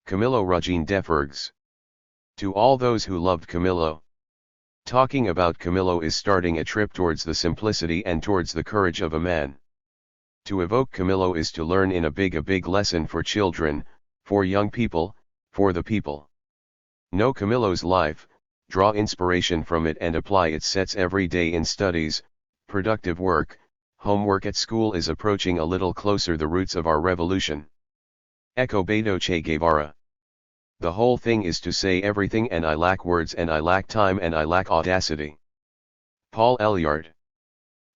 Camillo Ruggine Deforges. To all those who loved Camillo. Talking about Camillo is starting a trip towards the simplicity and towards the courage of a man. To evoke Camillo is to learn in a big lesson for children, for young people, for the people. Know Camillo's life, draw inspiration from it and apply its sets every day in studies, productive work. Homework at school is approaching a little closer the roots of our revolution. Echo Beto Che Guevara. The whole thing is to say everything and I lack words and I lack time and I lack audacity. Paul Eluard.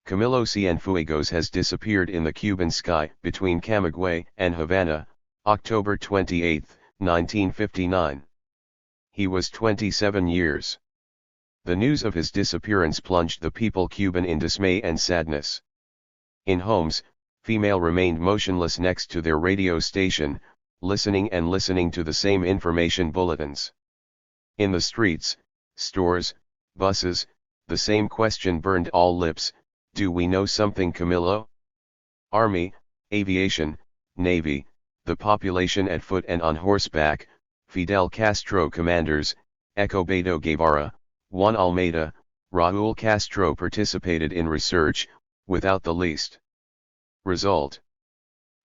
Camilo Cienfuegos has disappeared in the Cuban sky between Camagüey and Havana, October 28, 1959. He was 27 years. The news of his disappearance plunged the people Cuban in dismay and sadness. In homes, female remained motionless next to their radio station, listening to the same information bulletins. In the streets, stores, buses, the same question burned all lips: do we know something, Camillo? Army, aviation, navy, the population at foot and on horseback, Fidel Castro commanders, Echo Beto Guevara, Juan Almeida, Raúl Castro participated in research, without the least result.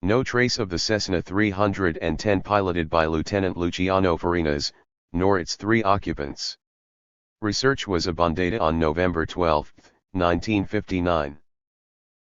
No trace of the Cessna 310 piloted by Lieutenant Luciano Farinas, nor its 3 occupants. Research was abandoned on November 12, 1959.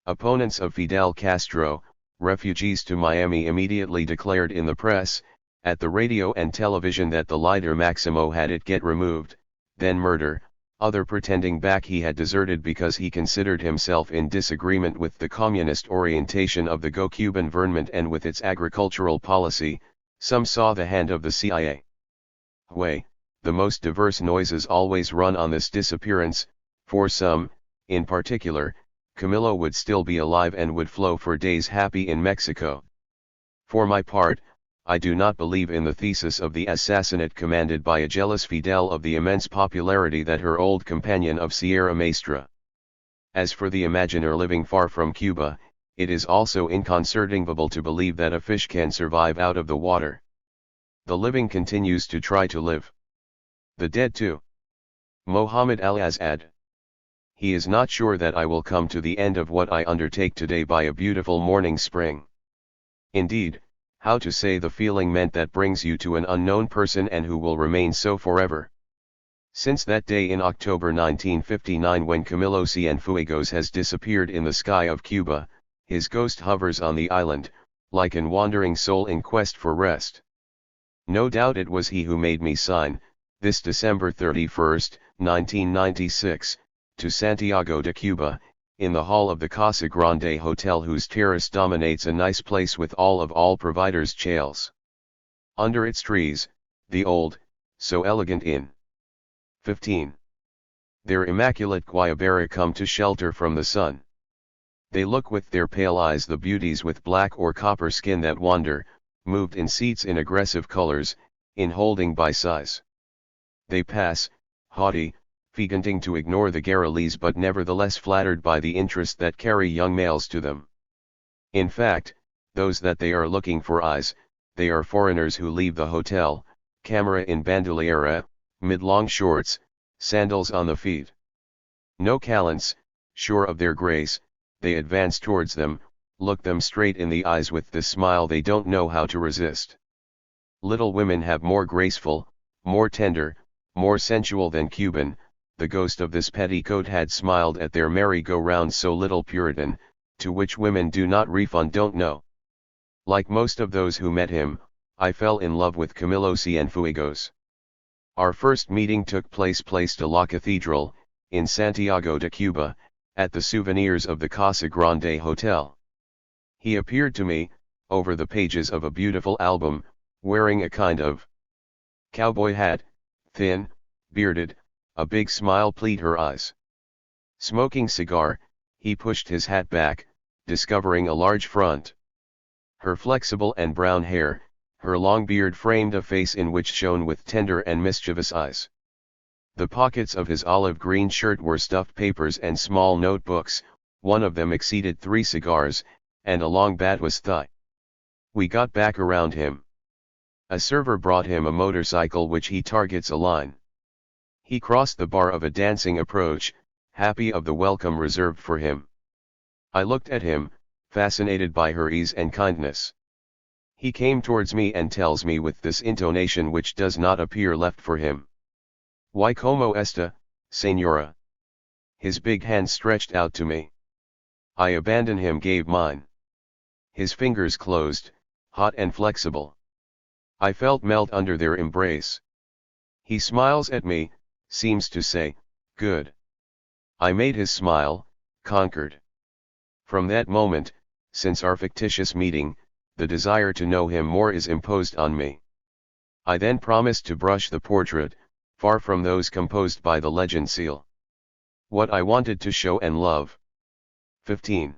Opponents of Fidel Castro, refugees to Miami, immediately declared in the press, at the radio and television that the leader Maximo had it get removed, then murder, other pretending back he had deserted because he considered himself in disagreement with the communist orientation of the Cuban government and with its agricultural policy. Some saw the hand of the CIA. The most diverse noises always run on this disappearance. For some, in particular, Camillo would still be alive and would flow for days happy in Mexico. For my part, I do not believe in the thesis of the assassinate commanded by a jealous Fidel of the immense popularity that her old companion of Sierra Maestra. As for the imaginer living far from Cuba, it is also inconceivable to believe that a fish can survive out of the water. The living continues to try to live. The dead too. Mohammed Al-Azad. He is not sure that I will come to the end of what I undertake today by a beautiful morning spring. Indeed, how to say the feeling meant that brings you to an unknown person and who will remain so forever. Since that day in October 1959 when Camilo Cienfuegos has disappeared in the sky of Cuba, his ghost hovers on the island, like an wandering soul in quest for rest. No doubt it was he who made me sign, this December 31, 1996, to Santiago de Cuba, in the hall of the Casa Grande Hotel whose terrace dominates a nice place with all providers' chales. Under its trees, the old, so elegant inn. 15. Their immaculate guayabera come to shelter from the sun. They look with their pale eyes the beauties with black or copper skin that wander, moved in seats in aggressive colors, in holding by size. They pass, haughty, feignting to ignore the garrulés but nevertheless flattered by the interest that carry young males to them. In fact, those that they are looking for eyes, they are foreigners who leave the hotel, camera in bandoliera, mid-long shorts, sandals on the feet. No callants, sure of their grace, they advance towards them, look them straight in the eyes with the smile they don't know how to resist. Little women have more graceful, more tender, more sensual than Cuban. The ghost of this petticoat had smiled at their merry-go-round so little Puritan, to which women do not refund don't know. Like most of those who met him, I fell in love with Camilo Cienfuegos. Our first meeting took place de la Cathedral, in Santiago de Cuba, at the souvenirs of the Casa Grande Hotel. He appeared to me, over the pages of a beautiful album, wearing a kind of cowboy hat, thin, bearded, a big smile pleased her eyes. Smoking cigar, he pushed his hat back, discovering a large front. Her flexible and brown hair, her long beard framed a face in which shone with tender and mischievous eyes. The pockets of his olive green shirt were stuffed papers and small notebooks, one of them exceeded 3 cigars, and a long bat was thigh. We got back around him. A server brought him a motorcycle which he targets a line. He crossed the bar of a dancing approach, happy of the welcome reserved for him. I looked at him, fascinated by her ease and kindness. He came towards me and tells me with this intonation which does not appear left for him. "Y como esta, señora?" His big hand stretched out to me. I abandoned him, gave mine. His fingers closed, hot and flexible. I felt melt under their embrace. He smiles at me, seems to say, "Good." I made his smile, conquered. From that moment, since our fictitious meeting, the desire to know him more is imposed on me. I then promised to brush the portrait, far from those composed by the legend seal. What I wanted to show and love. 15.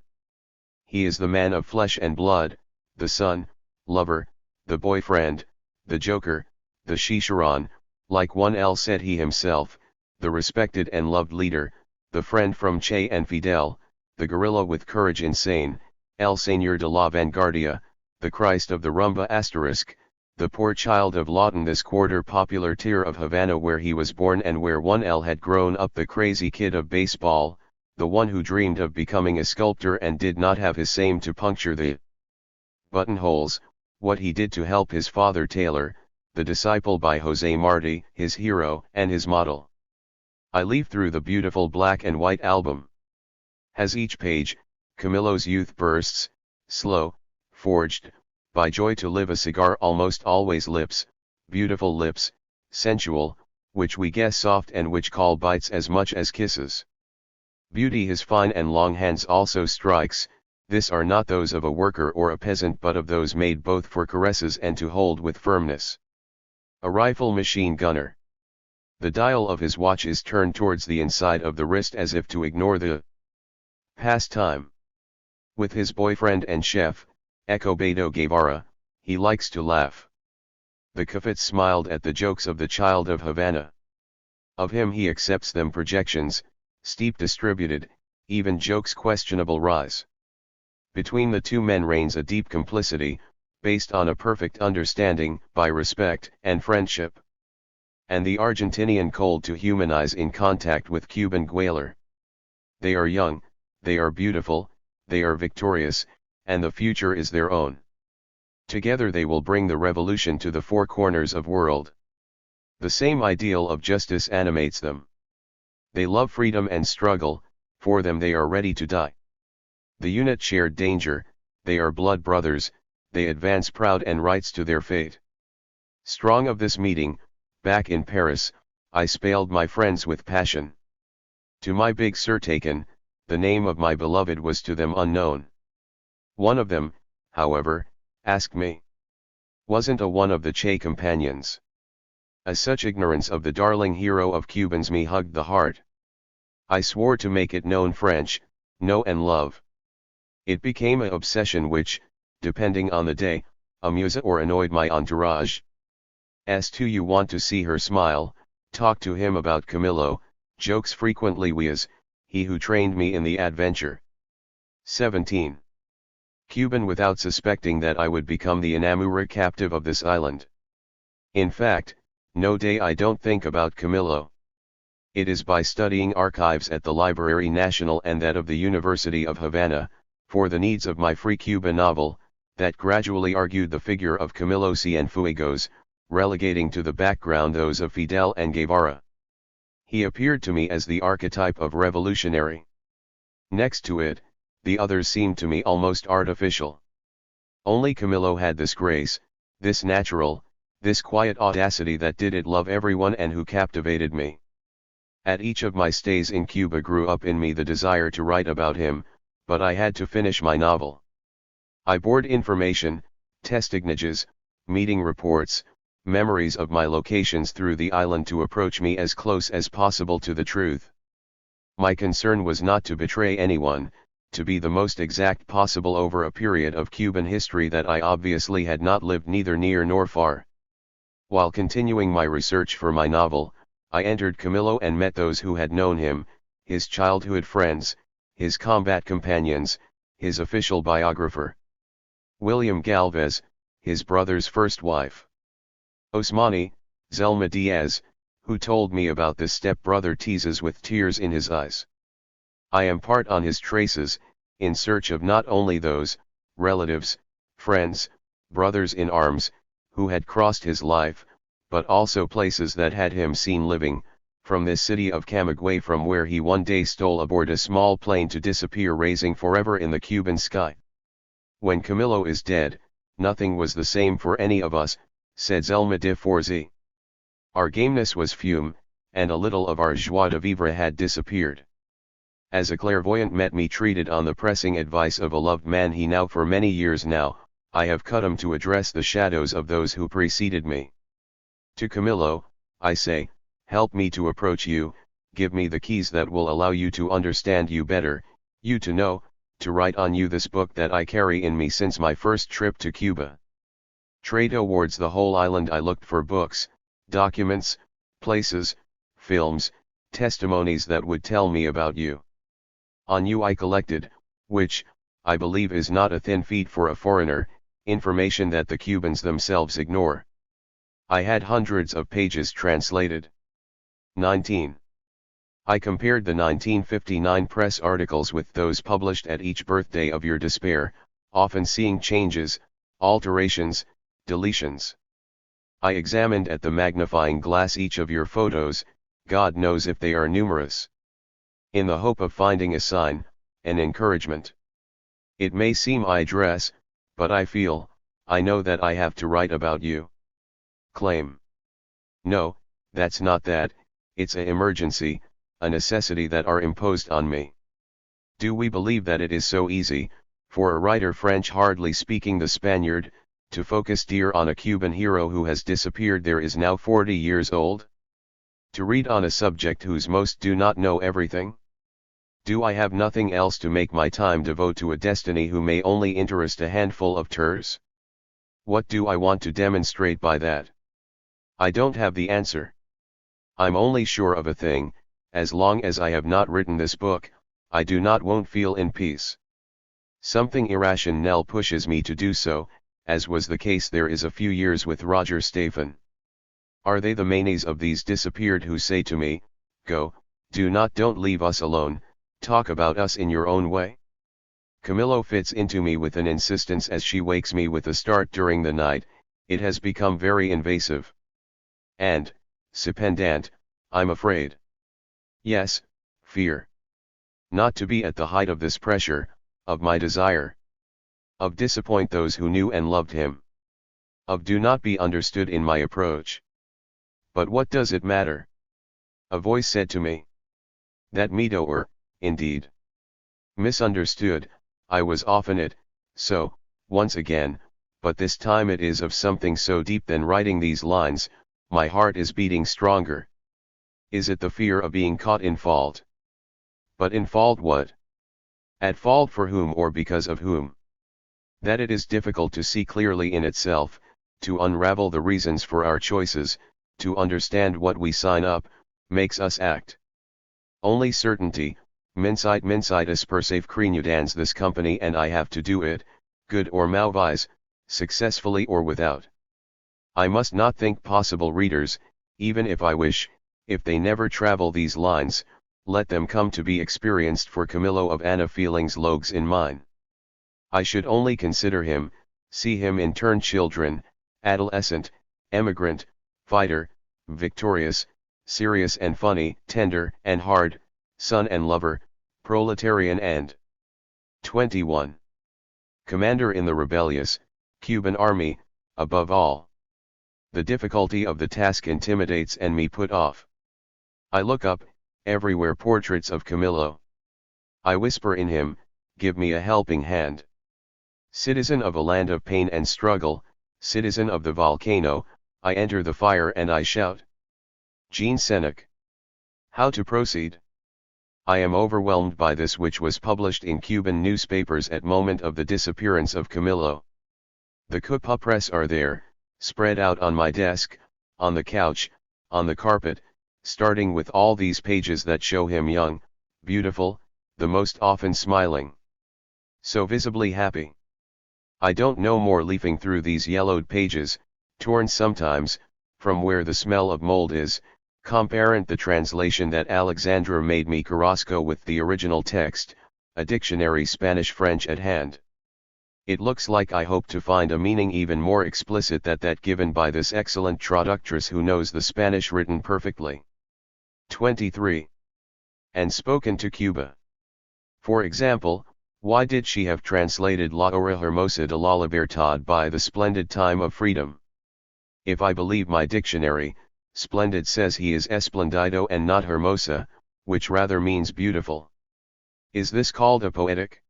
He is the man of flesh and blood, the son, lover, the boyfriend, the joker, the Shisharon, like one L said he himself, the respected and loved leader, the friend from Che and Fidel, the guerrilla with courage insane, El Señor de la Vanguardia, the Christ of the Rumba *, the poor child of Lawton, this quarter popular tier of Havana where he was born and where one L had grown up, the crazy kid of baseball, the one who dreamed of becoming a sculptor and did not have his same to puncture the buttonholes, what he did to help his father tailor, the disciple by Jose Marti, his hero and his model. I leaf through the beautiful black and white album. As each page, Camillo's youth bursts, slow, forged, by joy to live, a cigar almost always lips, beautiful lips, sensual, which we guess soft and which call bites as much as kisses. Beauty his fine and long hands also strikes, this are not those of a worker or a peasant but of those made both for caresses and to hold with firmness. A rifle machine gunner. The dial of his watch is turned towards the inside of the wrist as if to ignore the pastime. With his boyfriend and chef, Escobedo Guevara, he likes to laugh. The Cafets smiled at the jokes of the child of Havana. Of him he accepts them projections, steep distributed, even jokes questionable rise. Between the two men reigns a deep complicity, based on a perfect understanding, by respect and friendship. And the Argentinian cold to humanize in contact with Cuban Guayler. They are young, they are beautiful, they are victorious, and the future is their own. Together they will bring the revolution to the four corners of world. The same ideal of justice animates them. They love freedom and struggle, for them they are ready to die. The unit shared danger, they are blood brothers, they advance proud and rights to their fate. Strong of this meeting, back in Paris, I spaled my friends with passion. To my big surtaken, the name of my beloved was to them unknown. One of them, however, asked me. Wasn't a one of the Che companions. Such ignorance of the darling hero of Cubans me hugged the heart. I swore to make it known French, know and love. It became an obsession which, depending on the day, amused or annoyed my entourage. S2 you want to see her smile, talk to him about Camillo, jokes frequently was, he who trained me in the adventure. 17. Cuban without suspecting that I would become the Inamura captive of this island. In fact, no day I don't think about Camillo. It is by studying archives at the Library Nacional and that of the University of Havana, for the needs of my Free Cuba novel, that gradually argued the figure of Camillo Cienfuegos, relegating to the background those of Fidel and Guevara. He appeared to me as the archetype of revolutionary. Next to it, the others seemed to me almost artificial. Only Camillo had this grace, this natural, this quiet audacity that did it love everyone and who captivated me. At each of my stays in Cuba grew up in me the desire to write about him, but I had to finish my novel. I bored information, testignages, meeting reports, memories of my locations through the island to approach me as close as possible to the truth. My concern was not to betray anyone, to be the most exact possible over a period of Cuban history that I obviously had not lived neither near nor far. While continuing my research for my novel, I entered Camillo and met those who had known him, his childhood friends, his combat companions, his official biographer. William Galvez, his brother's first wife. Osmani, Zelma Diaz, who told me about this step-brother, teases with tears in his eyes. I am part on his traces, in search of not only those, relatives, friends, brothers in arms, who had crossed his life, but also places that had him seen living, from this city of Camagüey, from where he one day stole aboard a small plane to disappear, raising forever in the Cuban sky. When Camillo is dead, nothing was the same for any of us, said Zelma Deforges. Our gameness was fume, and a little of our joie de vivre had disappeared. As a clairvoyant met me, treated on the pressing advice of a loved man he now for many years now, I have cut him to address the shadows of those who preceded me. To Camillo, I say, help me to approach you, give me the keys that will allow you to understand you better, you to know, to write on you this book that I carry in me since my first trip to Cuba. Trade towards the whole island I looked for books, documents, places, films, testimonies that would tell me about you. On you I collected, which, I believe is not a thin feat for a foreigner, information that the Cubans themselves ignore. I had hundreds of pages translated. 19. I compared the 1959 press articles with those published at each birthday of your despair, often seeing changes, alterations, deletions. I examined at the magnifying glass each of your photos, God knows if they are numerous, in the hope of finding a sign, an encouragement. It may seem I dress, but I know that I have to write about you. Claim. No, that's not that, it's a emergency, a necessity that are imposed on me. Do we believe that it is so easy, for a writer French hardly speaking the Spaniard, to focus dear on a Cuban hero who has disappeared there is now 40 years old? To read on a subject whose most do not know everything? Do I have nothing else to make my time devote to a destiny who may only interest a handful of terrs? What do I want to demonstrate by that? I don't have the answer. I'm only sure of a thing, as long as I have not written this book, I won't feel in peace. Something irrational pushes me to do so, as was the case there is a few years with Roger Stephen. Are they the manies of these disappeared who say to me, go, don't leave us alone, talk about us in your own way? Camillo fits into me with an insistence as she wakes me with a start during the night, it has become very invasive. And, cependant, I'm afraid. Yes, fear. Not to be at the height of this pressure, of my desire. Of disappoint those who knew and loved him. Of do not be understood in my approach. But what does it matter? A voice said to me. That Mito were, indeed. Misunderstood, I was often it, so, once again, but this time it is of something so deep than writing these lines, my heart is beating stronger. Is it the fear of being caught in fault? But in fault what? At fault for whom or because of whom? That it is difficult to see clearly in itself, to unravel the reasons for our choices, to understand what we sign up, makes us act. Only certainty, Mincitus per se crenudans this company and I have to do it, good or malvise, successfully or without. I must not think possible readers, even if I wish, if they never travel these lines, let them come to be experienced for Camillo of Anna feelings logs in mine. I should only consider him, see him in turn children, adolescent, emigrant, fighter, victorious, serious and funny, tender and hard, son and lover, proletarian and 21. Commander in the rebellious, Cuban army, above all. The difficulty of the task intimidates and me put off. I look up, everywhere portraits of Camillo. I whisper in him, give me a helping hand. Citizen of a land of pain and struggle, citizen of the volcano, I enter the fire and I shout. Jean Seneca. How to proceed? I am overwhelmed by this which was published in Cuban newspapers at moment of the disappearance of Camillo. The Cupa press are there, spread out on my desk, on the couch, on the carpet, starting with all these pages that show him young, beautiful, the most often smiling. So visibly happy. I don't know more leafing through these yellowed pages, torn sometimes, from where the smell of mold is, comparant the translation that Alexandra made me Carrasco with the original text, a dictionary Spanish-French at hand. It looks like I hope to find a meaning even more explicit than that given by this excellent traductress who knows the Spanish written perfectly. 23. And spoken to Cuba. For example, why did she have translated La Hora Hermosa de la Libertad by the splendid time of freedom? If I believe my dictionary, splendid says he is esplendido and not hermosa, which rather means beautiful. Is this called a poetic?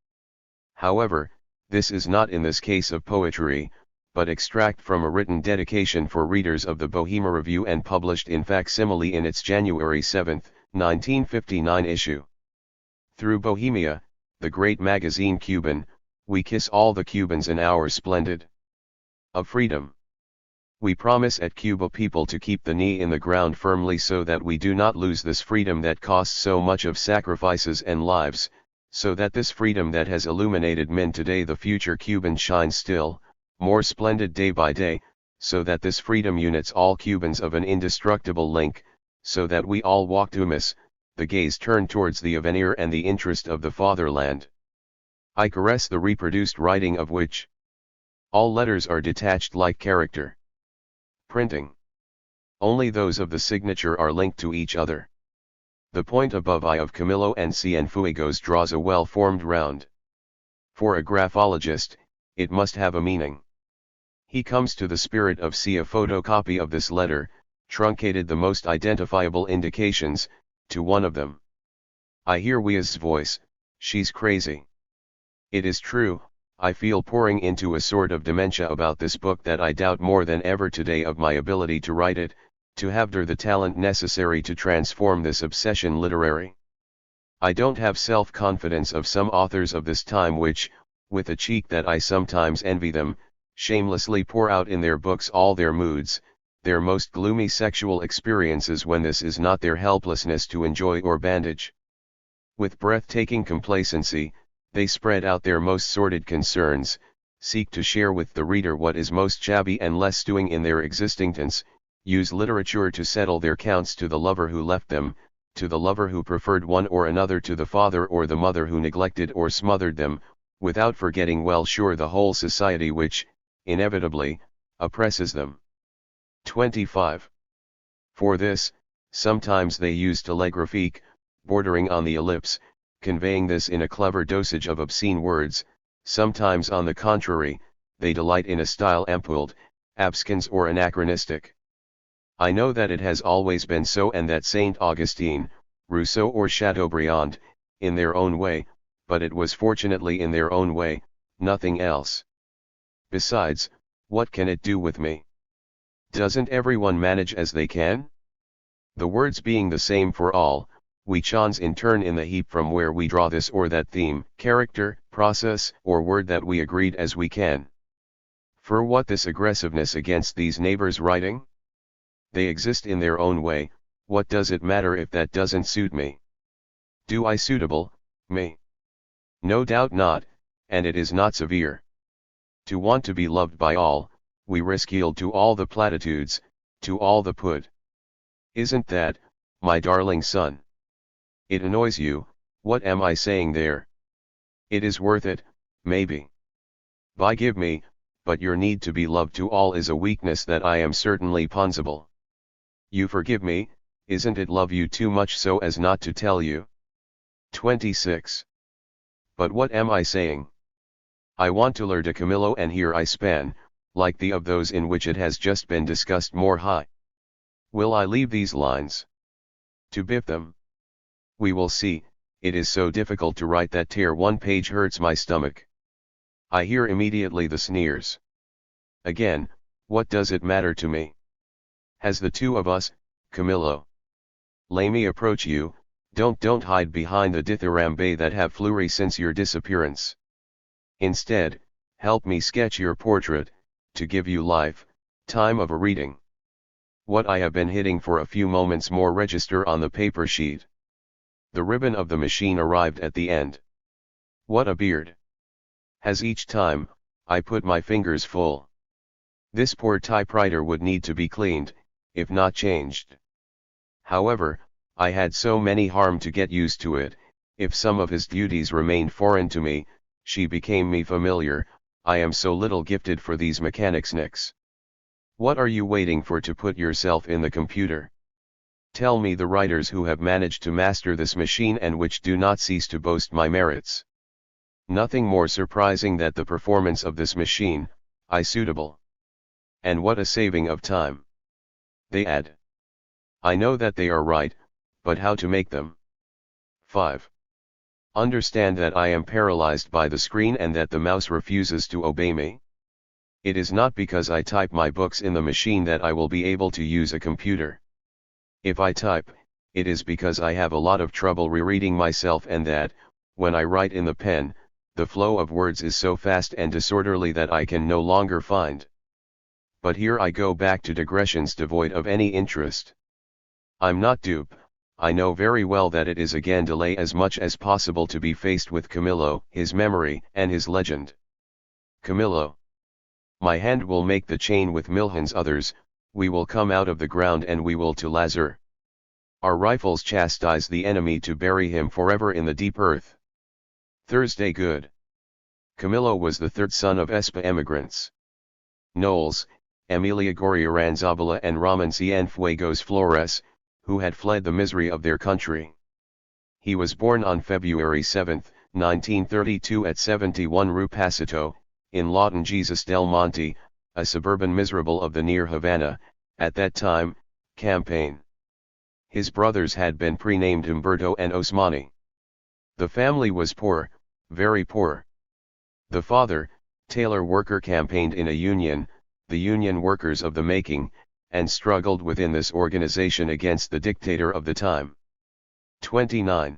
However, this is not in this case of poetry, but extract from a written dedication for readers of the Bohemia Review and published in facsimile in its January 7, 1959 issue. Through Bohemia, the great magazine Cuban, we kiss all the Cubans in our splendid of freedom. We promise at Cuba people to keep the knee in the ground firmly so that we do not lose this freedom that costs so much of sacrifices and lives, so that this freedom that has illuminated men today the future Cuban shines still, more splendid day by day, so that this freedom unites all Cubans of an indestructible link, so that we all walk humus, the gaze turned towards the avenir and the interest of the fatherland. I caress the reproduced writing of which all letters are detached like character printing. Only those of the signature are linked to each other. The point above I of Camillo and Cienfuegos draws a well-formed round. For a graphologist, it must have a meaning. He comes to the spirit of see a photocopy of this letter, truncated the most identifiable indications, to one of them. I hear Wia's voice, she's crazy. It is true, I feel pouring into a sort of dementia about this book that I doubt more than ever today of my ability to write it, to have the talent necessary to transform this obsession literary. I don't have self-confidence of some authors of this time which, with a cheek that I sometimes envy them, shamelessly pour out in their books all their moods, their most gloomy sexual experiences when this is not their helplessness to enjoy or bandage. With breathtaking complacency, they spread out their most sordid concerns, seek to share with the reader what is most shabby and less doing in their existence, use literature to settle their counts to the lover who left them, to the lover who preferred one or another to the father or the mother who neglected or smothered them, without forgetting well sure the whole society which, inevitably, oppresses them. 25. For this, sometimes they use telegraphique, bordering on the ellipse, conveying this in a clever dosage of obscene words, sometimes on the contrary, they delight in a style ampouled, abscons or anachronistic. I know that it has always been so and that Saint Augustine, Rousseau or Chateaubriand, in their own way, but it was fortunately in their own way, nothing else. Besides, what can it do with me? Doesn't everyone manage as they can? The words being the same for all, we chance in turn in the heap from where we draw this or that theme, character, process, or word that we agreed as we can. For what this aggressiveness against these neighbors' writing? They exist in their own way, what does it matter if that doesn't suit me? Do I suitable, me? No doubt not, and it is not severe. To want to be loved by all, we risk yield to all the platitudes, to all the put. Isn't that, my darling son? It annoys you, what am I saying there? It is worth it, maybe. By give me, but your need to be loved to all is a weakness that I am certainly ponsible. You forgive me, isn't it love you too much so as not to tell you? 26. But what am I saying? I want to learn to Camillo and here I span, like the of those in which it has just been discussed more high. Will I leave these lines to biff them? We will see, it is so difficult to write that tear one page hurts my stomach. I hear immediately the sneers. Again, what does it matter to me? Has the two of us, Camillo? Let me approach you, don't hide behind the dithyrambe that have flurry since your disappearance. Instead, help me sketch your portrait, to give you life, time of a reading. What I have been hitting for a few moments more register on the paper sheet. The ribbon of the machine arrived at the end. What a beard! Has each time, I put my fingers full. This poor typewriter would need to be cleaned, if not changed. However, I had so many harm to get used to it. If some of his duties remained foreign to me, she became me familiar. I am so little gifted for these mechanics nicks. What are you waiting for to put yourself in the computer? Tell me the writers who have managed to master this machine and which do not cease to boast my merits. Nothing more surprising than the performance of this machine, suitable. And what a saving of time. They add. I know that they are right, but how to make them? 5. Understand that I am paralyzed by the screen and that the mouse refuses to obey me. It is not because I type my books in the machine that I will be able to use a computer. If I type, it is because I have a lot of trouble rereading myself and that, when I write in the pen, the flow of words is so fast and disorderly that I can no longer find. But here I go back to digressions devoid of any interest. I'm not dupe. I know very well that it is again delay as much as possible to be faced with Camillo, his memory, and his legend. Camillo. My hand will make the chain with Milhan's others, we will come out of the ground and we will to Lazar. Our rifles chastise the enemy to bury him forever in the deep earth. Thursday good. Camillo was the third son of Espa emigrants. Knowles, Emilia Gorriaranzabala and Ramon Cienfuegos Flores, who had fled the misery of their country. He was born on February 7, 1932 at 71 Rue Pasito, in Lawton Jesus del Monte, a suburban miserable of the near Havana, at that time, campaign. His brothers had been pre-named Humberto and Osmani. The family was poor, very poor. The father, tailor worker, campaigned in a union, the Union Workers of the Making, and struggled within this organization against the dictator of the time. 29.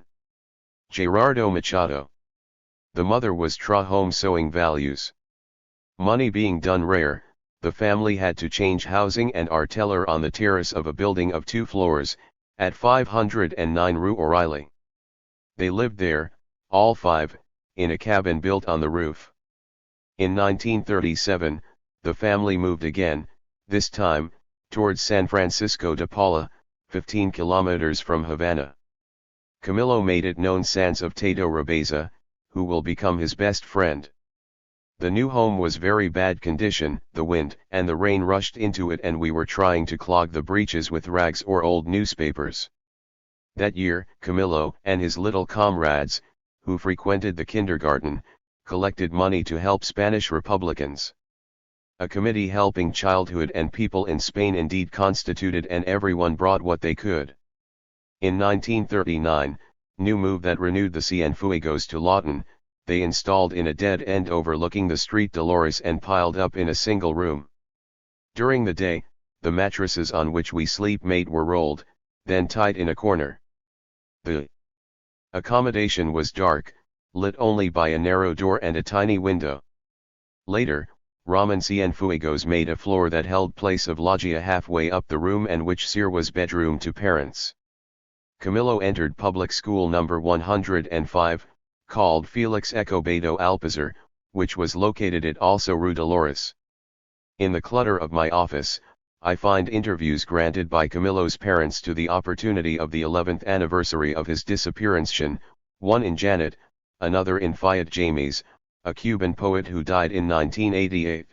Gerardo Machado. The mother was home sewing values. Money being done rare, the family had to change housing and are teller on the terrace of a building of 2 floors, at 509 Rue O'Reilly. They lived there, all 5, in a cabin built on the roof. In 1937, the family moved again, this time, towards San Francisco de Paula, 15 kilometers from Havana. Camillo made it known sans of Tato Rabeza, who will become his best friend. The new home was very bad condition, the wind and the rain rushed into it and we were trying to clog the breaches with rags or old newspapers. That year, Camillo and his little comrades, who frequented the kindergarten, collected money to help Spanish Republicans. A committee helping childhood and people in Spain indeed constituted and everyone brought what they could. In 1939, new move that renewed the Cienfuegos to Lawton, they installed in a dead end overlooking the street Dolores and piled up in a single room. During the day, the mattresses on which we sleep mate were rolled, then tied in a corner. The accommodation was dark, lit only by a narrow door and a tiny window. Later, Ramon Cienfuegos made a floor that held place of loggia halfway up the room and which Sir was bedroom to parents. Camillo entered public school number 105, called Felix Ecobedo Alpizar, which was located at also Rue Dolores. In the clutter of my office, I find interviews granted by Camillo's parents to the opportunity of the 11th anniversary of his disappearance, one in Janet, another in Fayette James, a Cuban poet who died in 1988.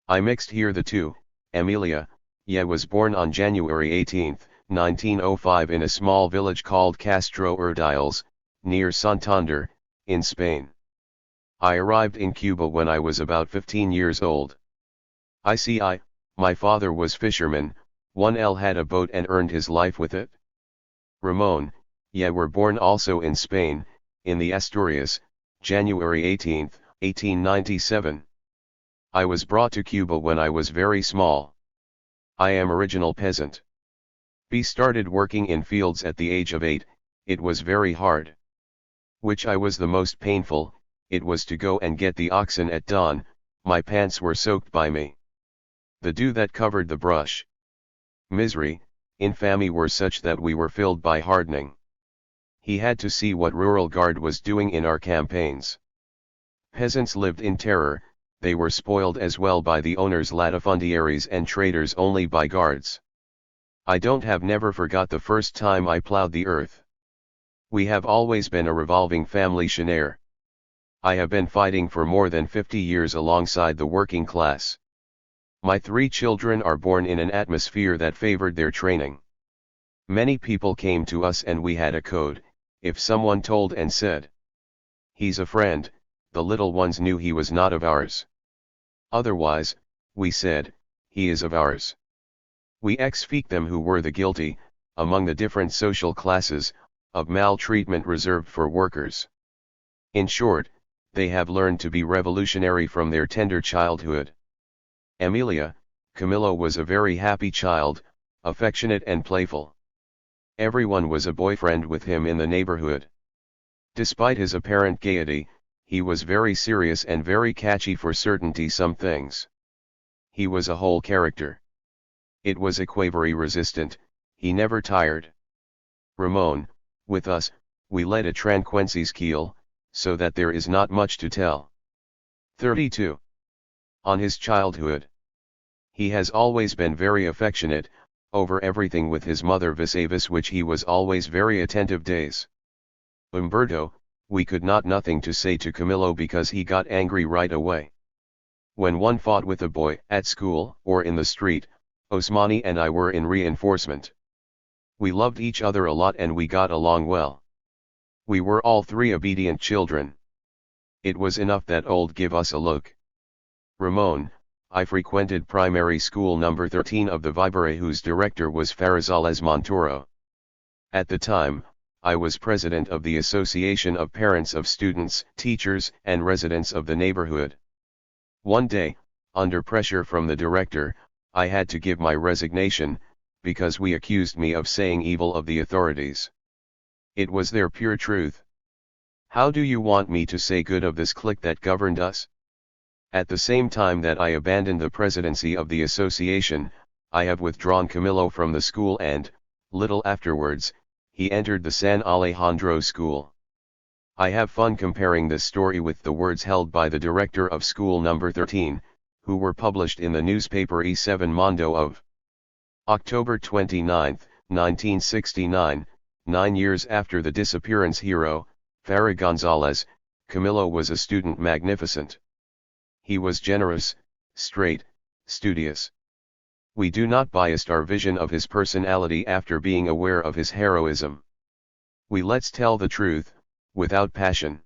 I mixed here the two. Emilia, was born on January 18, 1905 in a small village called Castro Urdiales, near Santander, in Spain. I arrived in Cuba when I was about 15 years old. My father was fisherman, 1L had a boat and earned his life with it. Ramon, were born also in Spain, in the Asturias, January 18, 1897. I was brought to Cuba when I was very small. I am original peasant. B started working in fields at the age of 8, it was very hard. Which I was the most painful, it was to go and get the oxen at dawn, my pants were soaked by me. The dew that covered the brush. Misery, infamy were such that we were filled by hardening. He had to see what rural guard was doing in our campaigns. Peasants lived in terror, they were spoiled as well by the owners, latifundiaries and traders only by guards. I don't have never forgot the first time I plowed the earth. We have always been a revolving family chenere. I have been fighting for more than 50 years alongside the working class. My 3 children are born in an atmosphere that favored their training. Many people came to us and we had a code. If someone told and said, "He's a friend," the little ones knew he was not of ours. Otherwise, we said, "He is of ours." We exfeed them who were the guilty, among the different social classes, of maltreatment reserved for workers. In short, they have learned to be revolutionary from their tender childhood. Emilia, Camillo was a very happy child, affectionate and playful. Everyone was a boyfriend with him in the neighborhood. Despite his apparent gaiety, he was very serious and very catchy for certainty some things. He was a whole character. It was a quavery resistant, he never tired. Ramon, with us, we led a tranquencies keel, so that there is not much to tell. 32. On his childhood. He has always been very affectionate, over everything with his mother vis-a-vis which he was always very attentive days. Umberto, we could not nothing to say to Camillo because he got angry right away. When one fought with a boy at school or in the street, Osmani and I were in reinforcement. We loved each other a lot and we got along well. We were all 3 obedient children. It was enough that old give us a look. Ramon, I frequented primary school number 13 of the Vibere whose director was Farizales Montoro. At the time, I was president of the Association of Parents of Students, Teachers, and Residents of the neighborhood. One day, under pressure from the director, I had to give my resignation, because we accused me of saying evil of the authorities. It was their pure truth. How do you want me to say good of this clique that governed us? At the same time that I abandoned the presidency of the association, I have withdrawn Camillo from the school and, little afterwards, he entered the San Alejandro school. I have fun comparing this story with the words held by the director of school number 13, who were published in the newspaper E7 Mondo of October 29, 1969, 9 years after the disappearance hero, Farah Gonzalez. Camillo was a student magnificent. He was generous, straight, studious. We do not bias our vision of his personality after being aware of his heroism. We let's tell the truth, without passion.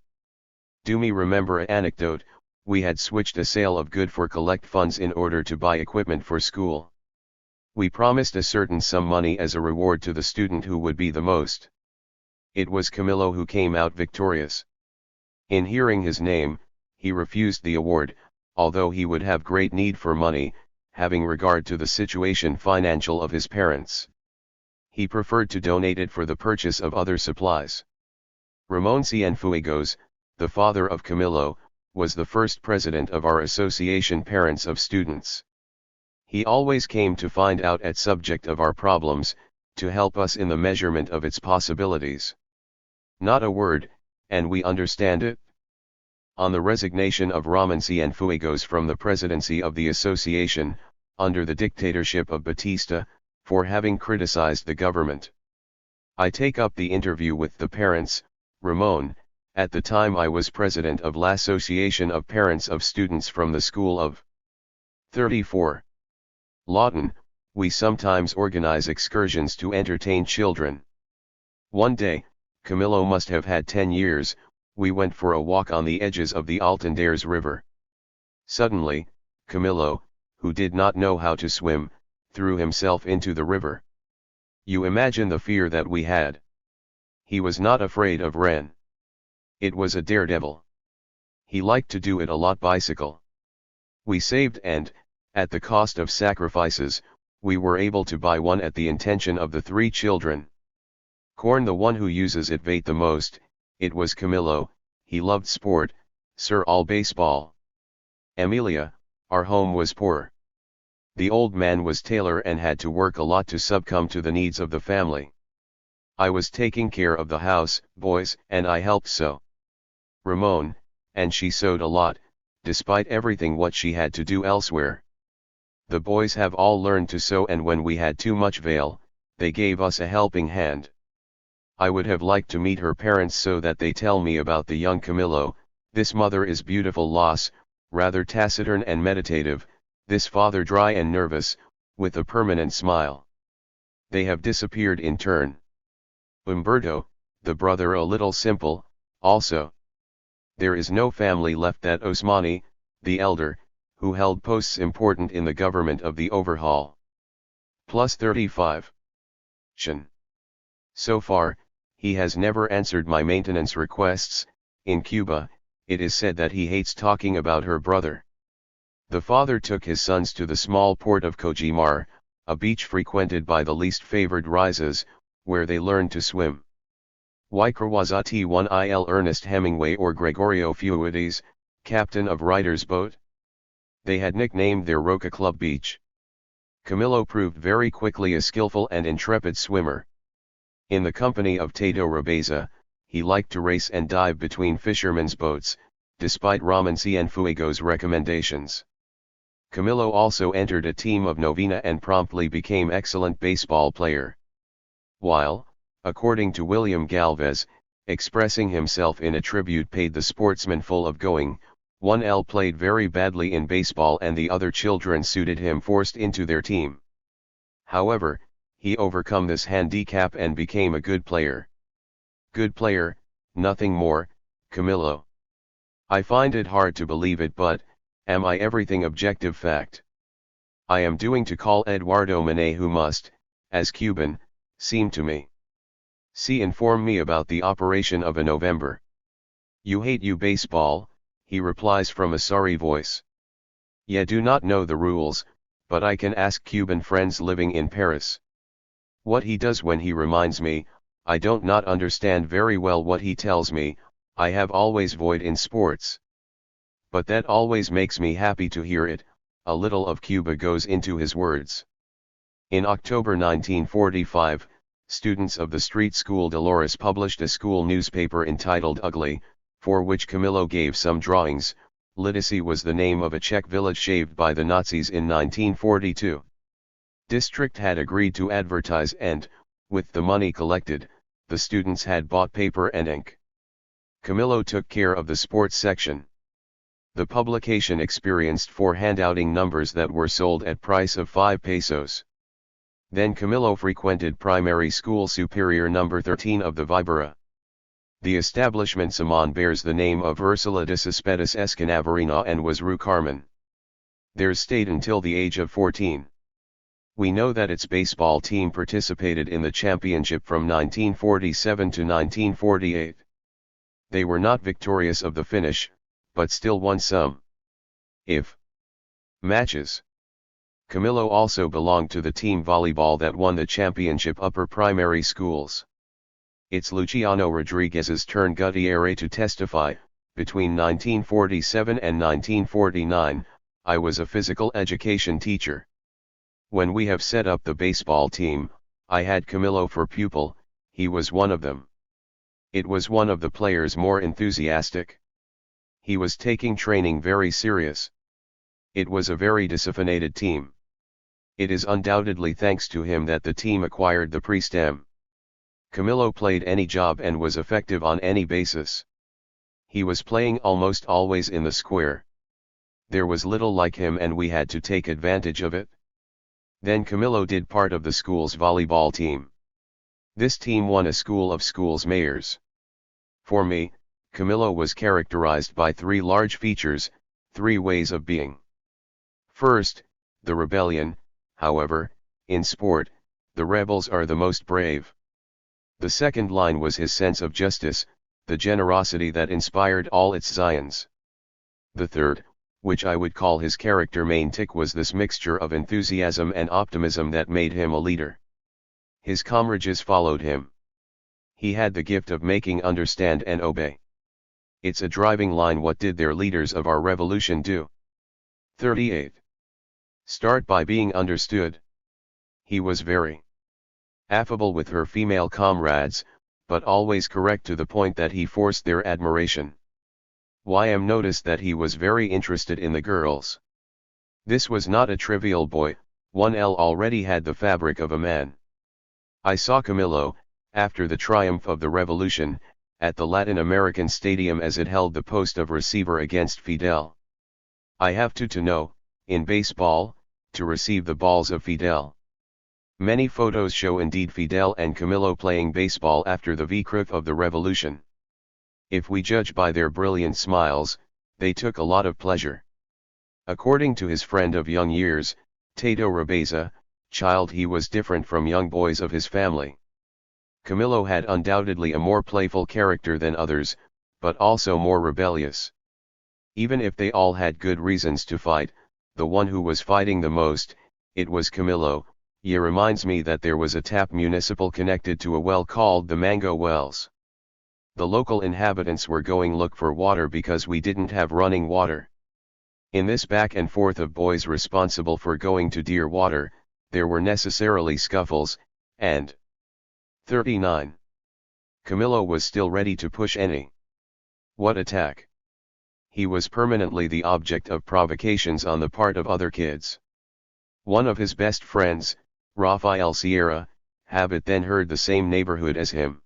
Do me remember an anecdote, we had switched a sale of good for collect funds in order to buy equipment for school. We promised a certain sum money as a reward to the student who would be the most. It was Camillo who came out victorious. In hearing his name, he refused the award, although he would have great need for money, having regard to the situation financial of his parents. He preferred to donate it for the purchase of other supplies. Ramon Cienfuegos, the father of Camillo, was the first president of our association Parents of Students. He always came to find out at subject of our problems, to help us in the measurement of its possibilities. Not a word, and we understand it. On the resignation of Ramon Cienfuegos from the presidency of the association, under the dictatorship of Batista, for having criticized the government, I take up the interview with the parents. Ramon, at the time I was president of l'Association of Parents of Students from the School of 34. Lawton, we sometimes organize excursions to entertain children. One day, Camillo must have had 10 years, we went for a walk on the edges of the Altendares River. Suddenly, Camillo, who did not know how to swim, threw himself into the river. You imagine the fear that we had. He was not afraid of Ren. It was a daredevil. He liked to do it a lot bicycle. We saved and, at the cost of sacrifices, we were able to buy one at the intention of the 3 children. Corn the one who uses it vate the most. It was Camillo, he loved sport, Sir all baseball. Emilia, our home was poor. The old man was tailor and had to work a lot to succumb to the needs of the family. I was taking care of the house, boys, and I helped sew. Ramon, and she sewed a lot, despite everything what she had to do elsewhere. The boys have all learned to sew and when we had too much veil, they gave us a helping hand. I would have liked to meet her parents so that they tell me about the young Camillo. This mother is beautiful loss, rather taciturn and meditative, this father dry and nervous, with a permanent smile. They have disappeared in turn. Umberto, the brother a little simple, also. There is no family left that Osmani, the elder, who held posts important in the government of the overhaul. Plus 35. So far, he has never answered my maintenance requests. In Cuba, it is said that he hates talking about her brother. The father took his sons to the small port of Cojimar, a beach frequented by the least favored raizas, where they learned to swim. Wykrawazati 1Il Ernest Hemingway or Gregorio Fuides, captain of Ryder's boat. They had nicknamed their Roca Club Beach. Camillo proved very quickly a skillful and intrepid swimmer. In the company of Tato Rabeza, he liked to race and dive between fishermen's boats, despite Ramon Cienfuegos's recommendations. Camillo also entered a team of Novena and promptly became excellent baseball player. While, according to William Galvez, expressing himself in a tribute paid the sportsman full of going, 1L played very badly in baseball and the other children suited him forced into their team. However, he overcome this handicap and became a good player. Good player, nothing more, Camillo. I find it hard to believe it, but, am I everything objective fact? I am doing to call Eduardo Manet who must, as Cuban, seem to me. See inform me about the operation of a November. You hate you baseball, he replies from a sorry voice. Yeah, do not know the rules, but I can ask Cuban friends living in Paris. What he does when he reminds me, I don't not understand very well what he tells me, I have always void in sports. But that always makes me happy to hear it, a little of Cuba goes into his words. In October 1945, students of the street school Dolores published a school newspaper entitled Ugly, for which Camillo gave some drawings. Lidice was the name of a Czech village shaved by the Nazis in 1942. District had agreed to advertise and, with the money collected, the students had bought paper and ink. Camillo took care of the sports section. The publication experienced 4 handouting numbers that were sold at price of 5 pesos. Then Camillo frequented primary school superior number 13 of the Vibera. The establishment Simon bears the name of Ursula de Cespedes Escanavarina and was Rue Carmen. There stayed until the age of 14. We know that its baseball team participated in the championship from 1947 to 1948. They were not victorious of the finish, but still won some if matches. Camillo also belonged to the team volleyball that won the championship upper primary schools. It's Luciano Rodriguez's turn Gutierre to testify. Between 1947 and 1949, I was a physical education teacher. When we have set up the baseball team, I had Camillo for pupil, he was one of them. It was one of the players more enthusiastic. He was taking training very serious. It was a very disciplined team. It is undoubtedly thanks to him that the team acquired the pre-stem. Camillo played any job and was effective on any basis. He was playing almost always in the square. There was little like him and we had to take advantage of it. Then Camillo did part of the school's volleyball team. This team won a School of Schools mayors. For me, Camillo was characterized by 3 large features, 3 ways of being. First, the rebellion. However, in sport, the rebels are the most brave. The second line was his sense of justice, the generosity that inspired all its Zions. The third, which I would call his character main tick, was this mixture of enthusiasm and optimism that made him a leader. His comrades followed him. He had the gift of making understand and obey. It's a driving line. What did their leaders of our revolution do? 38. Start by being understood. He was very affable with her female comrades, but always correct to the point that he forced their admiration. YM noticed that he was very interested in the girls. This was not a trivial boy, 1L already had the fabric of a man. I saw Camillo, after the triumph of the revolution, at the Latin American Stadium as it held the post of receiver against Fidel. I have to know, in baseball, to receive the balls of Fidel. Many photos show indeed Fidel and Camillo playing baseball after the victory of the revolution. If we judge by their brilliant smiles, they took a lot of pleasure. According to his friend of young years, Tato Rabeza, child, he was different from young boys of his family. Camillo had undoubtedly a more playful character than others, but also more rebellious. Even if they all had good reasons to fight, the one who was fighting the most, it was Camillo. Ye reminds me that there was a tap municipal connected to a well called the Mango Wells. The local inhabitants were going look for water because we didn't have running water. In this back and forth of boys responsible for going to dear water, there were necessarily scuffles, and 39. Camillo was still ready to push any. What attack? He was permanently the object of provocations on the part of other kids. One of his best friends, Rafael Sierra, habit then heard the same neighborhood as him.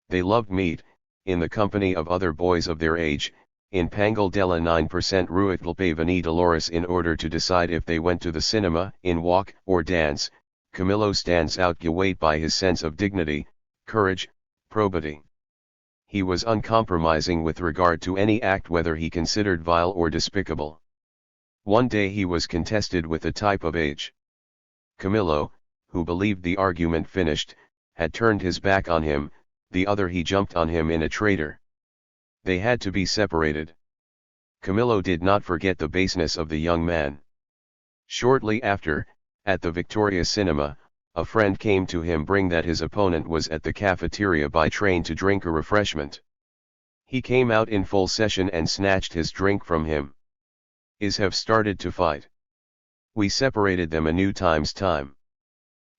They loved meat, in the company of other boys of their age, in Pangal della 9% Ruitlpavani Dolores in order to decide if they went to the cinema, in walk, or dance. Camillo stands out geweight by his sense of dignity, courage, probity. He was uncompromising with regard to any act whether he considered vile or despicable. One day he was contested with a type of age. Camillo, who believed the argument finished, had turned his back on him, the other he jumped on him in a traitor. They had to be separated. Camillo did not forget the baseness of the young man. Shortly after, at the Victoria Cinema, a friend came to him bring that his opponent was at the cafeteria by train to drink a refreshment. He came out in full session and snatched his drink from him. Is have started to fight. We separated them a new time.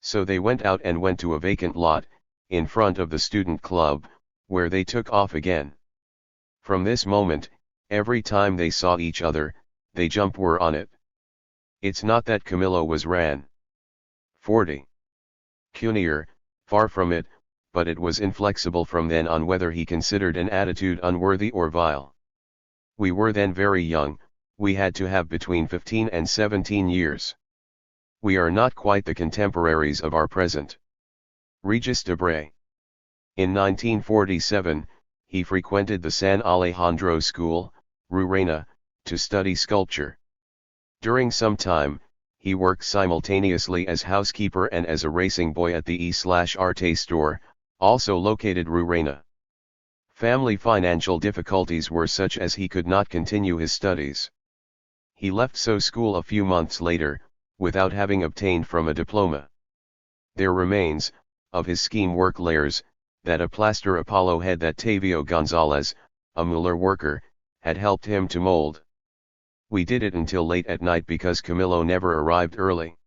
So they went out and went to a vacant lot, in front of the student club, where they took off again. From this moment, every time they saw each other, they jumped were on it. It's not that Camillo was ran 40. Cunier, far from it, but it was inflexible from then on whether he considered an attitude unworthy or vile. We were then very young, we had to have between 15 and 17 years. We are not quite the contemporaries of our present. Regis Debray. In 1947, he frequented the San Alejandro School, Roraima, to study sculpture. During some time, he worked simultaneously as housekeeper and as a racing boy at the E/Arte store, also located Roraima. Family financial difficulties were such as he could not continue his studies. He left school a few months later, without having obtained from a diploma. There remains, of his scheme work layers, that a plaster Apollo head that Tavio Gonzalez, a Mueller worker, had helped him to mold. We did it until late at night because Camillo never arrived early.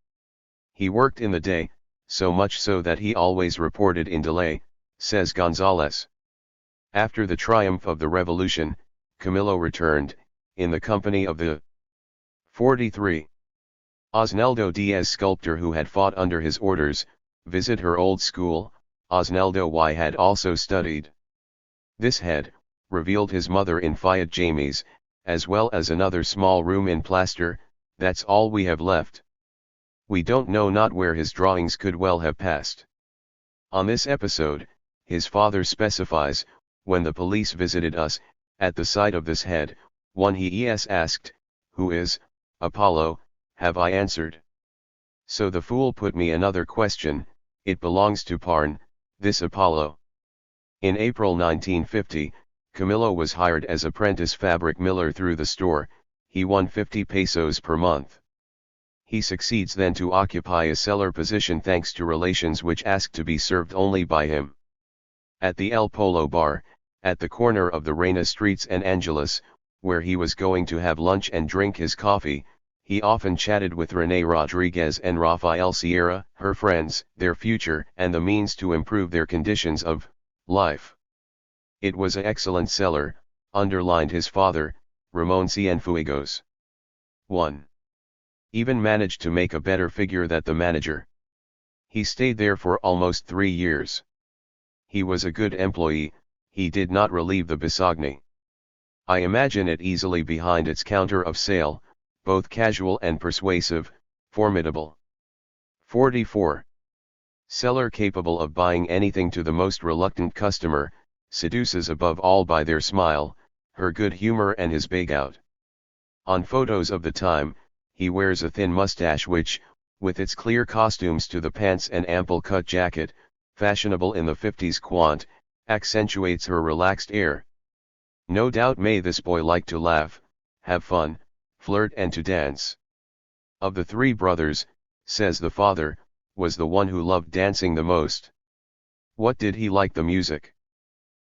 He worked in the day, so much so that he always reported in delay, says Gonzalez. After the triumph of the revolution, Camillo returned, in the company of the 43. Osnaldo Diaz, sculptor who had fought under his orders, visit her old school. Osnaldo Y had also studied. This head, revealed his mother in Fiat Jamies, as well as another small room in plaster. That's all we have left. We don't know not where his drawings could well have passed. On this episode, his father specifies, when the police visited us, at the sight of this head, one he asked, who is, Apollo, have I answered. So the fool put me another question, it belongs to Parn, this Apollo. In April 1950, Camillo was hired as apprentice fabric miller through the store. He won 50 pesos per month. He succeeds then to occupy a cellar position thanks to relations which ask to be served only by him. At the El Polo bar, at the corner of the Reina Streets and Angeles, where he was going to have lunch and drink his coffee, he often chatted with René Rodriguez and Rafael Sierra, her friends, their future and the means to improve their conditions of life. It was an excellent cellar, underlined his father, Ramon Cienfuegos. 1. Even managed to make a better figure than the manager. He stayed there for almost 3 years. He was a good employee, he did not relieve the Bisogni. I imagine it easily behind its counter of sale, both casual and persuasive, formidable. 44. Seller capable of buying anything to the most reluctant customer, seduces above all by their smile, her good humor and his beg-out. On photos of the time, he wears a thin mustache which, with its clear costumes to the pants and ample cut jacket, fashionable in the 50s quant, accentuates her relaxed air. No doubt may this boy like to laugh, have fun, flirt and to dance. Of the 3 brothers, says the father, was the one who loved dancing the most. What did he like the music?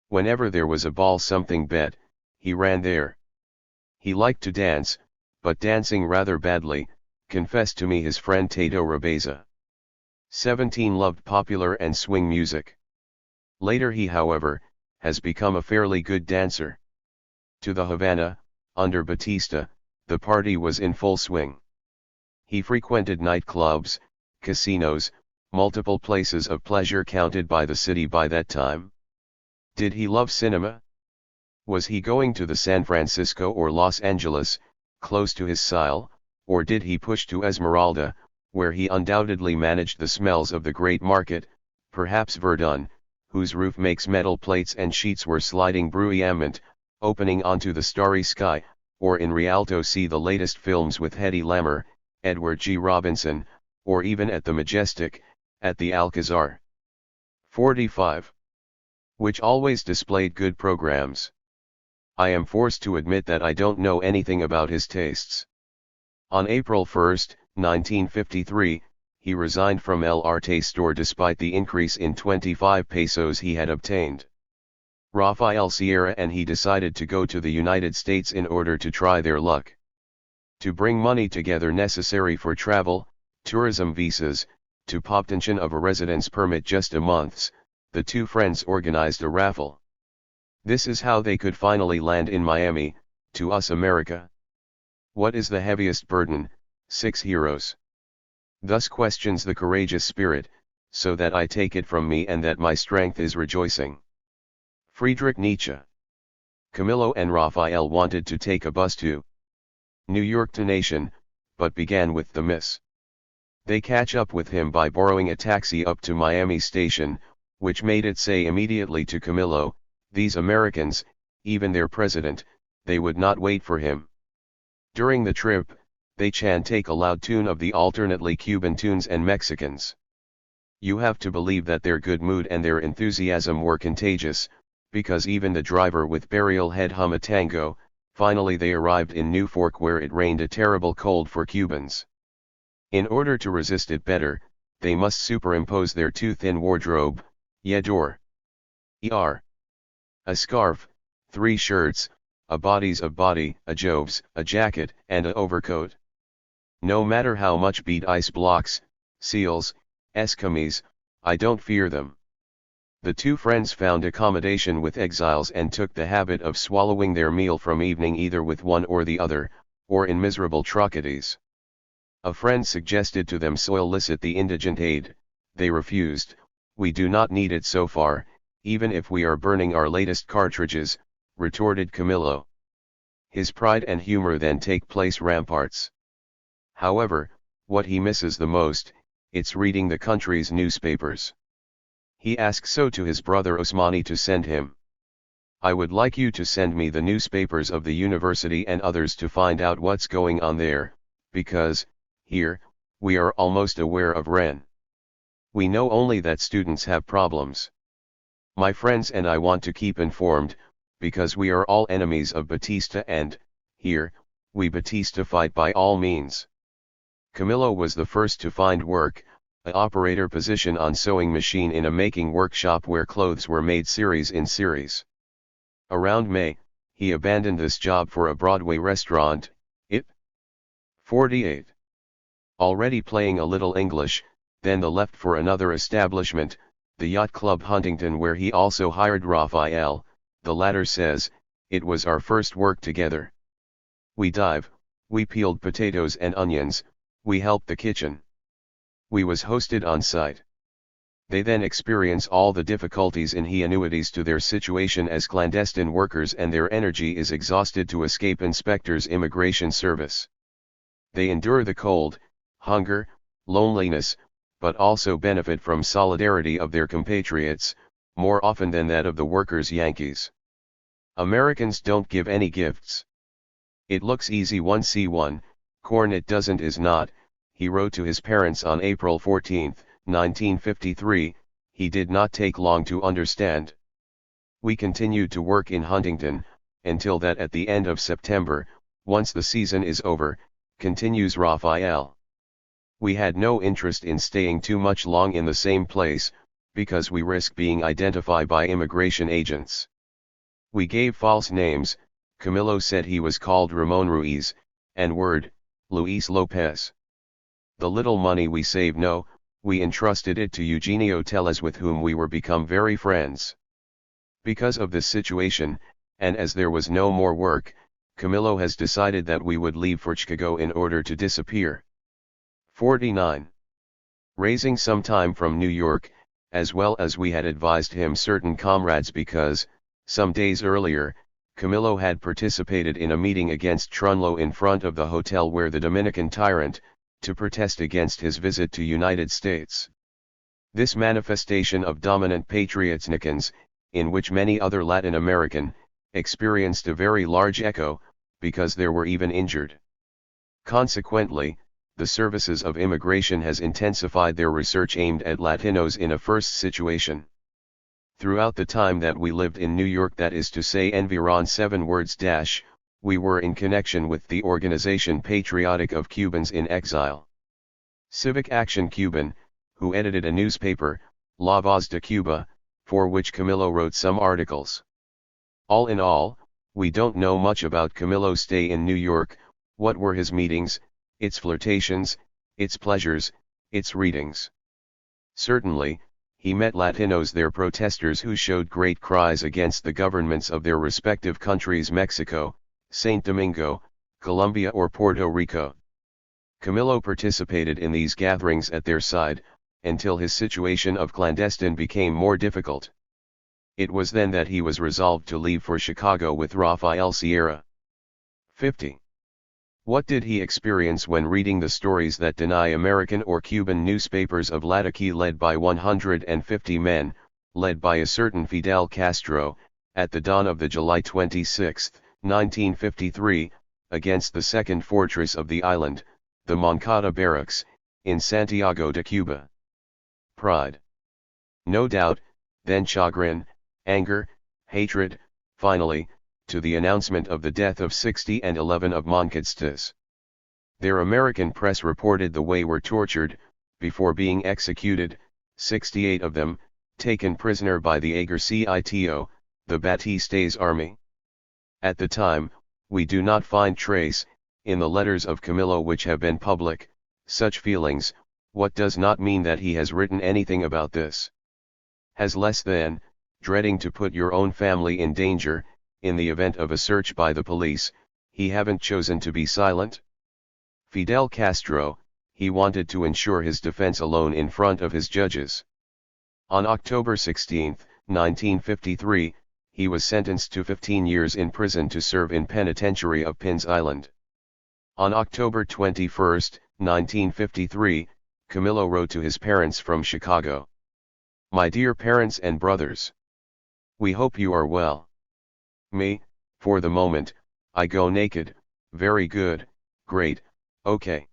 Whenever there was a ball something bet, he ran there. He liked to dance, but dancing rather badly, confessed to me his friend Tato Rabeza. 17 Loved popular and swing music. Later he, however, has become a fairly good dancer. To the Havana, under Batista, the party was in full swing. He frequented nightclubs, casinos, multiple places of pleasure counted by the city by that time. Did he love cinema? Was he going to the San Francisco or Los Angeles, close to his style, or did he push to Esmeralda, where he undoubtedly managed the smells of the great market, perhaps Verdun, whose roof makes metal plates and sheets were sliding bruyamment, opening onto the starry sky, or in Rialto see the latest films with Hedy Lamarr, Edward G. Robinson, or even at the Majestic, at the Alcazar. 45. Which always displayed good programs. I am forced to admit that I don't know anything about his tastes. On April 1, 1953, he resigned from El Arte store despite the increase in 25 pesos he had obtained. Rafael Sierra and he decided to go to the United States in order to try their luck. To bring money together necessary for travel, tourism visas, to obtention of a residence permit just a month's, the 2 friends organized a raffle. This is how they could finally land in Miami, to us America. What is the heaviest burden? 6 heroes. Thus questions the courageous spirit, so that I take it from me and that my strength is rejoicing. Friedrich Nietzsche. Camillo and Raphael wanted to take a bus to New York to Nation, but began with the miss. They catch up with him by borrowing a taxi up to Miami Station, which made it say immediately to Camillo, these Americans, even their president, they would not wait for him. During the trip, they take a loud tune of the alternately Cuban tunes and Mexicans. You have to believe that their good mood and their enthusiasm were contagious, because even the driver with burial head hum a tango. Finally they arrived in New Fork where it rained a terrible cold for Cubans. In order to resist it better, they must superimpose their too thin wardrobe, yedor, a scarf, 3 shirts, a bodies of body, a joves, a jacket, and a overcoat. No matter how much beat ice blocks, seals, Eskimos, I don't fear them. The 2 friends found accommodation with exiles and took the habit of swallowing their meal from evening either with one or the other, or in miserable trochaides. A friend suggested to them solicit the indigent aid, they refused, we do not need it so far, even if we are burning our latest cartridges, retorted Camillo. His pride and humor then take place ramparts. However, what he misses the most, it's reading the country's newspapers. He asks so to his brother Osmani to send him. I would like you to send me the newspapers of the university and others to find out what's going on there, because, here, we are almost aware of Ren. We know only that students have problems. My friends and I want to keep informed, because we are all enemies of Batista and, here, we Batista fight by all means. Camillo was the first to find work, an operator position on sewing machine in a making workshop where clothes were made series in series. Around May, he abandoned this job for a Broadway restaurant, it. 48. Already playing a little English, then the left for another establishment, the Yacht Club Huntington where he also hired Raphael, the latter says, it was our first work together. We dive, we peeled potatoes and onions, we helped the kitchen. We was hosted on site. They then experience all the difficulties inherent to their situation as clandestine workers, and their energy is exhausted to escape inspectors' immigration service. They endure the cold, hunger, loneliness, but also benefit from solidarity of their compatriots, more often than that of the workers' Yankees. Americans don't give any gifts. It looks easy 1C1, corn it doesn't is not, he wrote to his parents on April 14, 1953, he did not take long to understand. We continued to work in Huntington, until that at the end of September, once the season is over, continues Raphael. We had no interest in staying too much long in the same place, because we risk being identified by immigration agents. We gave false names. Camillo said he was called Ramon Ruiz, and word, Luis Lopez. The little money we saved, we entrusted it to Eugenio Tellez, with whom we were become very friends. Because of this situation, and as there was no more work, Camillo has decided that we would leave for Chicago in order to disappear. 49. Raising some time from New York, as well as we had advised him certain comrades, because, some days earlier, Camillo had participated in a meeting against Trunlo in front of the hotel where the Dominican tyrant, to protest against his visit to United States. This manifestation of dominant patriotism, in which many other Latin American, experienced a very large echo, because there were even injured. Consequently, the services of immigration has intensified their research aimed at Latinos in a first situation. Throughout the time that we lived in New York, that is to say environ 7 words dash, we were in connection with the organization Patriotic of Cubans in Exile. Civic Action Cuban, who edited a newspaper, La Voz de Cuba, for which Camillo wrote some articles. All in all, we don't know much about Camillo's stay in New York, what were his meetings, its flirtations, its pleasures, its readings. Certainly, he met Latinos there, protesters who showed great cries against the governments of their respective countries, Mexico, Saint Domingo, Colombia or Puerto Rico. Camillo participated in these gatherings at their side, until his situation of clandestine became more difficult. It was then that he was resolved to leave for Chicago with Rafael Sierra. 50. What did he experience when reading the stories that deny American or Cuban newspapers of Lataki led by 150 men, led by a certain Fidel Castro, at the dawn of the July 26, 1953, against the second fortress of the island, the Moncada Barracks, in Santiago de Cuba? Pride. No doubt, then chagrin, anger, hatred, finally, to the announcement of the death of 60 and 11 of Moncadistas. Their American press reported the way were tortured, before being executed, 68 of them, taken prisoner by the Ejército, the Batista's army. At the time, we do not find trace, in the letters of Camillo which have been public, such feelings, what does not mean that he has written anything about this. Has less than, dreading to put your own family in danger, in the event of a search by the police, he haven't chosen to be silent? Fidel Castro, he wanted to ensure his defense alone in front of his judges. On October 16, 1953, he was sentenced to 15 years in prison to serve in penitentiary of Pins Island. On October 21, 1953, Camillo wrote to his parents from Chicago. My dear parents and brothers, we hope you are well. Me, for the moment, I go naked, very good, great, okay.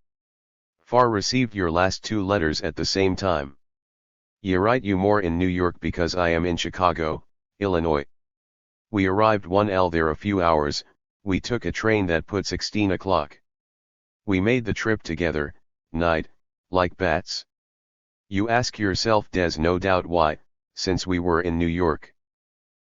Far received your last 2 letters at the same time. Ye write you more in New York because I am in Chicago, Illinois. We arrived 1L there a few hours, we took a train that put 16 o'clock. We made the trip together, night, like bats. You ask yourself des no doubt why, since we were in New York.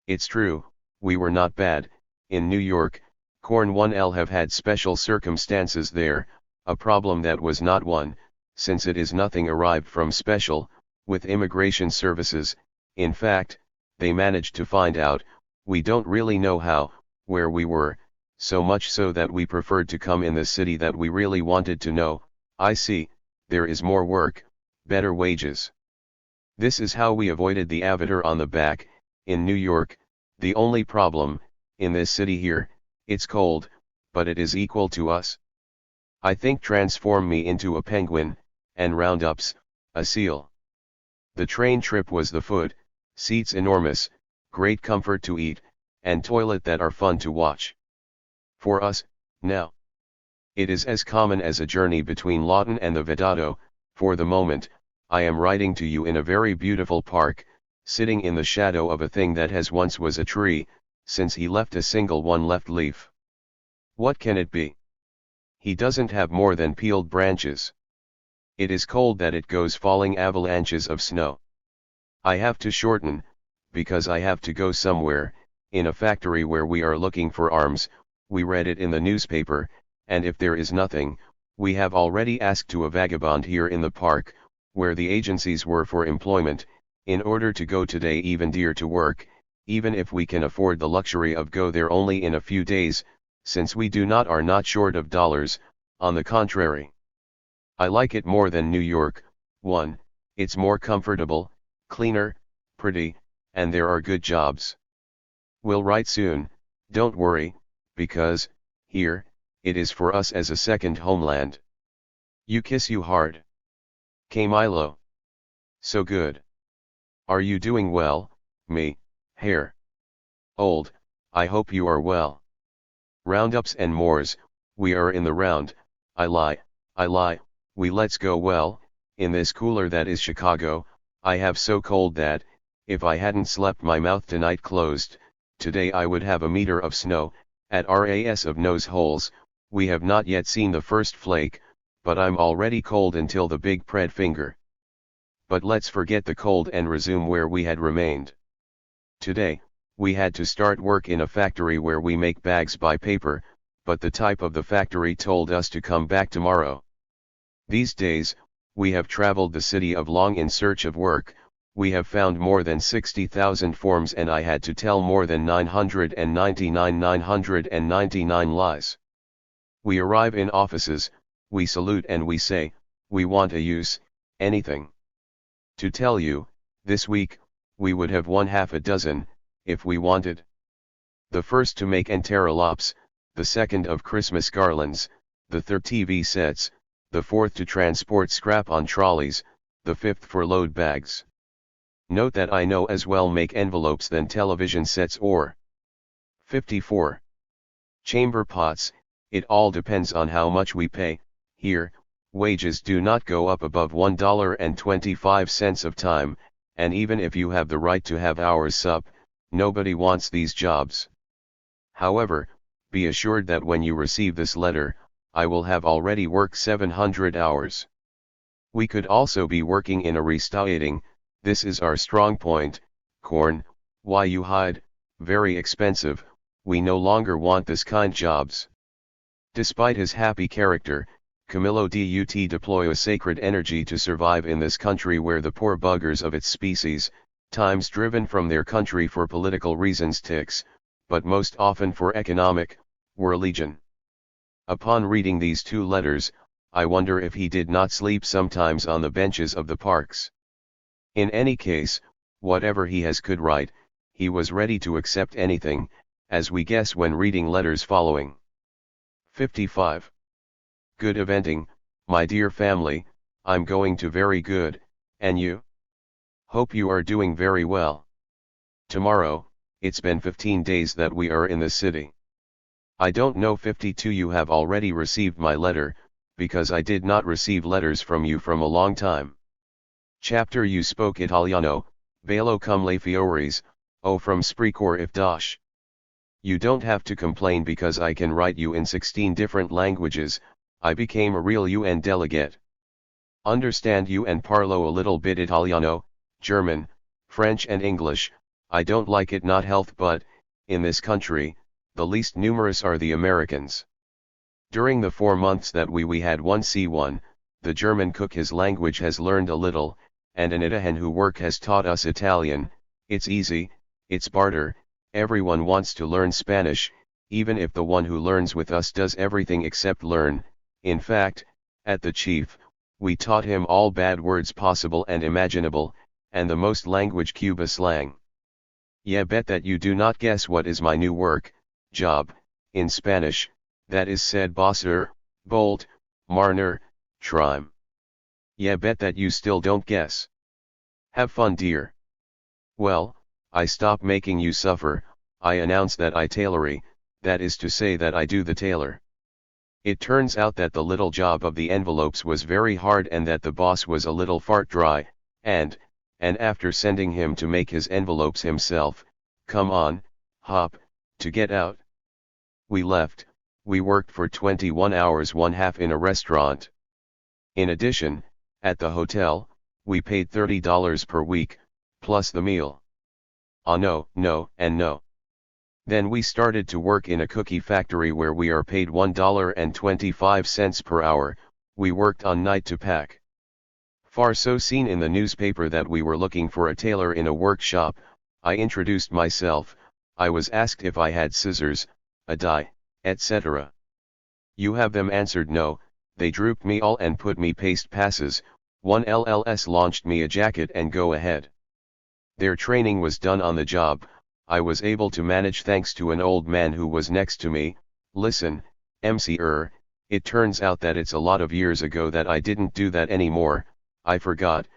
It's true, we were not bad, in New York, corn 1L have had special circumstances there, a problem that was not one, since it is nothing arrived from special, with immigration services, in fact, they managed to find out, we don't really know how, where we were, so much so that we preferred to come in the city that we really wanted to know. I see, there is more work, better wages. This is how we avoided the avatar on the back. In New York, the only problem, in this city here, it's cold, but it is equal to us. I think transform me into a penguin, and roundups, a seal. The train trip was the food, seats enormous, great comfort to eat, and toilet that are fun to watch. For us, now, it is as common as a journey between Lawton and the Vedado. For the moment, I am writing to you in a very beautiful park, sitting in the shadow of a thing that has once was a tree, since he left a single one left leaf. What can it be? He doesn't have more than peeled branches. It is cold that it goes falling avalanches of snow. I have to shorten, because I have to go somewhere, in a factory where we are looking for arms. We read it in the newspaper, and if there is nothing, we have already asked to a vagabond here in the park, where the agencies were for employment, in order to go today even dear to work, even if we can afford the luxury of go there only in a few days, since we are not short of dollars. On the contrary, I like it more than New York. 1. It's more comfortable, cleaner, pretty, and there are good jobs. We'll write soon, don't worry, because, here, it is for us as a second homeland. You kiss you hard. Camillo. So good. Are you doing well, me, hair? Old, I hope you are well. Roundups and mores, we are in the round. I lie, we let's go well, in this cooler that is Chicago. I have so cold that, if I hadn't slept my mouth tonight closed, today I would have a meter of snow, at RAS of nose holes. We have not yet seen the first flake, but I'm already cold until the big pred finger. But let's forget the cold and resume where we had remained. Today, we had to start work in a factory where we make bags by paper, but the type of the factory told us to come back tomorrow. These days, we have traveled the city of Long in search of work. We have found more than 60,000 forms and I had to tell more than 999 lies. We arrive in offices, we salute and we say, we want a use, anything. To tell you, this week, we would have won half a dozen, if we wanted. The first to make enterolopes, the second of Christmas garlands, the third TV sets, the fourth to transport scrap on trolleys, the fifth for load bags. Note that I know as well make envelopes than television sets or 54. Chamber pots. It all depends on how much we pay. Here, wages do not go up above $1.25 of time, and even if you have the right to have hours sup, nobody wants these jobs. However, be assured that when you receive this letter, I will have already worked 700 hours. We could also be working in a restaurating. This is our strong point. Corn, why you hide, very expensive, we no longer want this kind jobs. Despite his happy character, Camillo dut deploy a sacred energy to survive in this country where the poor buggers of its species, times driven from their country for political reasons ticks, but most often for economic, were legion. Upon reading these two letters, I wonder if he did not sleep sometimes on the benches of the parks. In any case, whatever he has could write, he was ready to accept anything, as we guess when reading letters following. 55. Good eventing, my dear family. I'm going to very good, and you? Hope you are doing very well. Tomorrow, it's been 15 days that we are in the city. I don't know 52 you have already received my letter, because I did not receive letters from you from a long time. Chapter you spoke Italiano, bello come le fioris, oh from Sprecor if dash. You don't have to complain because I can write you in 16 different languages. I became a real UN delegate. Understand you and parlo a little bit Italiano, German, French and English. I don't like it not health but, in this country, the least numerous are the Americans. During the 4 months that we had 1C1, the German cook his language has learned a little, and an Itahan who work has taught us Italian. It's easy, it's barter, everyone wants to learn Spanish, even if the one who learns with us does everything except learn. In fact, at the chief, we taught him all bad words possible and imaginable, and the most language Cuba slang. Yeah, bet that you do not guess what is my new work, job, in Spanish, that is said bosser, bolt, marner, trime. Yeah, bet that you still don't guess. Have fun, dear. Well, I stop making you suffer, I announce that I tailory, that is to say that I do the tailor. It turns out that the little job of the envelopes was very hard and that the boss was a little fart dry, and after sending him to make his envelopes himself, come on, hop, to get out. We left, we worked for 21 hours 1/2 in a restaurant. In addition, at the hotel, we paid $30 per week, plus the meal. No, no, and no. Then we started to work in a cookie factory where we are paid $1.25 per hour, we worked on night to pack. Far so seen in the newspaper that we were looking for a tailor in a workshop, I introduced myself, I was asked if I had scissors, a die, etc. You have them, answered no, they drooped me all and put me paste passes, one LLS launched me a jacket and go ahead. Their training was done on the job, I was able to manage thanks to an old man who was next to me. Listen, MC it turns out that it's a lot of years ago that I didn't do that anymore, I forgot,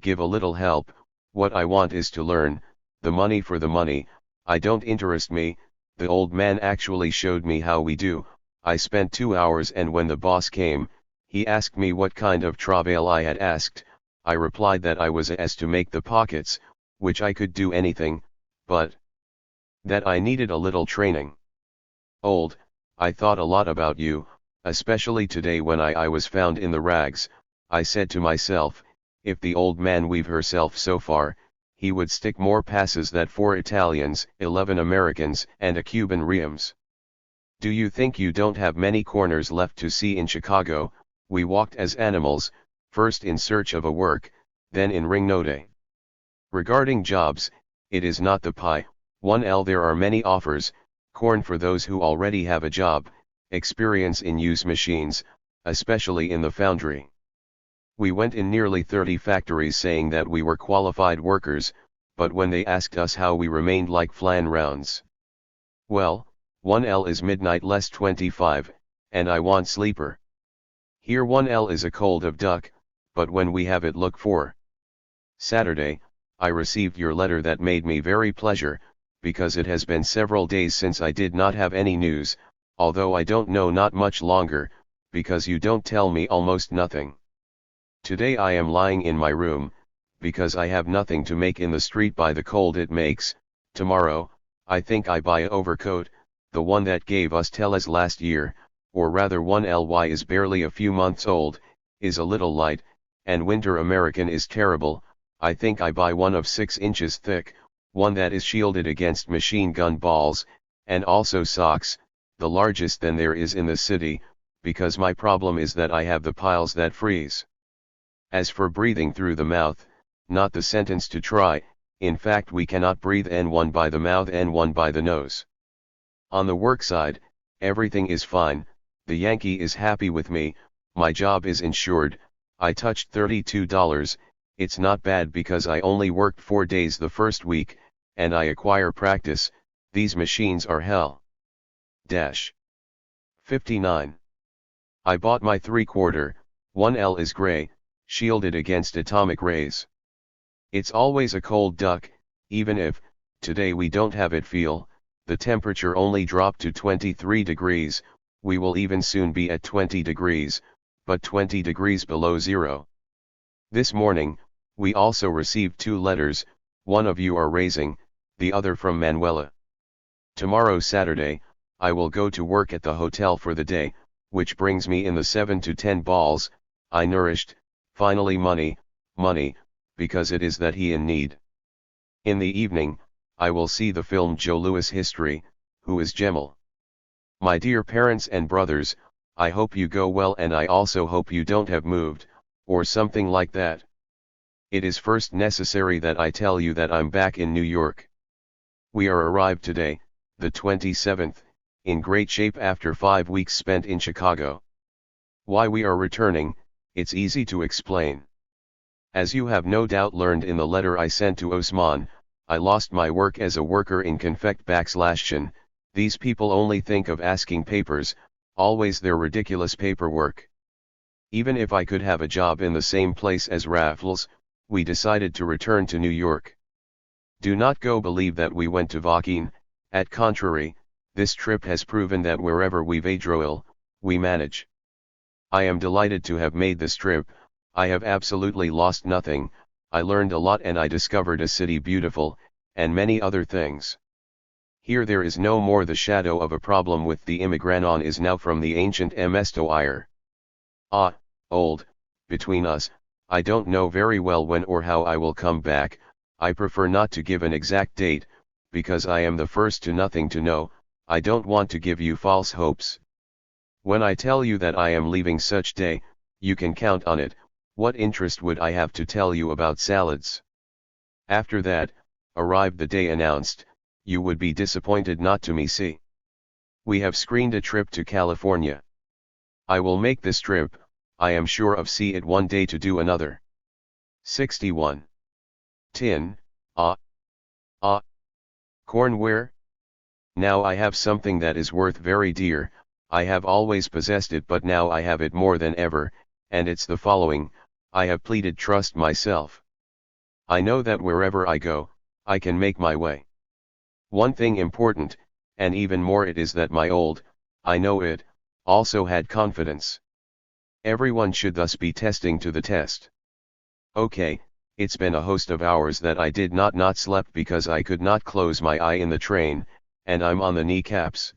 give a little help, what I want is to learn, the money for the money, I don't interest me, the old man actually showed me how we do, I spent 2 hours and when the boss came, he asked me what kind of travail I had asked, I replied that I was as to make the pockets, which I could do anything, but that I needed a little training. Old, I thought a lot about you, especially today when I was found in the rags, I said to myself, if the old man weave herself so far, he would stick more passes than 4 Italians, 11 Americans and a Cuban Reams. Do you think you don't have many corners left to see in Chicago? We walked as animals, first in search of a work, then in ring note. Regarding jobs, it is not the pie, 1L there are many offers, corn for those who already have a job, experience in use machines, especially in the foundry. We went in nearly 30 factories saying that we were qualified workers, but when they asked us how we remained like flan rounds. Well, 1L is midnight less 25, and I want sleeper. Here 1L is a cold of duck, but when we have it look for. Saturday, I received your letter that made me very pleasure, because it has been several days since I did not have any news, although I don't know not much longer, because you don't tell me almost nothing. Today I am lying in my room, because I have nothing to make in the street by the cold it makes. Tomorrow, I think I buy a overcoat, the one that gave us Tellez last year, or rather 1LY is barely a few months old, is a little light, and winter American is terrible. I think I buy one of 6 inches thick, one that is shielded against machine gun balls, and also socks, the largest than there is in the city, because my problem is that I have the piles that freeze. As for breathing through the mouth, not the sentence to try, in fact we cannot breathe N1 by the mouth N1 by the nose. On the work side, everything is fine, the Yankee is happy with me, my job is insured, I touched $32, it's not bad because I only worked 4 days the first week, and I acquire practice, these machines are hell. 59. I bought my 3/4, 1L is gray, shielded against atomic rays. It's always a cold duck, even if, today we don't have it feel, the temperature only dropped to 23 degrees, we will even soon be at 20 degrees, but 20 degrees below zero. This morning, we also received 2 letters, one of you are raising, the other from Manuela. Tomorrow Saturday, I will go to work at the hotel for the day, which brings me in the 7 to 10 balls, I nourished, finally money, because it is that he in need. In the evening, I will see the film Joe Louis History, who is Gemel. My dear parents and brothers, I hope you go well and I also hope you don't have moved, or something like that. It is first necessary that I tell you that I'm back in New York. We are arrived today, the 27th, in great shape after 5 weeks spent in Chicago. Why we are returning, it's easy to explain. As you have no doubt learned in the letter I sent to Osman, I lost my work as a worker in Konfekt/Shin. These people only think of asking papers, always their ridiculous paperwork. Even if I could have a job in the same place as Raffles, we decided to return to New York. Do not go believe that we went to Vakin, at contrary, this trip has proven that wherever we vadroil, we manage. I am delighted to have made this trip. I have absolutely lost nothing. I learned a lot and I discovered a city beautiful, and many other things. Here there is no more the shadow of a problem with the immigranon is now from the ancient Mestoire. Ah, old, between us, I don't know very well when or how I will come back. I prefer not to give an exact date, because I am the first to nothing to know. I don't want to give you false hopes. When I tell you that I am leaving such day, you can count on it. What interest would I have to tell you about salads? After that, arrived the day announced, you would be disappointed not to me see. We have screened a trip to California. I will make this trip, I am sure of see it one day to do another. 61. Tin, corn where? Now I have something that is worth very dear, I have always possessed it but now I have it more than ever, and it's the following, I have pleaded trust myself. I know that wherever I go, I can make my way. One thing important, and even more it is that my old, I know it, also had confidence. Everyone should thus be testing to the test. Okay, it's been a host of hours that I did not slept because I could not close my eye in the train, and I'm on the kneecaps.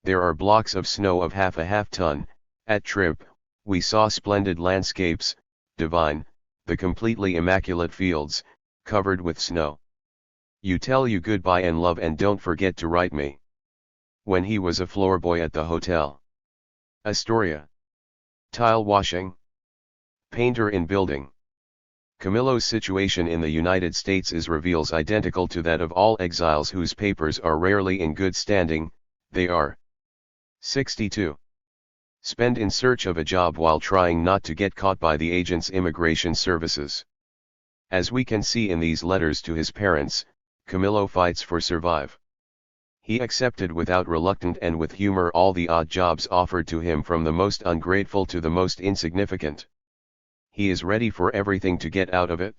There are blocks of snow of half a half ton. At trip, we saw splendid landscapes, divine, the completely immaculate fields, covered with snow. You tell you goodbye and love and don't forget to write me. When he was a floor boy at the hotel. Astoria. Tile washing. Painter in building. Camillo's situation in the United States is reveals identical to that of all exiles whose papers are rarely in good standing. They are 62. Spend in search of a job while trying not to get caught by the agent's immigration services. As we can see in these letters to his parents, Camillo fights for survive. He accepted without reluctance and with humor all the odd jobs offered to him from the most ungrateful to the most insignificant. He is ready for everything to get out of it.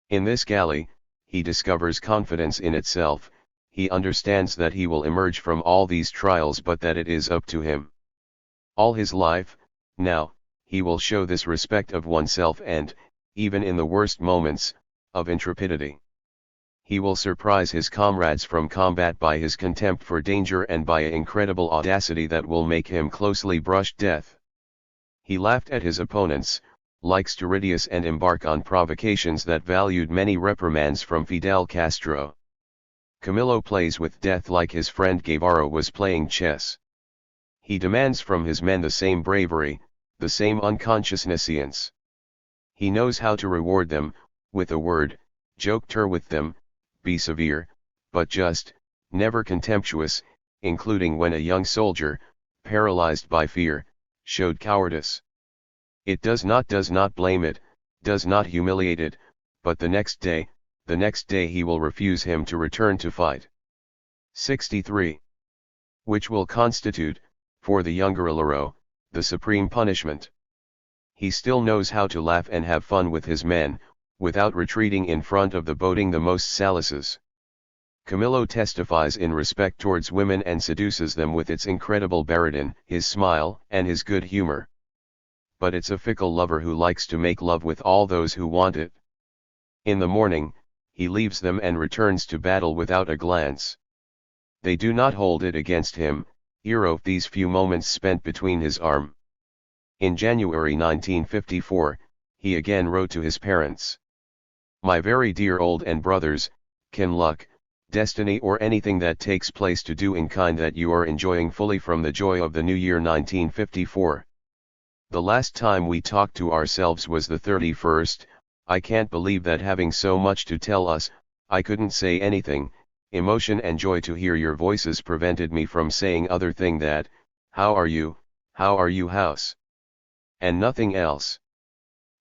In this galley, he discovers confidence in itself. He understands that he will emerge from all these trials but that it is up to him. All his life, now, he will show this respect of oneself and, even in the worst moments, of intrepidity. He will surprise his comrades from combat by his contempt for danger and by an incredible audacity that will make him closely brush death. He laughed at his opponents, like Styridius, and embark on provocations that valued many reprimands from Fidel Castro. Camillo plays with death like his friend Guevara was playing chess. He demands from his men the same bravery, the same unconsciousness. He knows how to reward them, with a word, joke with them, be severe, but just, never contemptuous, including when a young soldier, paralyzed by fear, showed cowardice. It does not blame it, does not humiliate it, but the next day he will refuse him to return to fight. 63. Which will constitute, for the young guerrillero, the supreme punishment. He still knows how to laugh and have fun with his men, without retreating in front of the boating the most salices. Camillo testifies in respect towards women and seduces them with its incredible baridon, his smile, and his good humor. But it's a fickle lover who likes to make love with all those who want it. In the morning, he leaves them and returns to battle without a glance. They do not hold it against him, of these few moments spent between his arm. In January 1954, he again wrote to his parents. My very dear old and brothers, can luck, destiny or anything that takes place to do in kind that you are enjoying fully from the joy of the new year 1954. The last time we talked to ourselves was the 31st, I can't believe that having so much to tell us, I couldn't say anything, emotion and joy to hear your voices prevented me from saying other thing that, how are you house? And nothing else.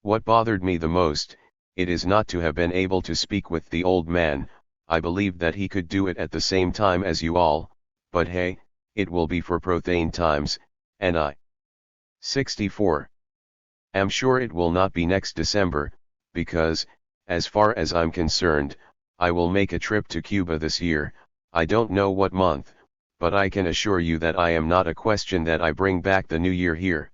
What bothered me the most, it is not to have been able to speak with the old man. I believed that he could do it at the same time as you all, but hey, it will be for profane times, and I. 64. Am sure it will not be next December, because, as far as I'm concerned, I will make a trip to Cuba this year. I don't know what month, but I can assure you that I am not a question that I bring back the new year here.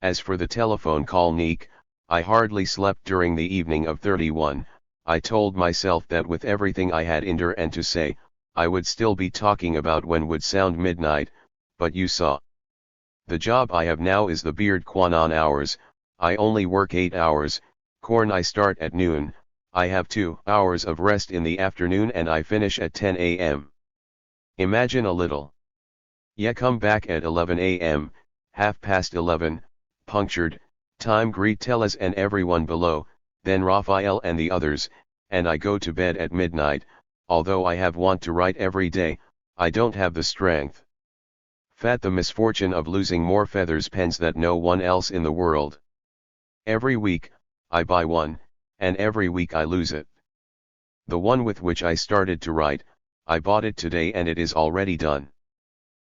As for the telephone call, Neek, I hardly slept during the evening of 31. I told myself that with everything I had endured and to say, I would still be talking about when would sound midnight, but you saw. The job I have now is the beard Quanon hours. I only work 8 hours, corn. I start at noon, I have 2 hours of rest in the afternoon, and I finish at 10 a.m. Imagine a little. Yeah, come back at 11 a.m., 11:30, punctured, time greet Tellez and everyone below, then Raphael and the others, and I go to bed at midnight. Although I have want to write every day, I don't have the strength. Fat the misfortune of losing more feathers pens than no one else in the world. Every week, I buy one, and every week I lose it. The one with which I started to write, I bought it today and it is already done.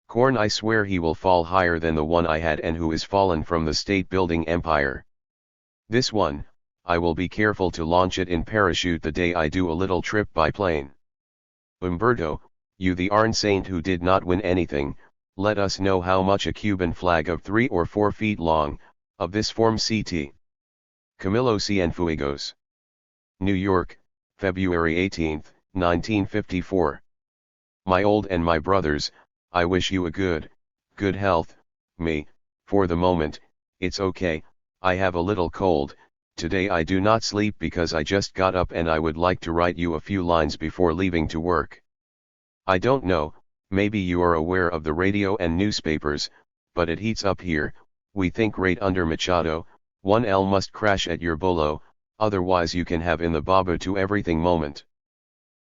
Corn, I swear he will fall higher than the one I had and who is fallen from the state building empire. This one, I will be careful to launch it in parachute the day I do a little trip by plane. Umberto, you the Arn saint who did not win anything, let us know how much a Cuban flag of 3 or 4 feet long, of this form CT. Camillo Cienfuegos. New York, February 18, 1954. My old and my brothers, I wish you a good health. Me, for the moment, it's okay. I have a little cold. Today I do not sleep because I just got up and I would like to write you a few lines before leaving to work. I don't know, maybe you are aware of the radio and newspapers, but it heats up here. We think right under Machado, 1L must crash at your bolo, otherwise you can have in the baba to everything moment.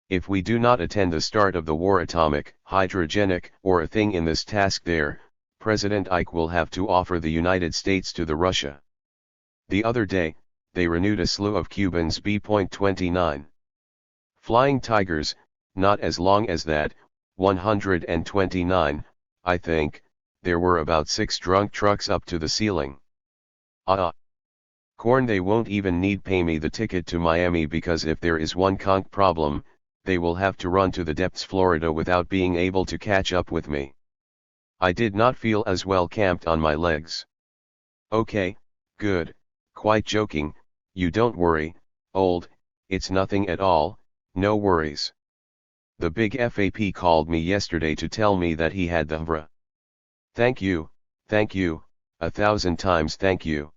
If we do not attend the start of the war, atomic, hydrogenic, or a thing in this task there, President Ike will have to offer the United States to the Russia. The other day, they renewed a slew of Cubans B.29. Flying Tigers, not as long as that, 129, I think. There were about 6 drunk trucks up to the ceiling. Corn, they won't even need pay me the ticket to Miami, because if there is one conch problem, they will have to run to the depths Florida without being able to catch up with me. I did not feel as well camped on my legs. Okay, good, quite joking, you don't worry, old, it's nothing at all, no worries. The big FAP called me yesterday to tell me that he had the HVRA. Thank you, 1,000 times thank you.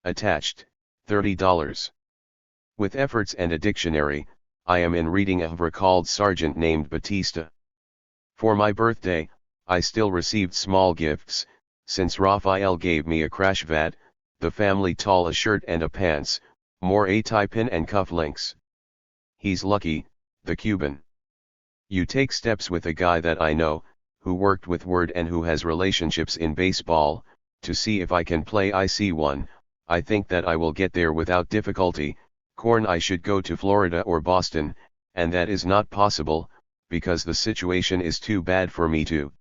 Attached, $30. With efforts and a dictionary, I am in reading a HVRA called Sergeant named Batista. For my birthday, I still received small gifts, since Raphael gave me a crash vat, the family tall a shirt and a pants, more a tie pin and cufflinks. He's lucky, the Cuban. You take steps with a guy that I know, who worked with Word and who has relationships in baseball, to see if I can play IC1, I think that I will get there without difficulty. Corn, I should go to Florida or Boston, and that is not possible, because the situation is too bad for me to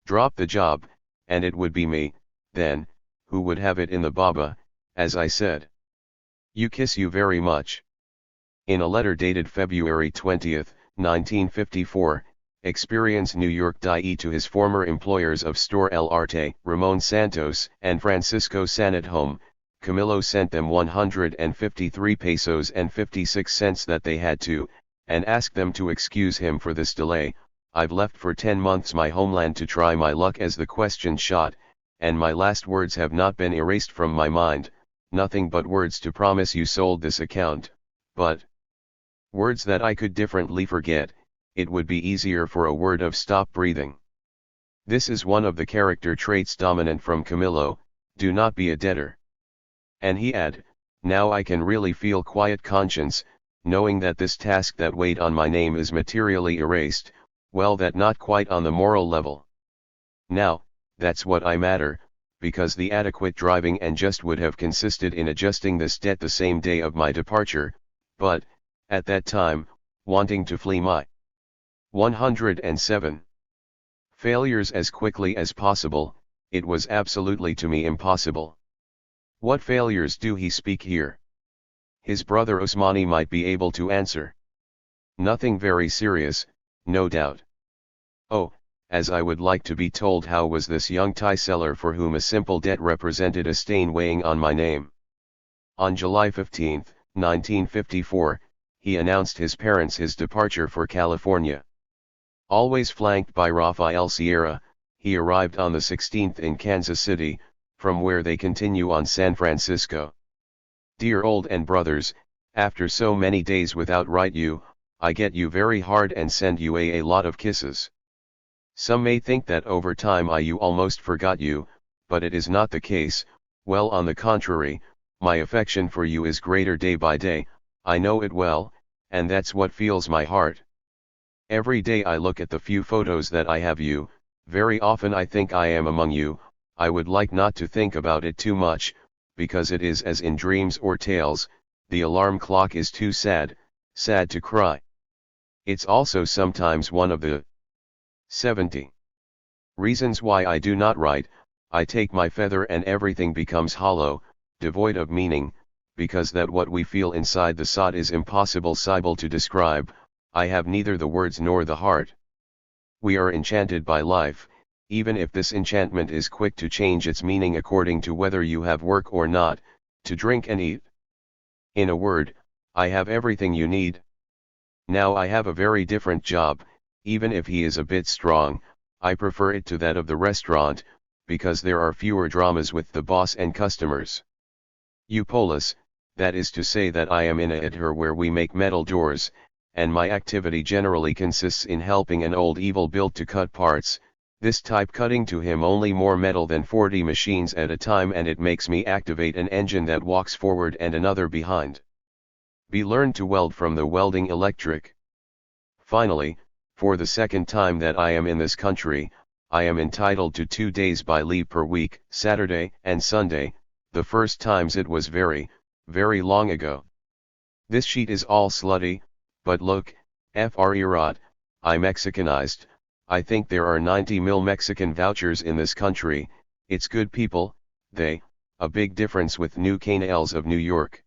drop the job, and it would be me, then, who would have it in the baba, as I said. You kiss you very much. In a letter dated February 20, 1954, Experience New York DIE to his former employers of Store El Arte, Ramon Santos and Francisco Sanadhome, Camillo sent them 153 pesos and 56 cents that they had to, and asked them to excuse him for this delay. I've left for 10 months my homeland to try my luck as the question shot, and my last words have not been erased from my mind, nothing but words to promise you sold this account, but words that I could differently forget. It would be easier for a word of stop breathing. This is one of the character traits dominant from Camillo, do not be a debtor. And he add, now I can really feel quiet conscience, knowing that this task that weighed on my name is materially erased, well, that not quite on the moral level. Now, that's what I matter, because the adequate driving and just would have consisted in adjusting this debt the same day of my departure, but, at that time, wanting to flee my 107 failures as quickly as possible, it was absolutely to me impossible. What failures do he speak here? His brother Osmani might be able to answer. Nothing very serious, no doubt. Oh, as I would like to be told how was this young tie seller for whom a simple debt represented a stain weighing on my name. On July 15, 1954, he announced his parents his departure for California. Always flanked by Rafael Sierra, he arrived on the 16th in Kansas City, from where they continue on San Francisco. Dear old and brothers, after so many days without write you, I get you very hard and send you a lot of kisses. Some may think that over time you almost forgot you, but it is not the case. Well, on the contrary, my affection for you is greater day by day, I know it well, and that's what fills my heart. Every day I look at the few photos that I have you, very often I think I am among you. I would like not to think about it too much, because it is as in dreams or tales, the alarm clock is too sad to cry. It's also sometimes one of the 70 reasons why I do not write. I take my feather and everything becomes hollow, devoid of meaning, because that what we feel inside the sod is impossible to describe. I have neither the words nor the heart. We are enchanted by life, even if this enchantment is quick to change its meaning according to whether you have work or not, to drink and eat. In a word, I have everything you need. Now I have a very different job. Even if he is a bit strong, I prefer it to that of the restaurant, because there are fewer dramas with the boss and customers. Eupolis, that is to say that I am in a her where we make metal doors, and my activity generally consists in helping an old evil built to cut parts, this type cutting to him only more metal than 40 machines at a time, and it makes me activate an engine that walks forward and another behind. Be learned to weld from the welding electric. Finally, for the second time that I am in this country, I am entitled to 2 days by leave per week, Saturday and Sunday. The first times it was very, very long ago. This sheet is all slutty, but look, Fr. I Mexicanized. I think there are 90 mil Mexican vouchers in this country. It's good people, they, a big difference with New Canals of New York.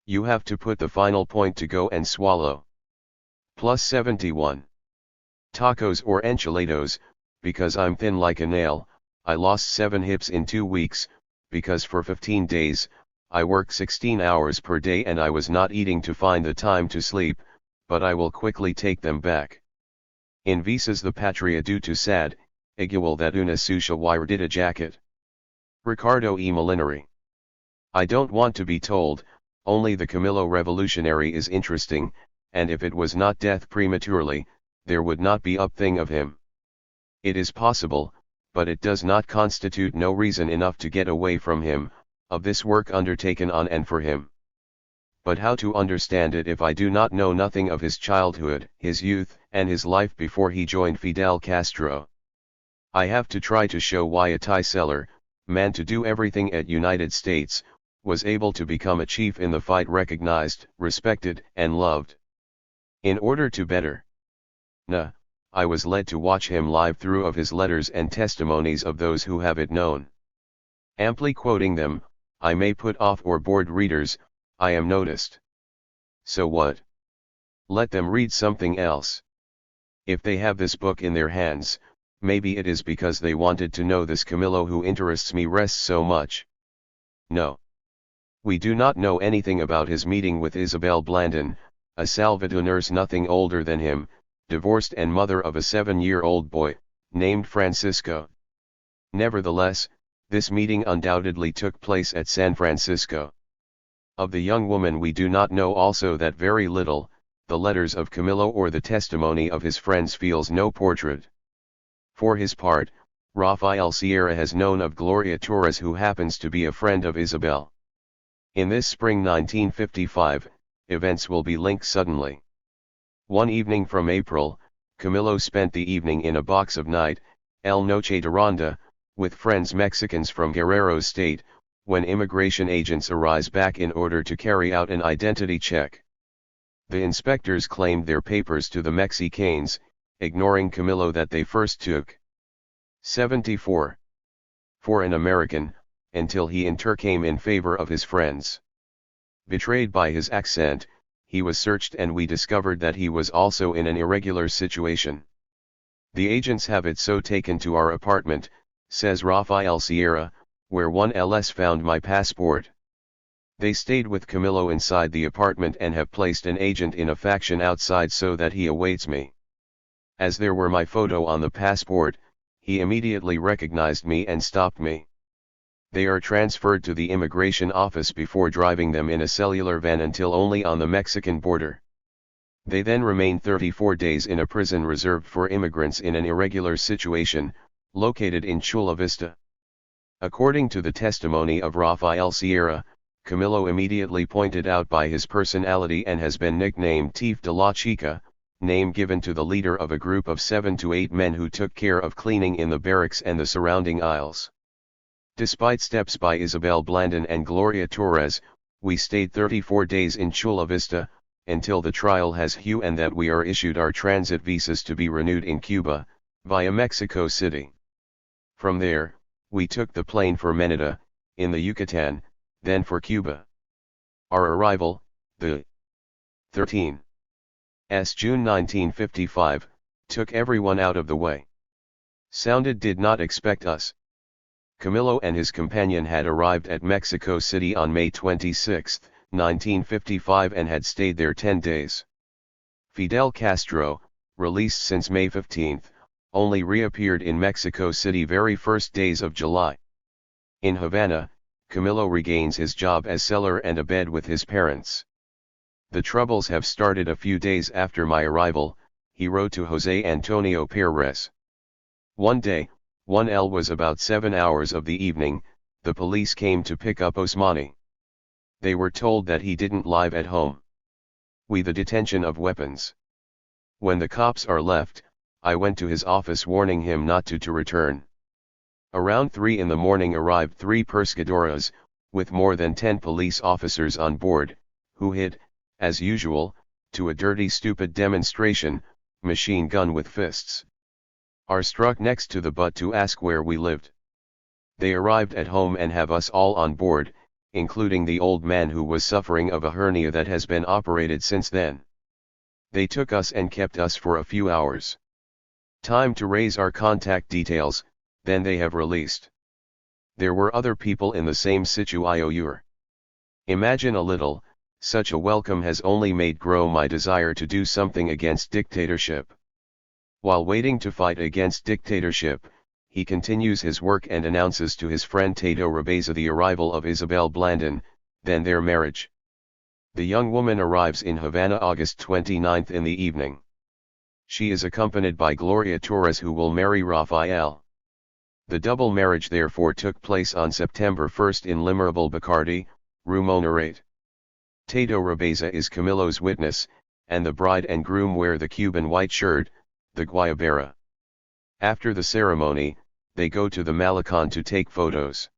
You have to put the final point to go and swallow. Plus 71. Tacos or enchilados, because I'm thin like a nail. I lost 7 hips in 2 weeks, because for 15 days, I worked 16 hours per day and I was not eating to find the time to sleep, but I will quickly take them back. In visas the patria due to sad, igual that una sucia wire did a jacket. Ricardo E. Molinari. I don't want to be told, only the Camillo revolutionary is interesting, and if it was not death prematurely, there would not be up thing of him. It is possible, but it does not constitute no reason enough to get away from him, of this work undertaken on and for him. But how to understand it if I do not know nothing of his childhood, his youth, and his life before he joined Fidel Castro? I have to try to show why a tie seller, man to do everything at United States, was able to become a chief in the fight, recognized, respected, and loved. In order to better. I was led to watch him live through of his letters and testimonies of those who have it known. Amply quoting them, I may put off or bored readers, I am noticed. So what? Let them read something else. If they have this book in their hands, maybe it is because they wanted to know this Camillo who interests me rests so much. No. We do not know anything about his meeting with Isabel Blandon, a Salvador nurse nothing older than him, divorced and mother of a 7-year-old boy, named Francisco. Nevertheless, this meeting undoubtedly took place at San Francisco. Of the young woman we do not know also that very little. The letters of Camillo or the testimony of his friends feels no portrait. For his part, Rafael Sierra has known of Gloria Torres, who happens to be a friend of Isabel. In this spring 1955, events will be linked suddenly. One evening from April, Camillo spent the evening in a box of night, El Noche de Ronda, with friends Mexicans from Guerrero State, when immigration agents arrive back in order to carry out an identity check. The inspectors claimed their papers to the Mexicans, ignoring Camillo that they first took. 74. For an American, until he intercame in favor of his friends. Betrayed by his accent, he was searched and we discovered that he was also in an irregular situation. The agents have it so taken to our apartment, says Rafael Sierra, where one LS found my passport. They stayed with Camillo inside the apartment and have placed an agent in a faction outside so that he awaits me. As there were my photo on the passport, he immediately recognized me and stopped me. They are transferred to the immigration office before driving them in a cellular van until only on the Mexican border. They then remain 34 days in a prison reserved for immigrants in an irregular situation, located in Chula Vista. According to the testimony of Rafael Sierra, Camillo immediately pointed out by his personality and has been nicknamed Tief de la Chica, name given to the leader of a group of 7 to 8 men who took care of cleaning in the barracks and the surrounding aisles. Despite steps by Isabel Blandon and Gloria Torres, we stayed 34 days in Chula Vista, until the trial has hue and that we are issued our transit visas to be renewed in Cuba, via Mexico City. From there, we took the plane for Mérida, in the Yucatan, then for Cuba. Our arrival, the 13th June 1955, took everyone out of the way. Sounded did not expect us. Camillo and his companion had arrived at Mexico City on May 26, 1955 and had stayed there 10 days. Fidel Castro, released since May 15, only reappeared in Mexico City very first days of July. In Havana, Camillo regains his job as seller and abed with his parents. The troubles have started a few days after my arrival, he wrote to Jose Antonio Perez. One day, 1L was about 7 hours of the evening, the police came to pick up Osmani. They were told that he didn't live at home. We the detention of weapons. When the cops are left, I went to his office warning him not to return. Around 3 in the morning arrived 3 pescadoras, with more than 10 police officers on board, who hid, as usual, to a dirty stupid demonstration, machine gun with fists. Are struck next to the butt to ask where we lived. They arrived at home and have us all on board, including the old man who was suffering of a hernia that has been operated since then. They took us and kept us for a few hours. Time to raise our contact details, then they have released. There were other people in the same situation. Imagine a little, such a welcome has only made grow my desire to do something against dictatorship. While waiting to fight against dictatorship, he continues his work and announces to his friend Tato Rabeza the arrival of Isabel Blandon, then their marriage. The young woman arrives in Havana August 29 in the evening. She is accompanied by Gloria Torres who will marry Rafael. The double marriage therefore took place on September 1 in Limerable Bacardi, Rue Monterrey. Tato Rabeza is Camillo's witness, and the bride and groom wear the Cuban white shirt, the guayabera. After the ceremony, they go to the Malecon to take photos.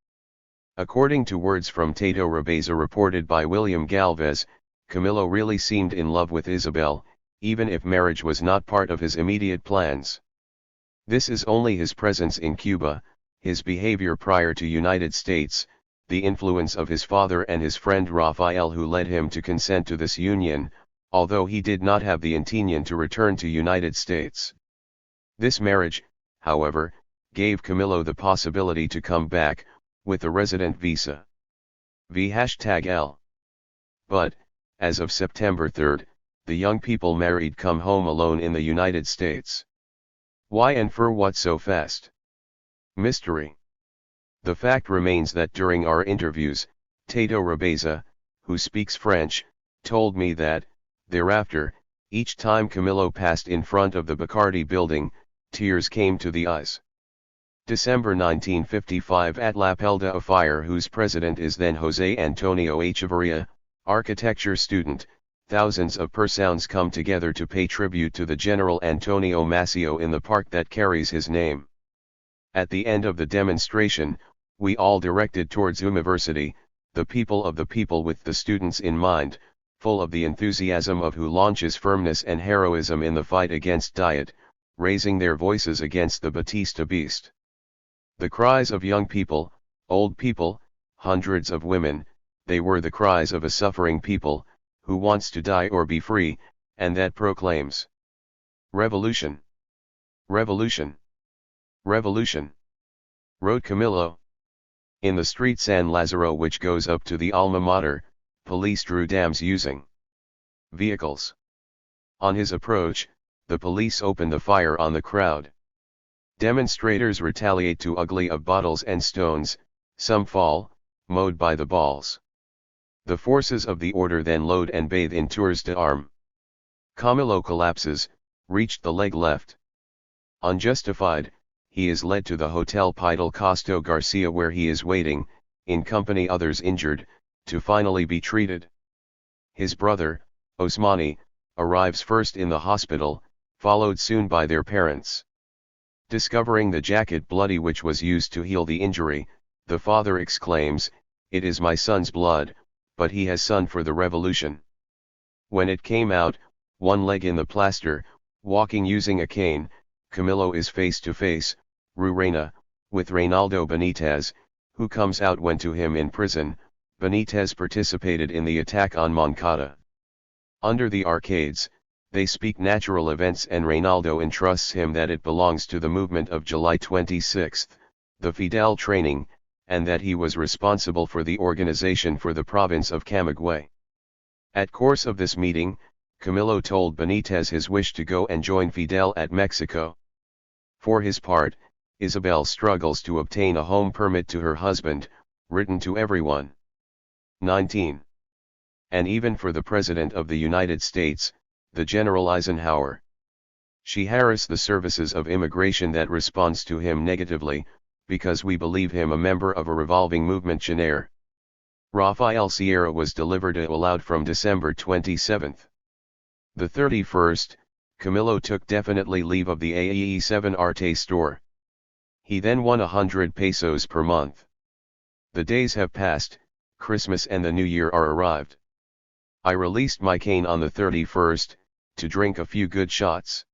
According to words from Tato Rabeza reported by William Galvez, Camillo really seemed in love with Isabel, even if marriage was not part of his immediate plans. This is only his presence in Cuba, his behavior prior to United States, the influence of his father and his friend Rafael who led him to consent to this union, although he did not have the intention to return to United States. This marriage, however, gave Camillo the possibility to come back, with a resident visa. #L. But, as of September 3, the young people married come home alone in the United States. Why and for what so fast? Mystery. The fact remains that during our interviews, Tato Rabeza, who speaks French, told me that, thereafter, each time Camillo passed in front of the Bacardi building, tears came to the eyes. December 1955 at La Pelda a fire whose president is then Jose Antonio Echeverria, architecture student, thousands of persons come together to pay tribute to the General Antonio Maceo in the park that carries his name. At the end of the demonstration, we all directed towards university, the people with the students in mind, full of the enthusiasm of who launches firmness and heroism in the fight against diet, raising their voices against the Batista beast. The cries of young people, old people, hundreds of women, they were the cries of a suffering people, who wants to die or be free, and that proclaims, "Revolution! Revolution! Revolution!" wrote Camillo. In the street San Lazaro which goes up to the alma mater, police drew dams using vehicles. On his approach, the police opened the fire on the crowd. Demonstrators retaliate to ugly of bottles and stones, some fall, mowed by the balls. The forces of the order then load and bathe in tours d'armes. Camillo collapses, reached the leg left. Unjustified, he is led to the Hotel Pidal Costo Garcia where he is waiting, in company others injured, to finally be treated. His brother, Osmani, arrives first in the hospital, followed soon by their parents. Discovering the jacket bloody which was used to heal the injury, the father exclaims, "It is my son's blood, but he has son for the revolution." When it came out, one leg in the plaster, walking using a cane, Camillo is face to face, Rue Reina, with Reynaldo Benitez, who comes out when to him in prison. Benitez participated in the attack on Moncada. Under the arcades, they speak natural events and Reynaldo entrusts him that it belongs to the movement of July 26, the Fidel training, and that he was responsible for the organization for the province of Camagüey. At course of this meeting, Camillo told Benitez his wish to go and join Fidel at Mexico. For his part, Isabel struggles to obtain a home permit to her husband, written to everyone. 19. And even for the President of the United States, the General Eisenhower. She harassed the services of immigration that responds to him negatively, because we believe him a member of a revolving movement Chenair. Rafael Sierra was delivered aloud from December 27. The 31st, Camillo took definitely leave of the AE7 Arte store. He then won 100 pesos per month. The days have passed, Christmas and the New Year are arrived. I released my cane on the 31st, to drink a few good shots.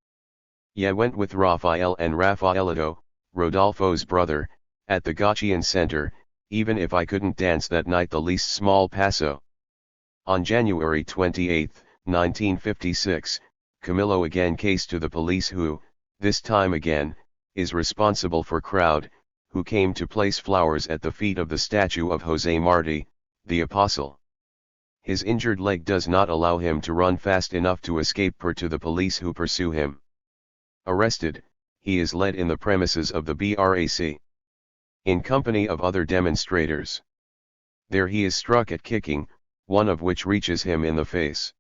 I went with Rafael and Rafaelito, Rodolfo's brother, at the Gachian Center, even if I couldn't dance that night the least small paso. On January 28, 1956, Camillo again case to the police who, this time again, is responsible for crowd, who came to place flowers at the feet of the statue of Jose Marti, the apostle. His injured leg does not allow him to run fast enough to escape to the police who pursue him. Arrested, he is led in the premises of the BRAC. In company of other demonstrators. There he is struck at kicking, one of which reaches him in the face.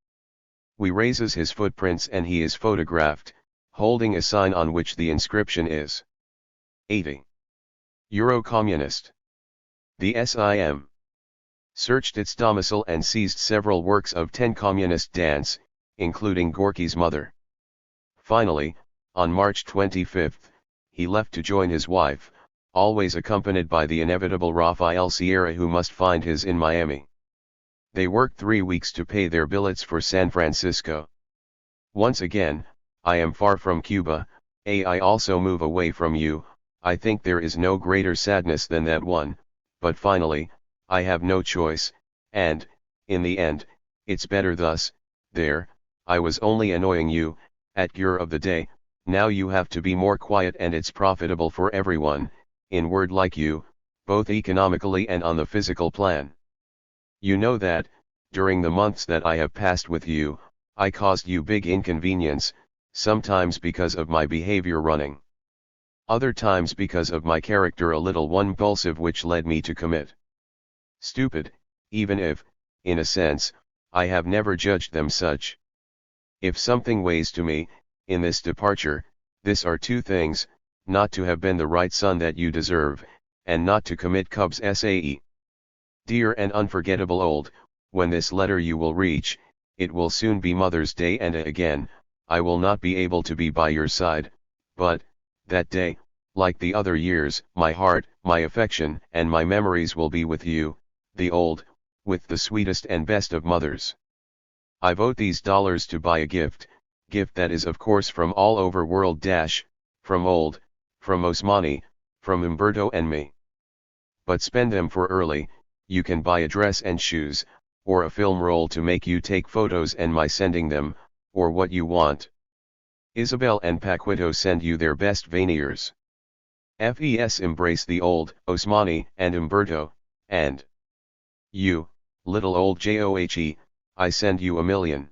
We raises his footprints and he is photographed, holding a sign on which the inscription is 80. Euro Communist. The SIM searched its domicile and seized several works of 10 communist dance, including Gorky's mother. Finally, on March 25, he left to join his wife, always accompanied by the inevitable Rafael Sierra who must find his in Miami. They worked 3 weeks to pay their billets for San Francisco. Once again, I am far from Cuba, I also move away from you. I think there is no greater sadness than that one, but finally, I have no choice, and, in the end, it's better thus. There, I was only annoying you, at your of the day, now you have to be more quiet and it's profitable for everyone, in word like you, both economically and on the physical plan. You know that, during the months that I have passed with you, I caused you big inconvenience, sometimes because of my behavior running. Other times because of my character a little one impulsive which led me to commit stupid, even if, in a sense, I have never judged them such. If something weighs to me, in this departure, this are 2 things, not to have been the right son that you deserve, and not to commit Cubs SAE. Dear and unforgettable old, when this letter you will reach, it will soon be Mother's Day and again, I will not be able to be by your side, but, that day, like the other years, my heart, my affection, and my memories will be with you, the old, with the sweetest and best of mothers. I vote these dollars to buy a gift that is of course from all over world dash, from old, from Osmani, from Umberto and me. But spend them for early, you can buy a dress and shoes, or a film roll to make you take photos and my sending them, or what you want. Isabel and Paquito send you their best veneers. FES embrace the old, Osmani, and Umberto, and you, little old Johe, I send you 1,000,000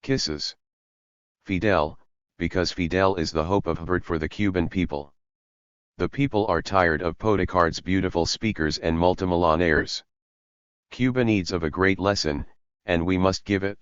kisses. Fidel, because Fidel is the hope of Havert for the Cuban people. The people are tired of Podicard's beautiful speakers and multimillionaires. Cuba needs of a great lesson, and we must give it.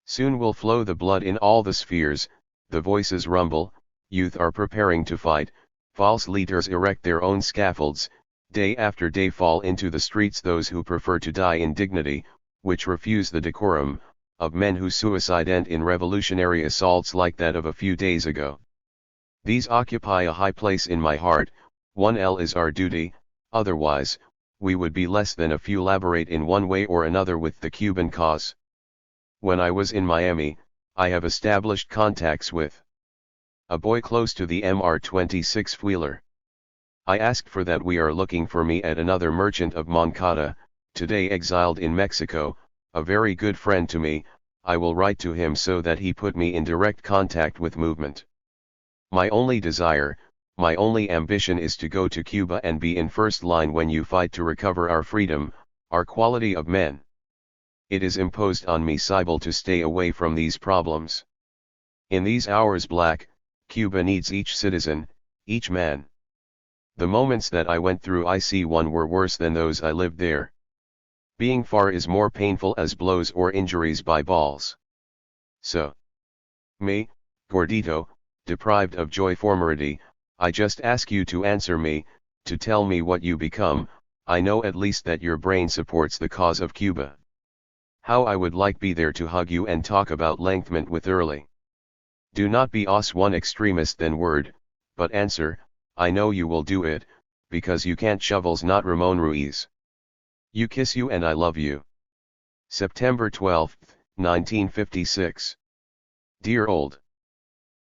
Soon will flow the blood in all the spheres, the voices rumble, youth are preparing to fight, false leaders erect their own scaffolds, day after day fall into the streets those who prefer to die in dignity, which refuse the decorum, of men who suicide end in revolutionary assaults like that of a few days ago. These occupy a high place in my heart, 1L is our duty, otherwise, we would be less than a few elaborate in one way or another with the Cuban cause. When I was in Miami, I have established contacts with a boy close to the MR-26 wheeler. I asked for that. We are looking for me at another merchant of Moncada, today exiled in Mexico, a very good friend to me. I will write to him so that he put me in direct contact with movement. My only desire, my only ambition is to go to Cuba and be in first line when you fight to recover our freedom, our quality of men. It is imposed on me, Sybil, to stay away from these problems. In these hours black, Cuba needs each citizen, each man. The moments that I went through IC1 were worse than those I lived there. Being far is more painful as blows or injuries by balls. So, me, Gordito, deprived of joy formerity, I just ask you to answer me, to tell me what you become. I know at least that your brain supports the cause of Cuba. How I would like be there to hug you and talk about lengthment with early. Do not be os one extremist then word, but answer, I know you will do it, because you can't shovels not Ramon Ruiz. You kiss you and I love you. September 12, 1956. Dear old.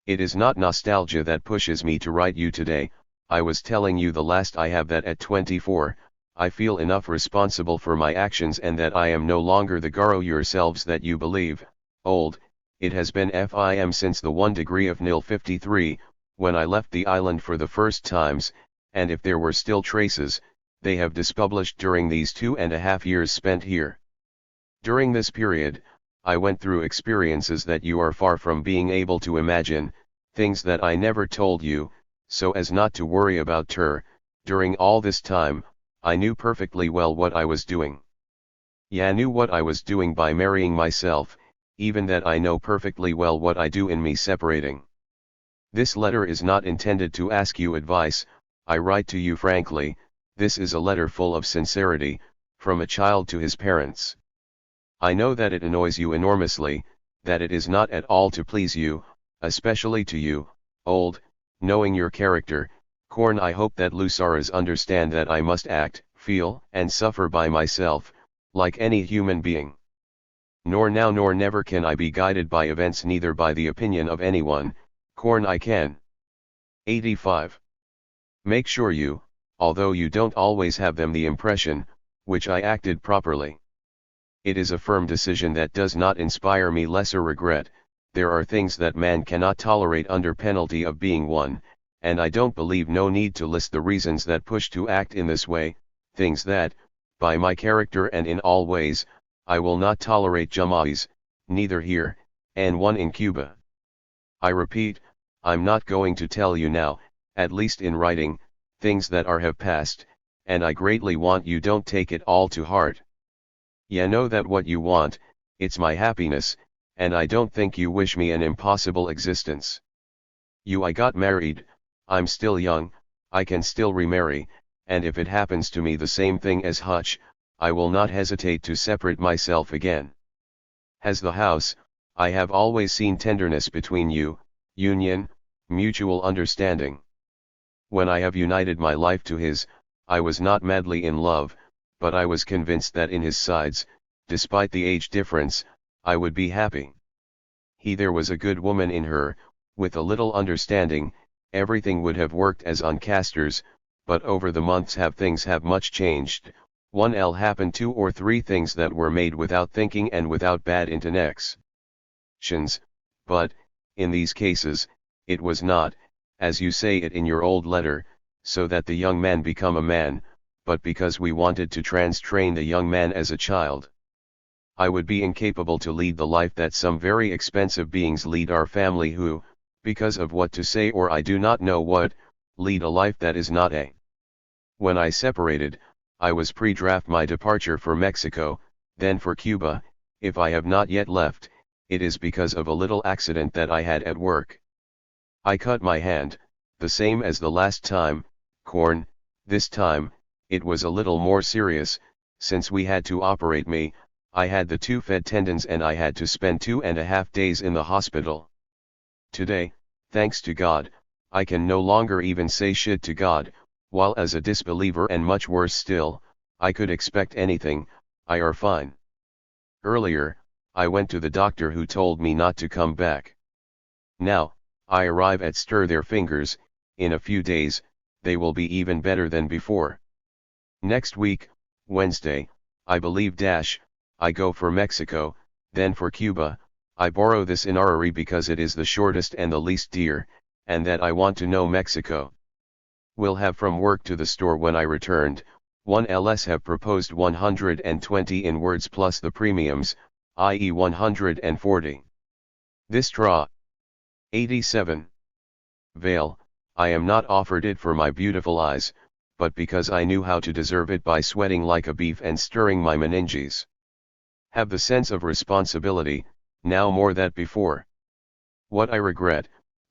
It is not nostalgia that pushes me to write you today. I was telling you the last I have that at 24, I feel enough responsible for my actions and that I am no longer the Garo yourselves that you believe, old. It has been FIM since the 1 degree of nil 53, when I left the island for the first times, and if there were still traces, they have dispublished during these 2.5 years spent here. During this period, I went through experiences that you are far from being able to imagine, things that I never told you, so as not to worry about her. During all this time, I knew perfectly well what I was doing. Yeah, knew what I was doing by marrying myself, even that I know perfectly well what I do in me separating. This letter is not intended to ask you advice, I write to you frankly, this is a letter full of sincerity, from a child to his parents. I know that it annoys you enormously, that it is not at all to please you, especially to you, old, knowing your character, Corn. I hope that Lusaras understand that I must act, feel, and suffer by myself, like any human being. Nor now nor never can I be guided by events, neither by the opinion of anyone, Corn. I can. 85. Make sure you, although you don't always have them, the impression, which I acted properly. It is a firm decision that does not inspire me lesser regret. There are things that man cannot tolerate under penalty of being one, and I don't believe no need to list the reasons that push to act in this way, things that, by my character and in all ways, I will not tolerate Jamais, neither here, and one in Cuba. I repeat, I'm not going to tell you now, at least in writing, things that have passed, and I greatly want you don't take it all to heart. Ya know that what you want, it's my happiness, and I don't think you wish me an impossible existence. I got married, I'm still young, I can still remarry, and if it happens to me the same thing as Hutch, I will not hesitate to separate myself again. Has the house, I have always seen tenderness between you, union, mutual understanding. When I have united my life to his, I was not madly in love, but I was convinced that in his sides, despite the age difference, I would be happy. There was a good woman in her, with a little understanding, everything would have worked as on casters, but over the months things have much changed. 1L happened 2 or 3 things that were made without thinking and without bad intentions. But, in these cases, it was not, as you say it in your old letter, so that the young man become a man, but because we wanted to train the young man as a child. I would be incapable to lead the life that some very expensive beings lead our family who, because of what to say or I do not know what, lead a life that is not a. When I separated, I was pre-draft my departure for Mexico, then for Cuba. If I have not yet left, it is because of a little accident that I had at work. I cut my hand, the same as the last time, corn. This time, it was a little more serious, since we had to operate me. I had the 2 fed tendons and I had to spend 2.5 days in the hospital. Today, thanks to God, I can no longer even say shit to God, while as a disbeliever and much worse still, I could expect anything. I are fine. Earlier, I went to the doctor who told me not to come back. Now, I arrive at stir their fingers, in a few days, they will be even better than before. Next week, Wednesday, I believe I go for Mexico, then for Cuba. I borrow this itinerary because it is the shortest and the least dear, and that I want to know Mexico. Will have from work to the store when I returned. 1Ls have proposed 120 in words plus the premiums, i.e. 140. This draw. 87. Veil, I am not offered it for my beautiful eyes, but because I knew how to deserve it by sweating like a beef and stirring my meninges. Have the sense of responsibility, now more than before. What I regret,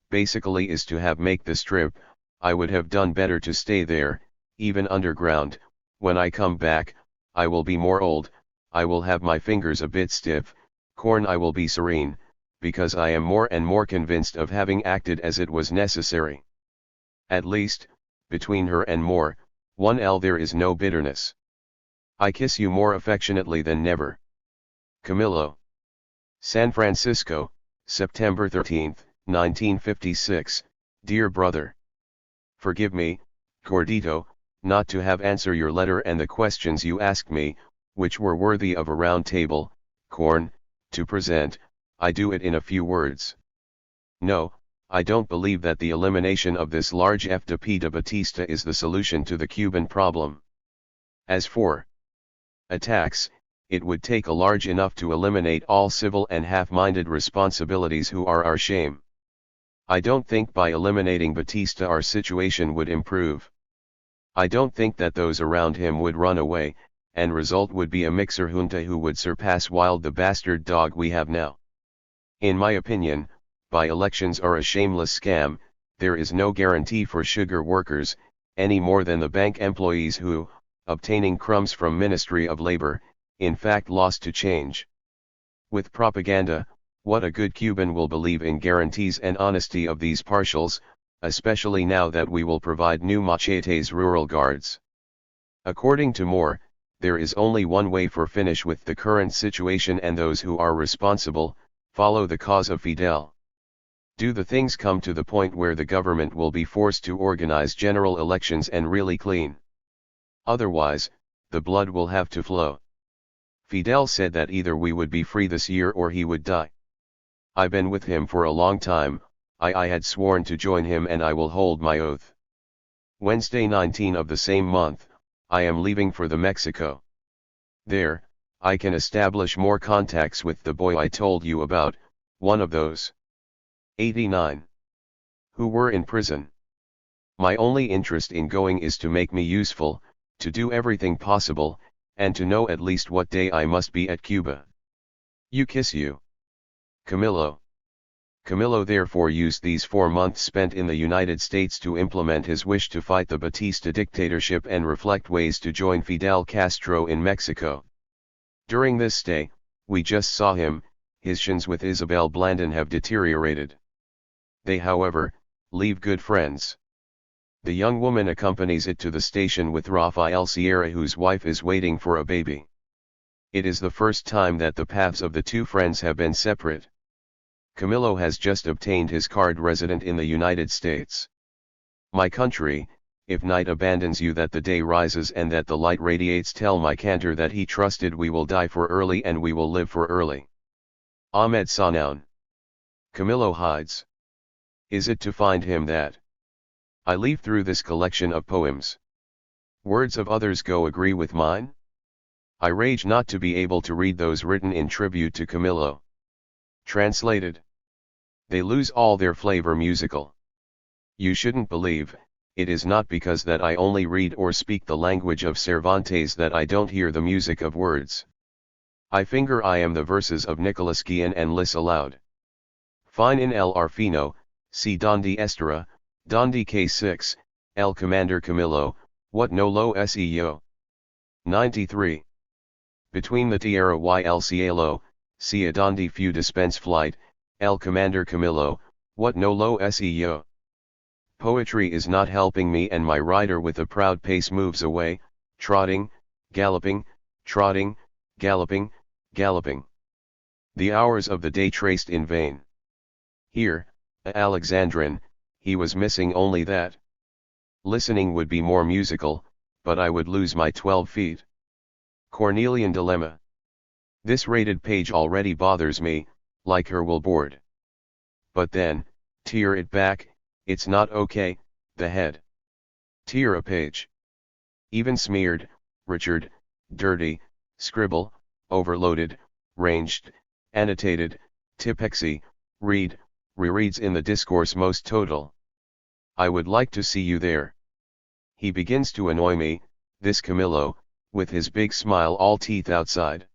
basically is to have make this trip. I would have done better to stay there, even underground. When I come back, I will be more old, I will have my fingers a bit stiff, corn I will be serene, because I am more and more convinced of having acted as it was necessary. At least, between her and more, 1L there is no bitterness. I kiss you more affectionately than never. Camillo. San Francisco, September 13, 1956, Dear Brother. Forgive me, Gordito, not to have answered your letter and the questions you asked me, which were worthy of a round table, corn, to present. I do it in a few words. No, I don't believe that the elimination of this large FDP de Batista is the solution to the Cuban problem. As for attacks, it would take a large enough to eliminate all civil and half-minded responsibilities who are our shame. I don't think by eliminating Batista our situation would improve. I don't think that those around him would run away, and result would be a mixer junta who would surpass wild the bastard dog we have now. In my opinion, by-elections are a shameless scam. There is no guarantee for sugar workers, any more than the bank employees who, obtaining crumbs from Ministry of Labor, in fact lost to change. With propaganda, what a good Cuban will believe in guarantees and honesty of these partials, especially now that we will provide new machetes rural guards. According to Moore, there is only one way for finish with the current situation, and those who are responsible, follow the cause of Fidel. Do the things come to the point where the government will be forced to organize general elections and really clean? Otherwise, the blood will have to flow. Fidel said that either we would be free this year or he would die. I've been with him for a long time. I had sworn to join him and I will hold my oath. Wednesday 19 of the same month, I am leaving for the Mexico. There, I can establish more contacts with the boy I told you about, one of those 89 who were in prison. My only interest in going is to make me useful, to do everything possible, and to know at least what day I must be at Cuba. You kiss you. Camillo. Camillo therefore used these 4 months spent in the United States to implement his wish to fight the Batista dictatorship and reflect ways to join Fidel Castro in Mexico. During this stay, we just saw him, his shins with Isabel Blandon have deteriorated. They however, leave good friends. The young woman accompanies it to the station with Rafael Sierra, whose wife is waiting for a baby. It is the first time that the paths of the two friends have been separate. Camillo has just obtained his card resident in the United States. My country, if night abandons you that the day rises and that the light radiates, tell my cantor that he trusted we will die for early and we will live for early. Ahmed Sanaun. Camillo hides. Is it to find him that I leaf through this collection of poems? Words of others go agree with mine? I rage not to be able to read those written in tribute to Camillo. Translated. They lose all their flavor musical. You shouldn't believe, it is not because that I only read or speak the language of Cervantes that I don't hear the music of words. I am the verses of Nicolas Guillen and Lis aloud. Fine in el Arfino, si donde estará, donde K6, el Commander Camillo, what no lo seo. 93. Between the tierra y el cielo, si a donde fu dispense flight, el Commander Camillo, what no lo seo. Poetry is not helping me, and my rider with a proud pace moves away, trotting, galloping, trotting, galloping, galloping. The hours of the day traced in vain. Here, a Alexandrin, he was missing only that. Listening would be more musical, but I would lose my 12 feet. Cornelian dilemma. This rated page already bothers me, like her will board. But then, tear it back, it's not okay, the head. Tear a page. Even smeared, Richard, dirty, scribble, overloaded, ranged, annotated, tipexy, read, rereads in the discourse most total. I would like to see you there. He begins to annoy me, this Camillo, with his big smile all teeth outside.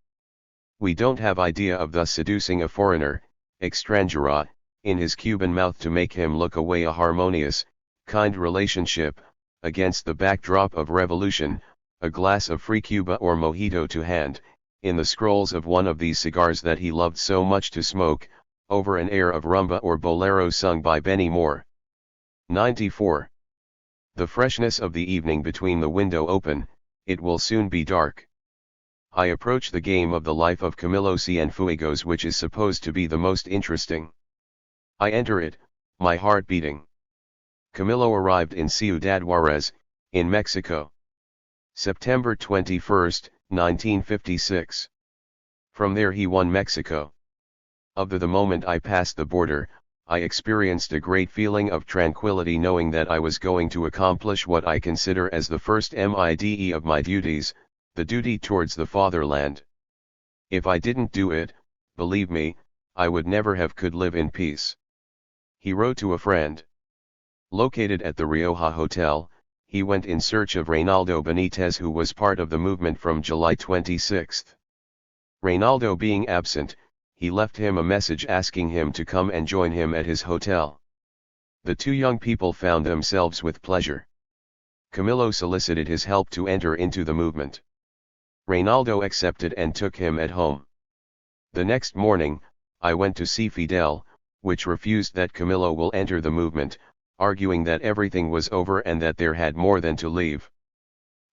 We don't have idea of thus seducing a foreigner, extranjera, in his Cuban mouth to make him look away a harmonious, kind relationship, against the backdrop of revolution, a glass of free Cuba or mojito to hand, in the scrolls of one of these cigars that he loved so much to smoke, over an air of rumba or bolero sung by Benny Moore. 94. The freshness of the evening between the window open, it will soon be dark. I approach the game of the life of Camillo Cienfuegos, which is supposed to be the most interesting. I enter it, my heart beating. Camillo arrived in Ciudad Juarez, in Mexico. September 21, 1956. From there he won Mexico. Of the moment I passed the border, I experienced a great feeling of tranquility, knowing that I was going to accomplish what I consider as the first mide of my duties, the duty towards the fatherland. If I didn't do it, believe me, I would never have could live in peace. He wrote to a friend. Located at the Rioja Hotel, he went in search of Reynaldo Benitez, who was part of the movement from July 26. Reynaldo being absent, he left him a message asking him to come and join him at his hotel. The two young people found themselves with pleasure. Camillo solicited his help to enter into the movement. Reynaldo accepted and took him at home. The next morning, I went to see Fidel, which refused that Camillo will enter the movement, arguing that everything was over and that there had more than to leave.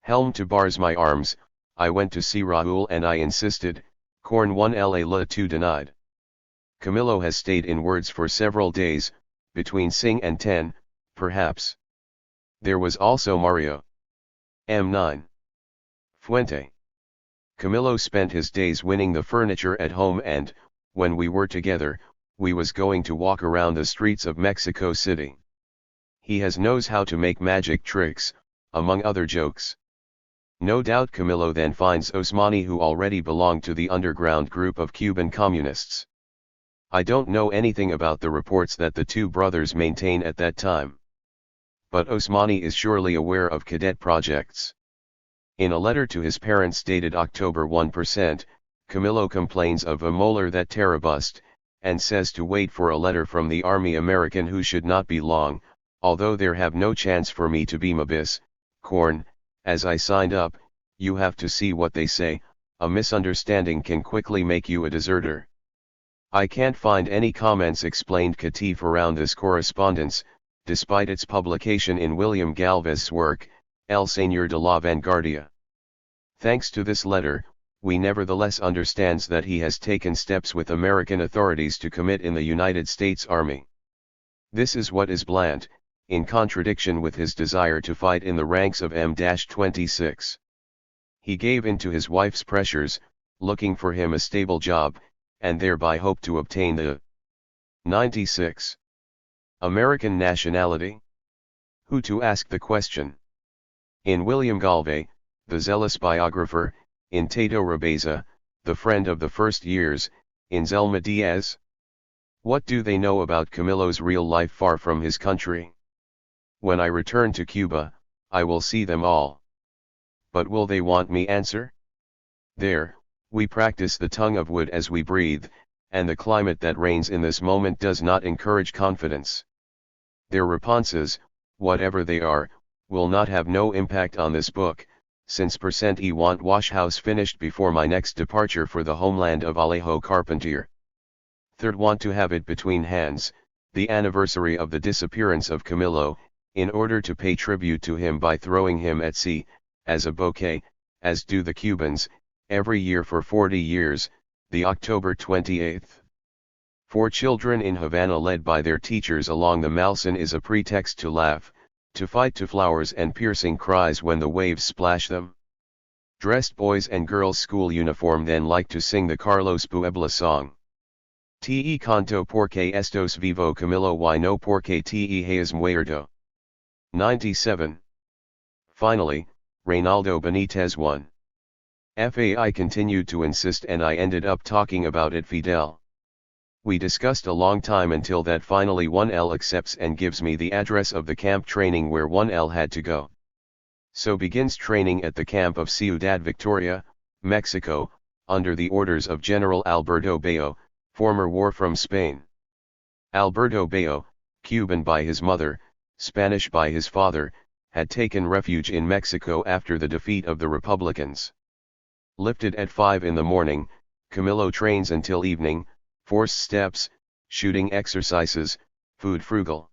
Helmed to bars my arms, I went to see Raúl and I insisted, Corn 1 la 2 denied. Camillo has stayed in words for several days, between sing and 10, perhaps. There was also Mario. M9. Fuente. Camillo spent his days winning the furniture at home, and, when we were together, we was going to walk around the streets of Mexico City. He knows how to make magic tricks, among other jokes. No doubt Camillo then finds Osmani, who already belonged to the underground group of Cuban communists. I don't know anything about the reports that the two brothers maintain at that time. But Osmani is surely aware of cadet projects. In a letter to his parents dated October 1%, Camillo complains of a molar that terrabust, and says to wait for a letter from the Army American, who should not be long, although there have no chance for me to be mabis, corn, as I signed up. You have to see what they say, a misunderstanding can quickly make you a deserter. I can't find any comments explained Katif around this correspondence, despite its publication in William Galvez's work, El Señor de la Vanguardia. Thanks to this letter, we nevertheless understands that he has taken steps with American authorities to commit in the United States Army. This is what is bland, in contradiction with his desire to fight in the ranks of M-26. He gave in to his wife's pressures, looking for him a stable job, and thereby hoped to obtain the 96 American nationality? Who to ask the question? In William Galvez, the zealous biographer, in Tato Rabeza, the friend of the first years, in Zelma Diaz? What do they know about Camillo's real life far from his country? When I return to Cuba, I will see them all. But will they want me answer? There, we practice the tongue of wood as we breathe, and the climate that reigns in this moment does not encourage confidence. Their responses, whatever they are, will not have no impact on this book, since % want Washhouse finished before my next departure for the homeland of Alejo Carpentier. Third, want to have it between hands, the anniversary of the disappearance of Camillo, in order to pay tribute to him by throwing him at sea, as a bouquet, as do the Cubans, every year for 40 years, the October 28th. For children in Havana led by their teachers along the Malson is a pretext to laugh, to fight to flowers and piercing cries when the waves splash them. Dressed boys and girls school uniform then like to sing the Carlos Puebla song. Te canto porque estos vivo Camillo y no porque te hayas muerto. 97. Finally, Reynaldo Benitez won. FAI continued to insist and I ended up talking about it Fidel. We discussed a long time until that finally 1L accepts and gives me the address of the camp training where 1L had to go. So begins training at the camp of Ciudad Victoria, Mexico, under the orders of General Alberto Bayo, former war from Spain. Alberto Bayo, Cuban by his mother, Spanish by his father, had taken refuge in Mexico after the defeat of the Republicans. Lifted at 5 in the morning, Camillo trains until evening, force steps, shooting exercises, food frugal.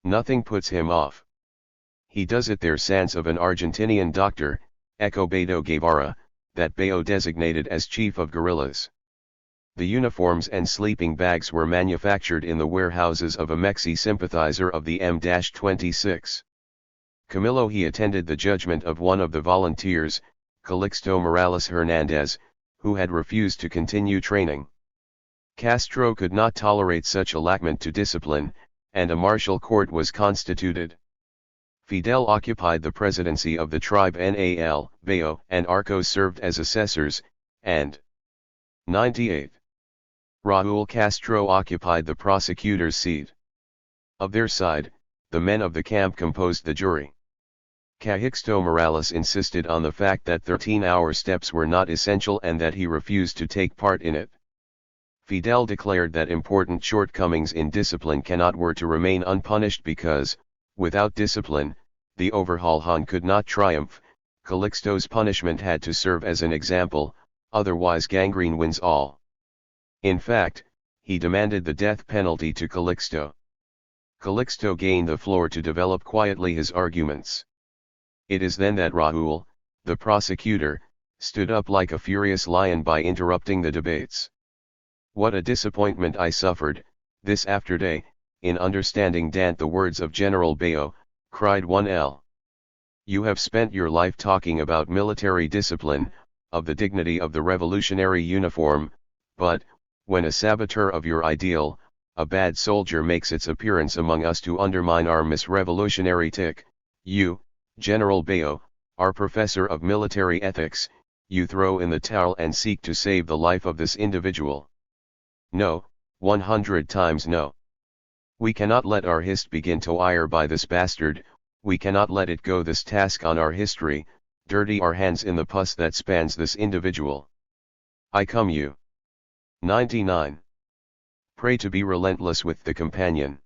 Nothing puts him off. He does it there sans of an Argentinian doctor, Ecobedo Guevara, that Bayo designated as chief of guerrillas. The uniforms and sleeping bags were manufactured in the warehouses of a Mexi sympathizer of the M-26. Camillo he attended the judgment of one of the volunteers, Calixto Morales Hernandez, who had refused to continue training. Castro could not tolerate such a lackment to discipline, and a martial court was constituted. Fidel occupied the presidency of the tribe Nal, Bayo and Arcos served as assessors, and 98. Raúl Castro occupied the prosecutor's seat. Of their side, the men of the camp composed the jury. Calixto Morales insisted on the fact that 13-hour steps were not essential and that he refused to take part in it. Fidel declared that important shortcomings in discipline were to remain unpunished because, without discipline, the overhaul Han could not triumph. Calixto's punishment had to serve as an example, otherwise gangrene wins all. In fact, he demanded the death penalty to Calixto. Calixto gained the floor to develop quietly his arguments. It is then that Raúl, the prosecutor, stood up like a furious lion by interrupting the debates. What a disappointment I suffered, this after day, in understanding Dant the words of General Bayo, cried 1L. You have spent your life talking about military discipline, of the dignity of the revolutionary uniform, but, when a saboteur of your ideal, a bad soldier makes its appearance among us to undermine our revolutionary tick, you, General Bayo, our professor of military ethics, you throw in the towel and seek to save the life of this individual. No, 100 times no. We cannot let our hist begin to ire by this bastard, we cannot let it go this task on our history, dirty our hands in the pus that spans this individual. I come you. 99. Pray to be relentless with the companion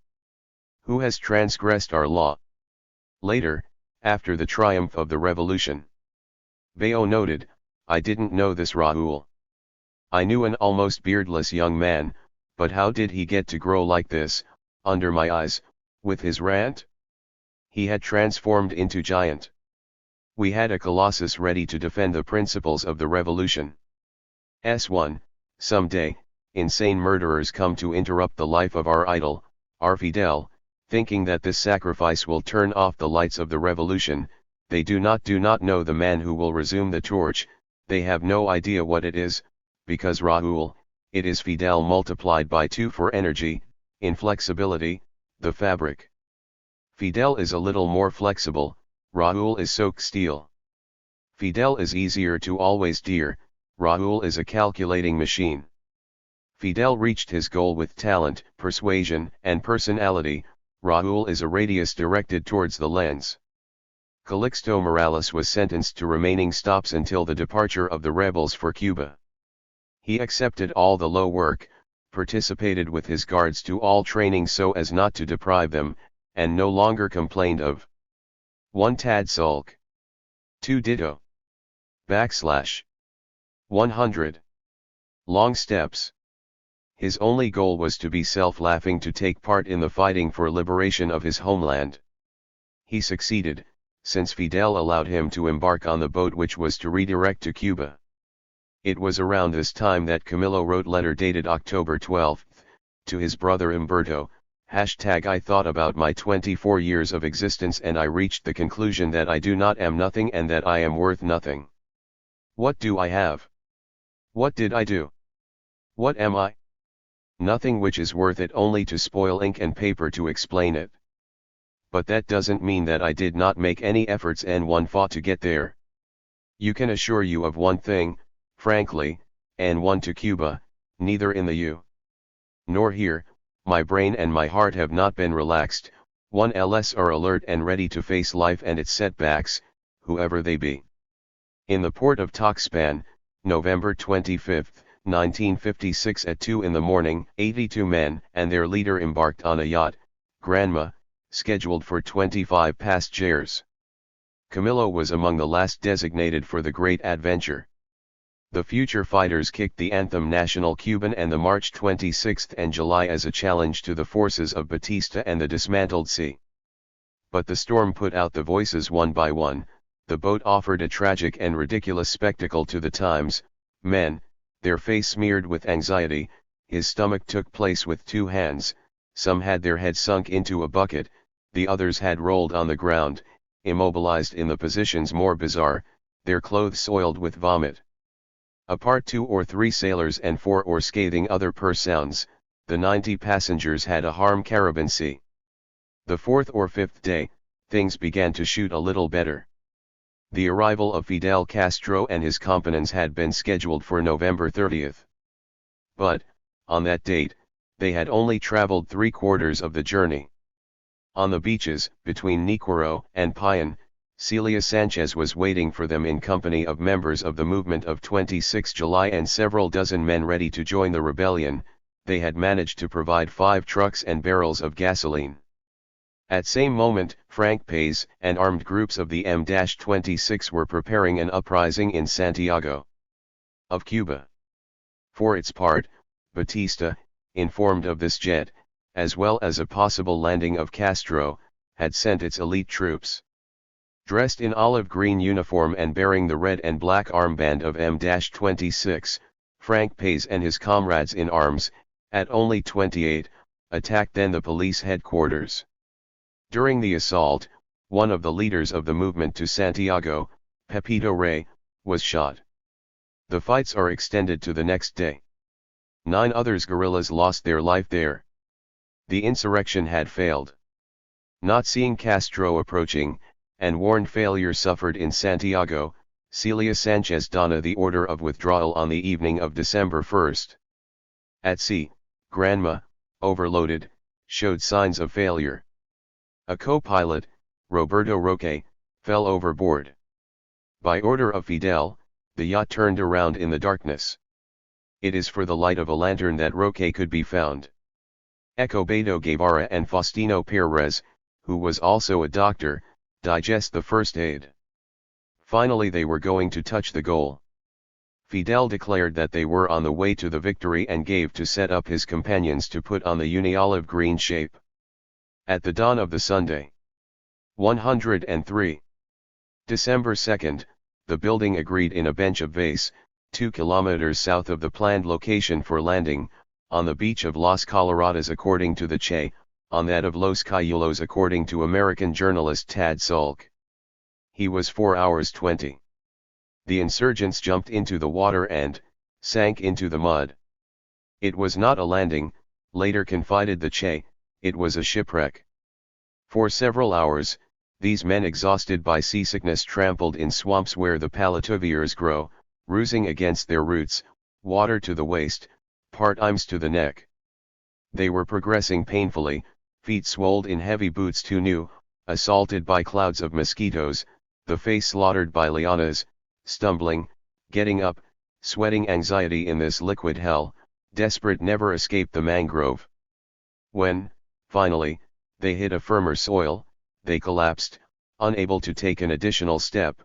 who has transgressed our law. Later, after the triumph of the revolution, Bayo noted, I didn't know this Raúl. I knew an almost beardless young man, but how did he get to grow like this, under my eyes, With his rant, he had transformed into giant. We had a colossus ready to defend the principles of the revolution. S1, someday, insane murderers come to interrupt the life of our idol, our Fidel, thinking that this sacrifice will turn off the lights of the revolution. They do not know the man who will resume the torch. They have no idea what it is, because Raúl, it is Fidel multiplied by 2 for energy, inflexibility, the fabric. Fidel is a little more flexible, Raúl is soak steel. Fidel is easier to always dear, Raúl is a calculating machine. Fidel reached his goal with talent, persuasion, and personality, Raúl is a radius directed towards the lens. Calixto Morales was sentenced to remaining stops until the departure of the rebels for Cuba. He accepted all the low work, participated with his guards to all training so as not to deprive them, and no longer complained of 1 tad sulk, 2 ditto, \, 100 long steps. His only goal was to be self-laughing to take part in the fighting for liberation of his homeland. He succeeded, since Fidel allowed him to embark on the boat which was to redirect to Cuba. It was around this time that Camillo wrote letter dated October 12, to his brother Umberto, #I thought about my 24 years of existence and I reached the conclusion that I do not am nothing and that I am worth nothing. What do I have? What did I do? What am I? Nothing, which is worth it only to spoil ink and paper to explain it. But that doesn't mean that I did not make any efforts and one fought to get there. You can assure you of one thing, frankly, and one to Cuba, neither in the U. nor here, my brain and my heart have not been relaxed, 1ls are alert and ready to face life and its setbacks, whoever they be. In the port of Tuxpan, November 25, 1956 at 2 in the morning, 82 men and their leader embarked on a yacht, Granma, scheduled for 25 passengers. Camillo was among the last designated for the great adventure. The future fighters kicked the anthem National Cuban and the March 26 and July as a challenge to the forces of Batista and the dismantled sea. But the storm put out the voices one by one. The boat offered a tragic and ridiculous spectacle to the times. Men, their face smeared with anxiety, his stomach took place with 2 hands, some had their heads sunk into a bucket, the others had rolled on the ground, immobilized in the positions more bizarre, their clothes soiled with vomit. Apart 2 or 3 sailors and 4 or scathing other persons, the 90 passengers had a harm carabancy. The 4th or 5th day, things began to shoot a little better. The arrival of Fidel Castro and his companions had been scheduled for November 30. But, on that date, they had only traveled 3/4 of the journey. On the beaches, between Niquero and Payan, Celia Sanchez was waiting for them in company of members of the movement of 26 July and several dozen men ready to join the rebellion. They had managed to provide 5 trucks and barrels of gasoline. At same moment, Frank Paez and armed groups of the M-26 were preparing an uprising in Santiago of Cuba. For its part, Batista, informed of this jet, as well as a possible landing of Castro, had sent its elite troops. Dressed in olive green uniform and bearing the red and black armband of M-26, Frank Paez and his comrades in arms, at only 28, attacked then the police headquarters. During the assault, one of the leaders of the movement to Santiago, Pepito Rey, was shot. The fights are extended to the next day. 9 others guerrillas lost their life there. The insurrection had failed. Not seeing Castro approaching, and warned failure suffered in Santiago, Celia Sanchez donned the order of withdrawal on the evening of December 1. At sea, Granma, overloaded, showed signs of failure. A co-pilot, Roberto Roque, fell overboard. By order of Fidel, the yacht turned around in the darkness. It is for the light of a lantern that Roque could be found. Escobedo Guevara and Faustino Perez, who was also a doctor, digest the first aid. Finally they were going to touch the goal. Fidel declared that they were on the way to the victory and gave to set up his companions to put on the uniolive green shape. At the dawn of the Sunday. 103. December 2nd, the building agreed in a bench of vase, 2 kilometers south of the planned location for landing, on the beach of Las Coloradas according to the Che, on that of Los Cayulos according to American journalist Tad Sulk. He was 4 hours 20. The insurgents jumped into the water and sank into the mud. It was not a landing, later confided the Che, it was a shipwreck. For several hours, these men exhausted by seasickness trampled in swamps where the palativiers grow, bruising against their roots, water to the waist, part-imes to the neck. They were progressing painfully, feet swolled in heavy boots too new, assaulted by clouds of mosquitoes, the face slaughtered by lianas, stumbling, getting up, sweating anxiety in this liquid hell, desperate never escape the mangrove. When, finally, they hit a firmer soil, they collapsed, unable to take an additional step.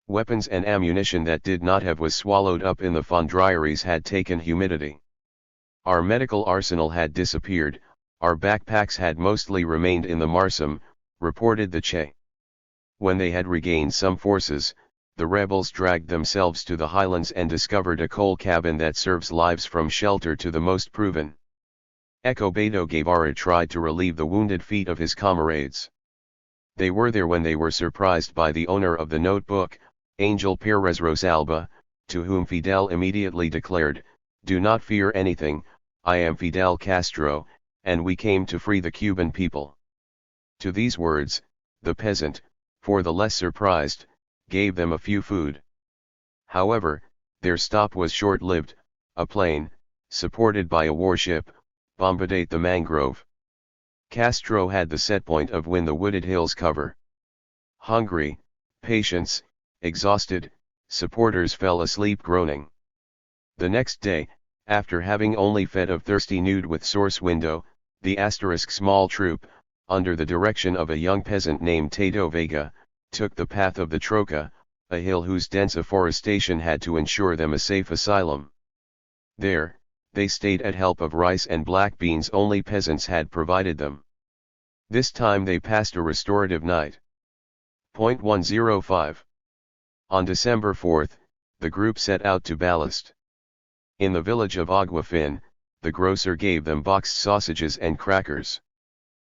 Weapons and ammunition that did not have was swallowed up in the fondrieries had taken humidity. Our medical arsenal had disappeared, our backpacks had mostly remained in the Marsum, reported the Che. When they had regained some forces, the rebels dragged themselves to the highlands and discovered a coal cabin that serves lives from shelter to the most proven. Escobedo Guevara tried to relieve the wounded feet of his comrades. They were there when they were surprised by the owner of the notebook, Angel Perez Rosalba, to whom Fidel immediately declared, "Do not fear anything, I am Fidel Castro, and we came to free the Cuban people." To these words, the peasant, for the less surprised, gave them a few food. However, their stop was short-lived. A plane, supported by a warship, bombarded the mangrove. Castro had the setpoint of when the wooded hills cover. Hungry, patients, exhausted, supporters fell asleep groaning. The next day, after having only fed of thirsty nude with source window, the small troop, under the direction of a young peasant named Tato Vega, took the path of the Troca, a hill whose dense afforestation had to ensure them a safe asylum. There, they stayed at help of rice and black beans only peasants had provided them. This time they passed a restorative night. 105. On December 4th, the group set out to ballast. In the village of Aguafin, the grocer gave them boxed sausages and crackers.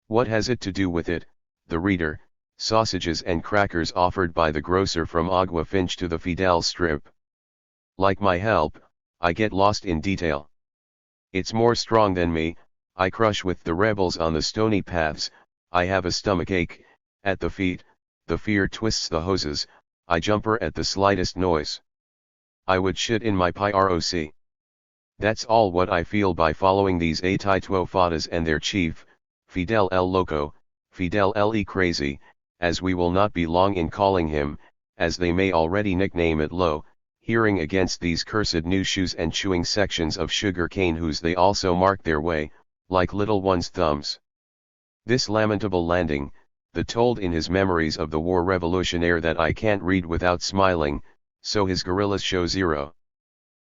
What has it to do with it, the reader, sausages and crackers offered by the grocer from Aguafin to the Fidel Strip? Like my help, I get lost in detail. It's more strong than me, I crush with the rebels on the stony paths, I have a stomachache, at the feet, the fear twists the hoses, I jumper at the slightest noise. I would shit in my PROC. That's all what I feel by following these Aitituofadas and their chief, Fidel el Loco, Fidel el Crazy, as we will not be long in calling him, as they may already nickname it Lo, hearing against these cursed new shoes and chewing sections of sugar cane whose they also mark their way, like little one's thumbs. This lamentable landing, the told in his memories of the war revolutionaire that I can't read without smiling, so his guerrillas show zero.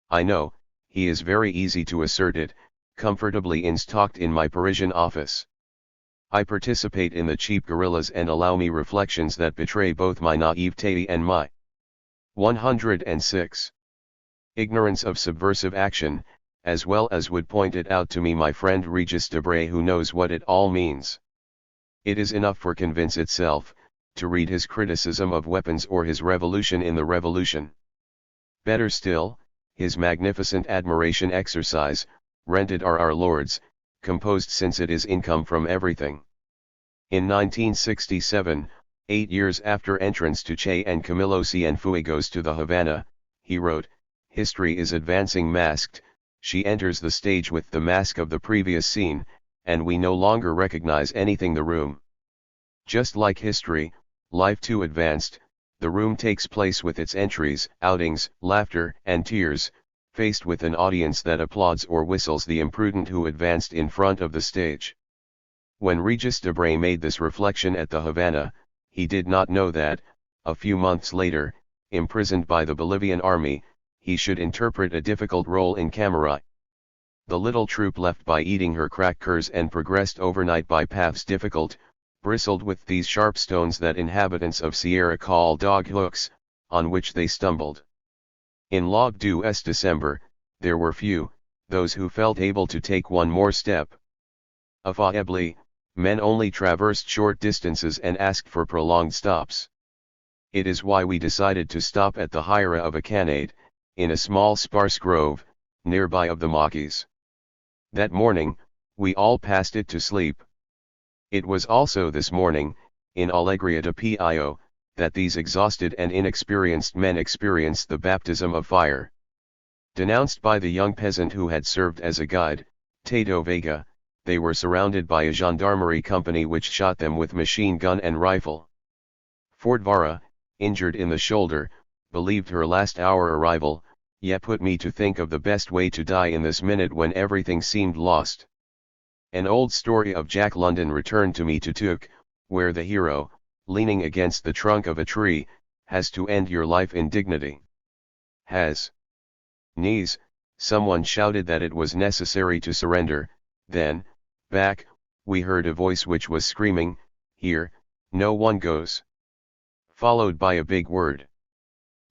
I know, he is very easy to assert it, comfortably installed in my Parisian office. I participate in the cheap guerrillas and allow me reflections that betray both my naivete and my 106. Ignorance of subversive action, as well as would point it out to me my friend Regis Debray, who knows what it all means. It is enough for convince itself, to read his criticism of weapons or his revolution in the revolution. Better still, his magnificent admiration exercise, rented are our lords, composed since it is income from everything. In 1967, 8 years after entrance to Che and Camillo Cienfuegos to the Havana, he wrote, "History is advancing masked, she enters the stage with the mask of the previous scene, and we no longer recognize anything the room. Just like history, life too advanced, the room takes place with its entries, outings, laughter, and tears, faced with an audience that applauds or whistles the imprudent who advanced in front of the stage." When Regis Debray made this reflection at the Havana, he did not know that, a few months later, imprisoned by the Bolivian army, he should interpret a difficult role in camera. The little troop left by eating her crackers and progressed overnight by paths difficult, bristled with these sharp stones that inhabitants of Sierra call dog hooks, on which they stumbled. In Log Du's December, there were few, those who felt able to take one more step. Affably, men only traversed short distances and asked for prolonged stops. It is why we decided to stop at the Hira of a Canade, in a small sparse grove, nearby of the Maquis. That morning, we all passed it to sleep. It was also this morning, in Alegria de Pio, that these exhausted and inexperienced men experienced the baptism of fire. Denounced by the young peasant who had served as a guide, Tato Vega, they were surrounded by a gendarmerie company which shot them with machine gun and rifle. Fordvara, injured in the shoulder, believed her last hour arrival, yet put me to think of the best way to die in this minute when everything seemed lost. An old story of Jack London returned to me to Took, where the hero, leaning against the trunk of a tree, has to end your life in dignity. Has knees, someone shouted that it was necessary to surrender, then, back, we heard a voice which was screaming, "Here, no one goes." Followed by a big word.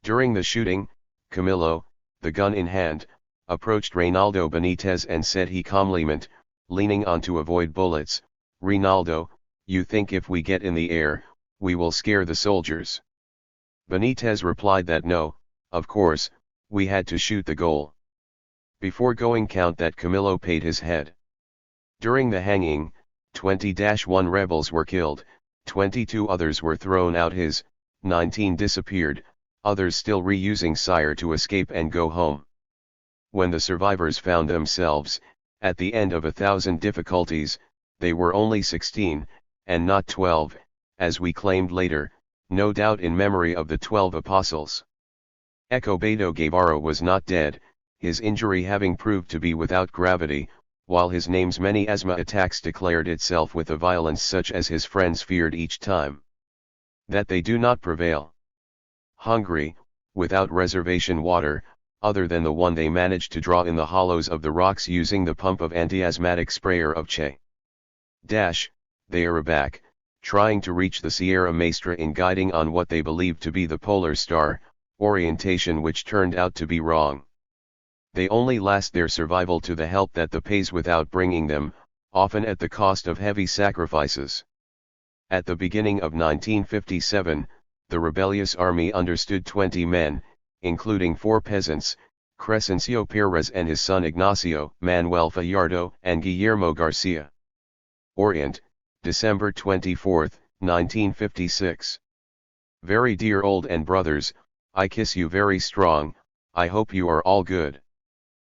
During the shooting, Camillo, the gun in hand, approached Reynaldo Benitez and said he calmly meant, leaning on to avoid bullets, "Reynaldo, you think if we get in the air, we will scare the soldiers?" Benitez replied that no, of course, we had to shoot the goal. Before going count that Camillo paid his head. During the hanging, 20-1 rebels were killed, 22 others were thrown out, 19 disappeared, others still reusing sire to escape and go home. When the survivors found themselves, at the end of 1,000 difficulties, they were only 16, and not 12, as we claimed later, no doubt in memory of the 12 apostles. Escobedo Guevara was not dead, his injury having proved to be without gravity, while his name's many asthma attacks declared itself with a violence such as his friends feared each time that they do not prevail. Hungry, without reservation water, other than the one they managed to draw in the hollows of the rocks using the pump of anti-asthmatic sprayer of Che. They are back, trying to reach the Sierra Maestra in guiding on what they believed to be the polar star, orientation which turned out to be wrong. They only last their survival to the help that the pays without bringing them, often at the cost of heavy sacrifices. At the beginning of 1957, the rebellious army understood 20 men, including 4 peasants, Crescencio Perez and his son Ignacio, Manuel Fajardo and Guillermo Garcia. Orient, December 24, 1956. Very dear old and brothers, I kiss you very strong, I hope you are all good.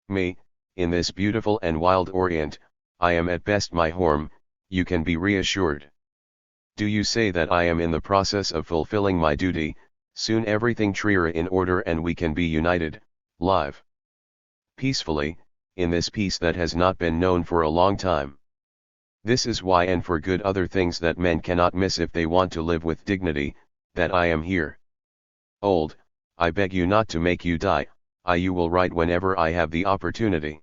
Me, in this beautiful and wild Orient, I am at best my home, you can be reassured. Do you say that I am in the process of fulfilling my duty, soon everything trier in order and we can be united, live. Peacefully, in this peace that has not been known for a long time. This is why and for good other things that men cannot miss if they want to live with dignity, that I am here. Old, I beg you not to make you die, you will write whenever I have the opportunity.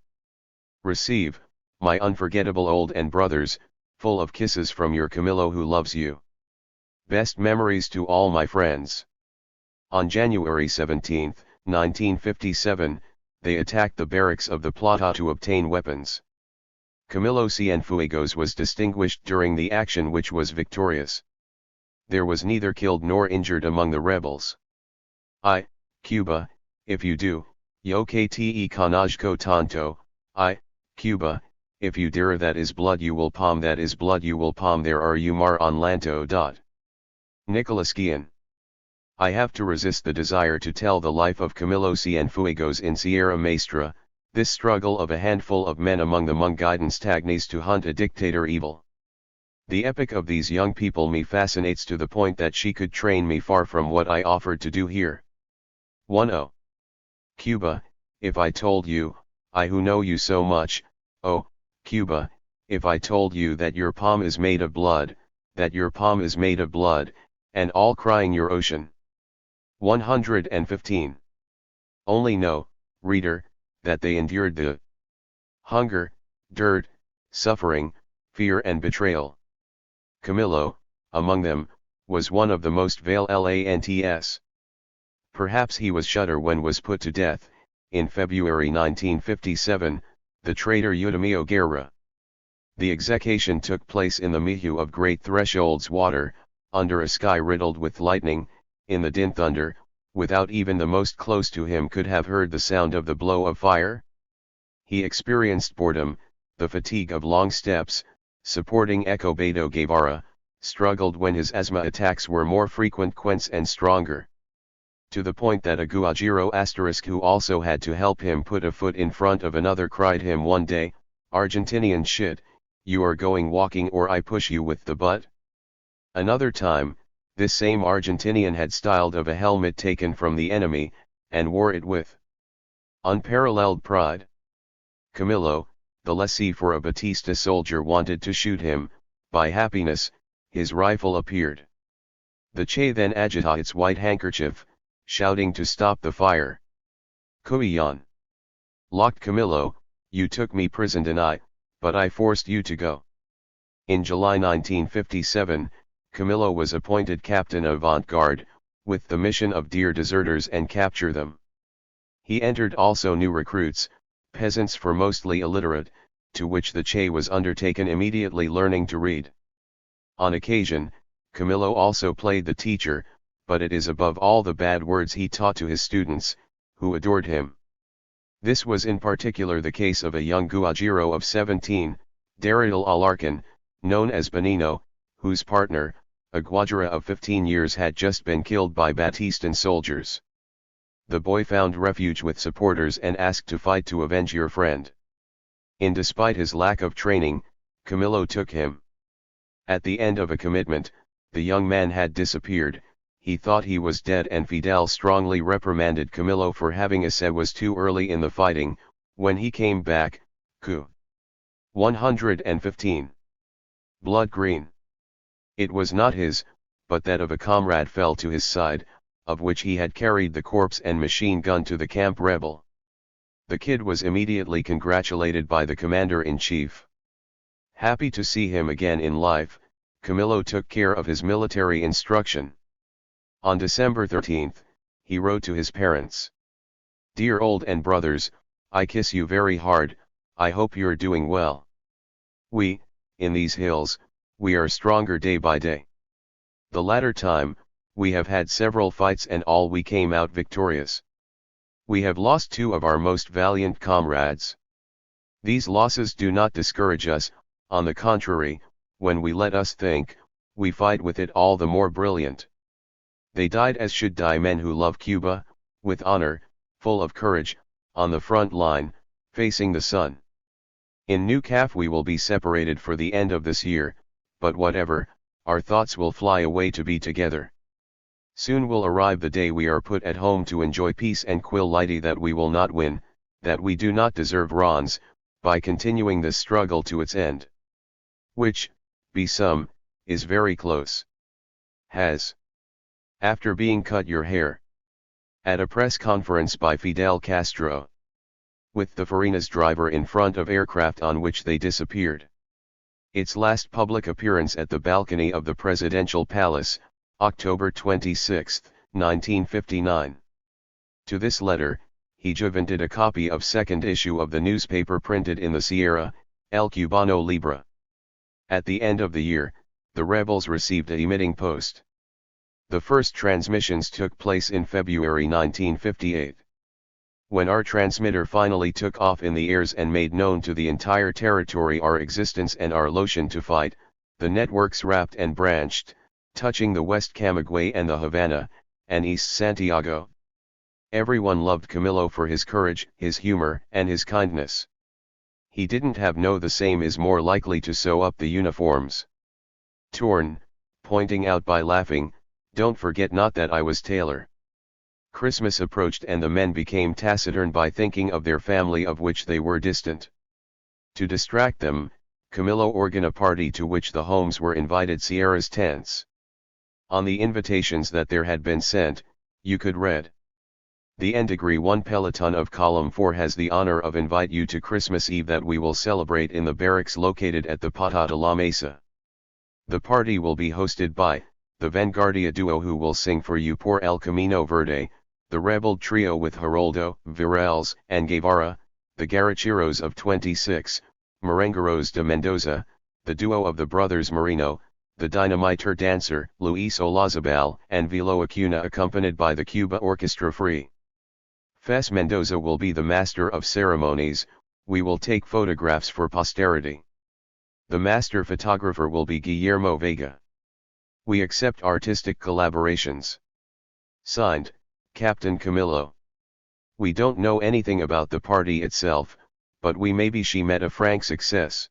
Receive, my unforgettable old and brothers, full of kisses from your Camillo who loves you. Best memories to all my friends. On January 17, 1957, they attacked the barracks of the Plata to obtain weapons. Camillo Cienfuegos was distinguished during the action which was victorious. There was neither killed nor injured among the rebels. Cuba, if you do, yo que te conozco tanto, Cuba, if you dare that is blood you will palm that is blood you will palm there are you mar on lanto. Nicolas Guillen. I have to resist the desire to tell the life of Camillo Cienfuegos in Sierra Maestra, this struggle of a handful of men among the Mungidens to hunt a dictator evil. The epic of these young people me fascinates to the point that she could train me far from what I offered to do here. 10. Cuba, if I told you, I who know you so much, oh, Cuba, if I told you that your palm is made of blood, that your palm is made of blood, and all crying your ocean. 115. Only know, reader, that they endured the hunger, dirt, suffering, fear and betrayal. Camillo, among them, was one of the most violents. Perhaps he was shudder when was put to death, in February 1957, the traitor Eutimio Guerra. The execution took place in the milieu of great thresholds water, under a sky riddled with lightning, in the din thunder, without even the most close to him could have heard the sound of the blow of fire. He experienced boredom, the fatigue of long steps, supporting Escobedo Guevara, struggled when his asthma attacks were more frequent and stronger. To the point that a Guajiro asterisk who also had to help him put a foot in front of another cried him one day, "Argentinian shit, you are going walking or I push you with the butt." Another time, this same Argentinian had styled of a helmet taken from the enemy, and wore it with unparalleled pride. Camillo, the lessee for a Batista soldier, wanted to shoot him. By happiness, his rifle appeared. The Che then agitated its white handkerchief, shouting to stop the fire. Cuillon. Locked Camillo, you took me prisoned and but I forced you to go. In July 1957, Camillo was appointed captain of avant-garde, with the mission of deer deserters and capture them. He entered also new recruits, peasants for mostly illiterate, to which the Che was undertaken immediately learning to read. On occasion, Camillo also played the teacher, but it is above all the bad words he taught to his students, who adored him. This was in particular the case of a young Guajiro of 17, Daryl Alarcon, known as Benino, whose partner, a Guajira of 15 years, had just been killed by Batistan soldiers. The boy found refuge with supporters and asked to fight to avenge your friend. Despite his lack of training, Camillo took him. At the end of a commitment, the young man had disappeared. He thought he was dead and Fidel strongly reprimanded Camillo for having said was too early in the fighting. When he came back, Cu. 115. Blood green. It was not his, but that of a comrade fell to his side, of which he had carried the corpse and machine gun to the camp rebel. The kid was immediately congratulated by the commander-in-chief. Happy to see him again in life, Camillo took care of his military instruction. On December 13, he wrote to his parents. Dear old and brothers, I kiss you very hard, I hope you're doing well. We, in these hills, we are stronger day by day. The latter time, we have had several fights and all we came out victorious. We have lost 2 of our most valiant comrades. These losses do not discourage us, on the contrary, when we let us think, we fight with it all the more brilliant. They died as should die men who love Cuba, with honor, full of courage, on the front line, facing the sun. In New Calf we will be separated for the end of this year, but whatever, our thoughts will fly away to be together. Soon will arrive the day we are put at home to enjoy peace and quillity that we will not win, that we do not deserve bronze, by continuing this struggle to its end. Which, be some, is very close. Has. After being cut your hair. At a press conference by Fidel Castro. With the Farina's driver in front of aircraft on which they disappeared. Its last public appearance at the balcony of the presidential palace, October 26, 1959. To this letter, he juvented a copy of second issue of the newspaper printed in the Sierra, El Cubano Libre. At the end of the year, the rebels received a emitting post. The first transmissions took place in February 1958. When our transmitter finally took off in the airs and made known to the entire territory our existence and our lotion to fight, the networks wrapped and branched, touching the West Camagüey and the Havana, and East Santiago. Everyone loved Camillo for his courage, his humor, and his kindness. He didn't have no the same is more likely to sew up the uniforms. Torn, pointing out by laughing, don't forget not that I was tailor. Christmas approached and the men became taciturn by thinking of their family of which they were distant. To distract them, Camillo organized a party to which the homes were invited Sierra's tents. On the invitations that there had been sent, you could read, The Degree 1 Peloton of Column 4 has the honor of invite you to Christmas Eve that we will celebrate in the barracks located at the Pata de la Mesa. The party will be hosted by the Vanguardia duo who will sing for you Por el Camino Verde, the Rebel trio with Geraldo, Virales, and Guevara, the Guaracheros of 26, Merengueros de Mendoza, the duo of the brothers Marino, the Dynamiter dancer, Luis Olazabal, and Vilo Acuna accompanied by the Cuba Orchestra Free. Fes Mendoza will be the master of ceremonies. We will take photographs for posterity. The master photographer will be Guillermo Vega. We accept artistic collaborations. Signed, Captain Camillo. We don't know anything about the party itself, but we maybe she met a frank success.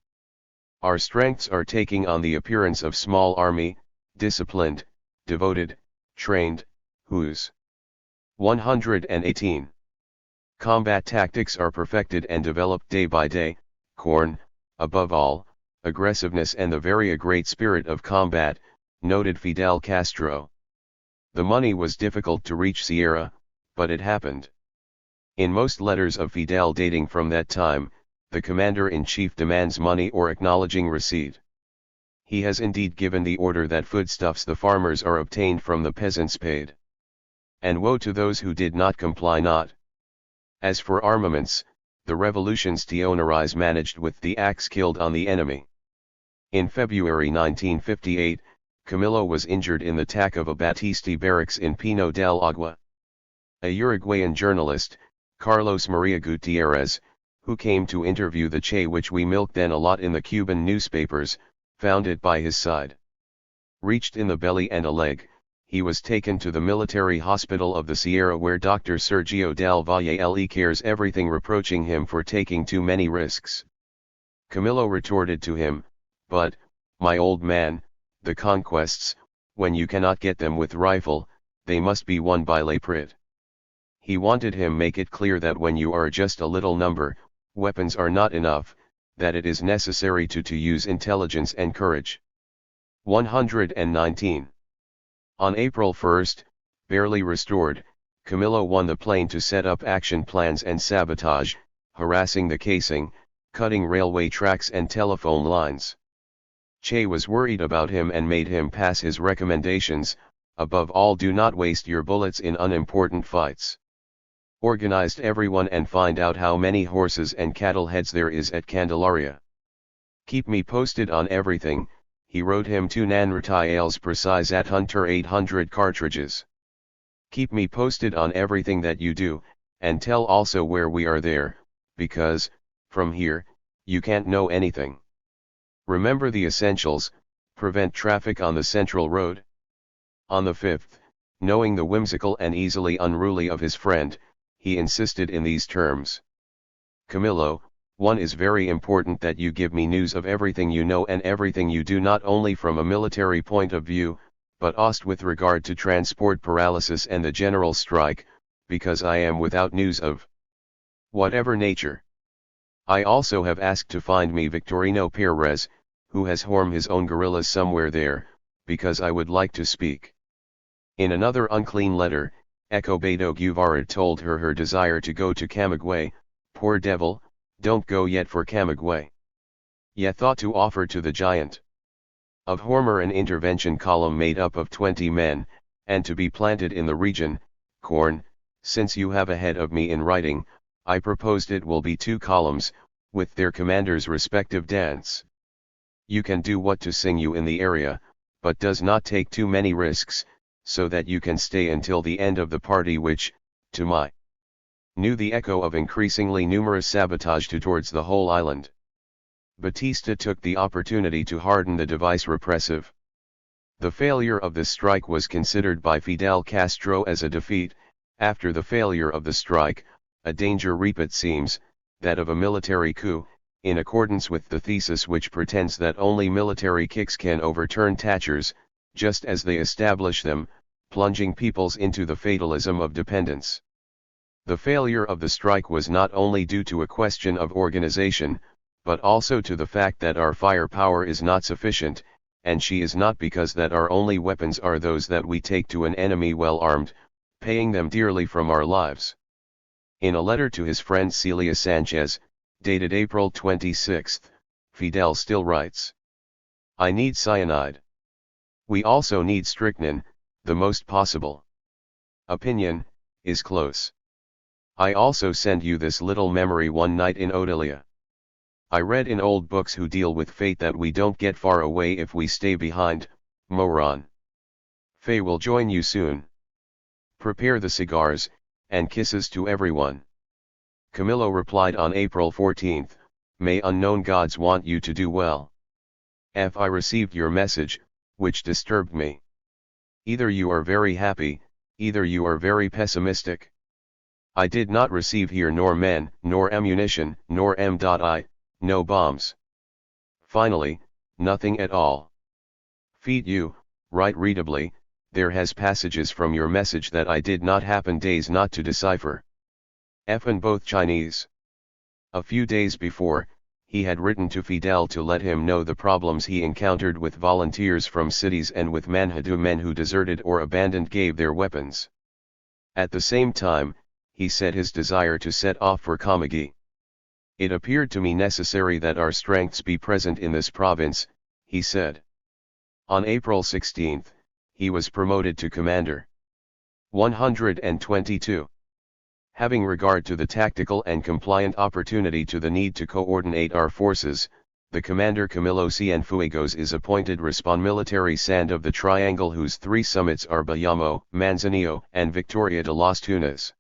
Our strengths are taking on the appearance of small army, disciplined, devoted, trained, whose 118. Combat tactics are perfected and developed day by day, corn, above all, aggressiveness and the very great spirit of combat, noted Fidel Castro. The money was difficult to reach Sierra, but it happened. In most letters of Fidel dating from that time, the commander-in-chief demands money or acknowledging receipt. He has indeed given the order that foodstuffs the farmers are obtained from the peasants paid. And woe to those who did not comply not. As for armaments, the revolution's Tionaris managed with the axe killed on the enemy. In February 1958, Camillo was injured in the attack of a Batiste barracks in Pino del Agua. A Uruguayan journalist, Carlos Maria Gutierrez, who came to interview the Che which we milked then a lot in the Cuban newspapers, found it by his side. Reached in the belly and a leg, he was taken to the military hospital of the Sierra where Dr. Sergio del Valle cares everything reproaching him for taking too many risks. Camillo retorted to him, "But, my old man, the conquests, when you cannot get them with rifle, they must be won by Leprit." He wanted him make it clear that when you are just a little number, weapons are not enough, that it is necessary to use intelligence and courage. 119. On April 1, barely restored, Camillo won the plane to set up action plans and sabotage, harassing the casing, cutting railway tracks and telephone lines. Che was worried about him and made him pass his recommendations, above all do not waste your bullets in unimportant fights. Organized everyone and find out how many horses and cattle heads there is at Candelaria. Keep me posted on everything, he wrote him to Nanratiales precise at Hunter 800 cartridges. Keep me posted on everything that you do, and tell also where we are there, because, from here, you can't know anything. Remember the essentials, prevent traffic on the Central Road. On the 5th, knowing the whimsical and easily unruly of his friend, he insisted in these terms. Camillo, one is very important that you give me news of everything you know and everything you do not only from a military point of view, but also with regard to transport paralysis and the general strike, because I am without news of whatever nature. I also have asked to find me Victorino Perez, who has formed his own guerrillas somewhere there, because I would like to speak. In another unclean letter, Escobedo Guevara told her desire to go to Camagüey, poor devil, don't go yet for Camagüey. Yet thought to offer to the giant of Hormer an intervention column made up of 20 men, and to be planted in the region, corn, since you have ahead of me in writing, I proposed it will be 2 columns, with their commanders' respective dance. You can do what to sing you in the area, but does not take too many risks, so that you can stay until the end of the party which, to my knew the echo of increasingly numerous sabotage towards the whole island. Batista took the opportunity to harden the device repressive. The failure of the strike was considered by Fidel Castro as a defeat. After the failure of the strike, a danger reaped seems, that of a military coup, in accordance with the thesis which pretends that only military kicks can overturn Thatchers, just as they establish them, plunging peoples into the fatalism of dependence. The failure of the strike was not only due to a question of organization, but also to the fact that our firepower is not sufficient, and she is not because that our only weapons are those that we take to an enemy well armed, paying them dearly from our lives. In a letter to his friend Celia Sanchez, dated April 26, Fidel still writes, "I need cyanide. We also need strychnine, the most possible. Opinion, is close. I also send you this little memory one night in Odalia. I read in old books who deal with fate that we don't get far away if we stay behind, moron. Faye will join you soon. Prepare the cigars, and kisses to everyone." Camillo replied on April 14, "May unknown gods want you to do well. I received your message, which disturbed me. Either you are very happy, either you are very pessimistic. I did not receive here nor men, nor ammunition, nor no bombs. Finally, nothing at all. Feed you, write readably, there has passages from your message that I did not happen days not to decipher. In both Chinese." A few days before, he had written to Fidel to let him know the problems he encountered with volunteers from cities and with Manhadu men who deserted or abandoned gave their weapons. At the same time, he said his desire to set off for Kamagi. "It appeared to me necessary that our strengths be present in this province," he said. On April 16, he was promoted to commander. 122. Having regard to the tactical and compliant opportunity to the need to coordinate our forces, the commander Camillo Cienfuegos is appointed military sand of the triangle whose three summits are Bayamo, Manzanillo, and Victoria de las Tunas.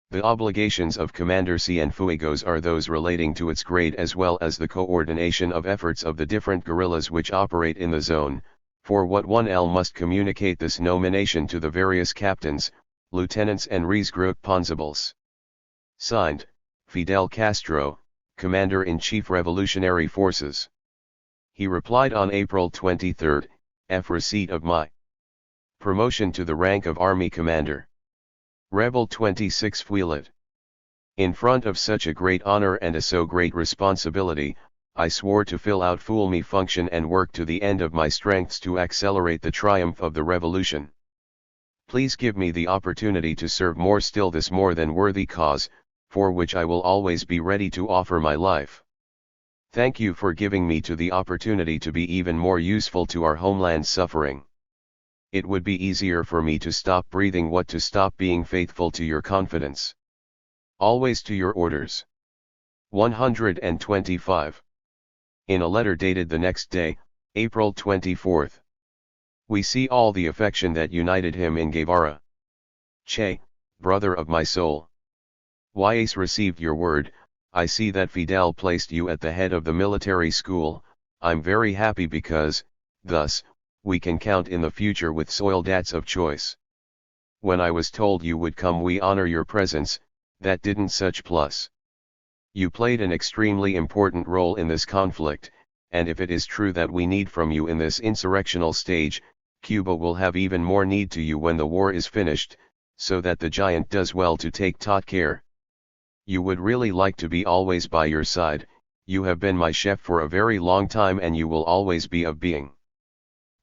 The obligations of Commander Cienfuegos are those relating to its grade as well as the coordination of efforts of the different guerrillas which operate in the zone, for what 1L must communicate this nomination to the various captains, lieutenants and responsibles. Signed, Fidel Castro, Commander-in-Chief Revolutionary Forces. He replied on April 23, receipt of my promotion to the rank of Army Commander. Rebel 26 Fuilit. In front of such a great honor and a so great responsibility, I swore to fill out full me function and work to the end of my strengths to accelerate the triumph of the revolution. Please give me the opportunity to serve more still this more than worthy cause, for which I will always be ready to offer my life. Thank you for giving me to the opportunity to be even more useful to our homeland suffering. It would be easier for me to stop breathing what to stop being faithful to your confidence. Always to your orders. 125. In a letter dated the next day, April 24. We see all the affection that united him in Guevara. Che, brother of my soul. Yas received your word, I see that Fidel placed you at the head of the military school, I'm very happy because, thus, we can count in the future with soldats of choice. When I was told you would come we honor your presence, that didn't such plus. You played an extremely important role in this conflict, and if it is true that we need from you in this insurrectional stage, Cuba will have even more need to you when the war is finished, so that the giant does well to take care. You would really like to be always by your side, you have been my chef for a very long time and you will always be of being.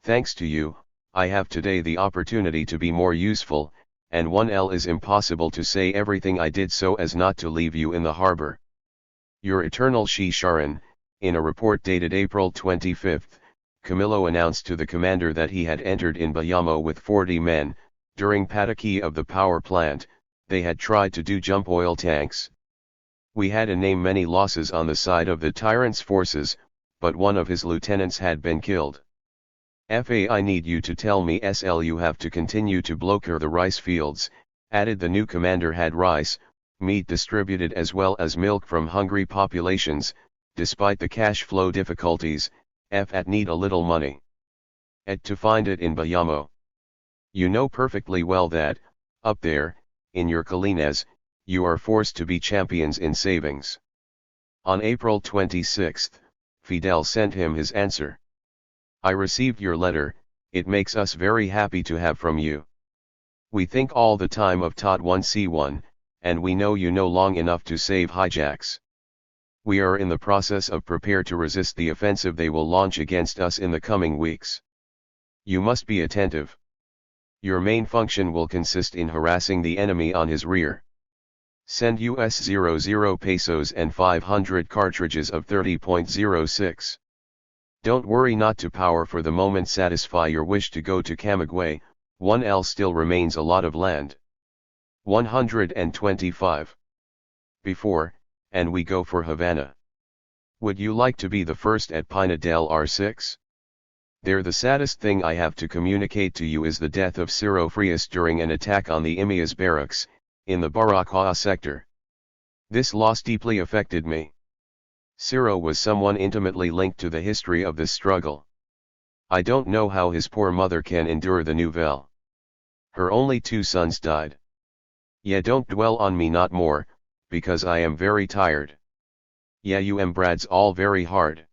Thanks to you, I have today the opportunity to be more useful, and 1L is impossible to say everything I did so as not to leave you in the harbor. Your eternal Shi Sharon. In a report dated April 25, Camillo announced to the commander that he had entered in Bayamo with 40 men. During pataki of the power plant, they had tried to do jump oil tanks. We had to name many losses on the side of the tyrant's forces, but one of his lieutenants had been killed. I need you to tell me you have to continue to blocker the rice fields, added the new commander had rice, meat distributed as well as milk from hungry populations, despite the cash flow difficulties, need a little money. To find it in Bayamo. You know perfectly well that, up there, in your Colinas, you are forced to be champions in savings. On April 26, Fidel sent him his answer. I received your letter, it makes us very happy to have from you. We think all the time of THIRD-1C1, and we know you know long enough to save hijacks. We are in the process of prepare to resist the offensive they will launch against us in the coming weeks. You must be attentive. Your main function will consist in harassing the enemy on his rear. Send US 00 pesos and 500 cartridges of 30.06. Don't worry not to power for the moment, satisfy your wish to go to Camagüey, 1L still remains a lot of land. 125. Before, and we go for Havana. Would you like to be the first at Pina del R6? There, the saddest thing I have to communicate to you is the death of Ciro Frias during an attack on the Imias barracks, in the Baracoa sector. This loss deeply affected me. Ciro was someone intimately linked to the history of this struggle. I don't know how his poor mother can endure the nouvelle. Her only 2 sons died. Yeah, don't dwell on me not more, because I am very tired. Yeah, you embrads all very hard.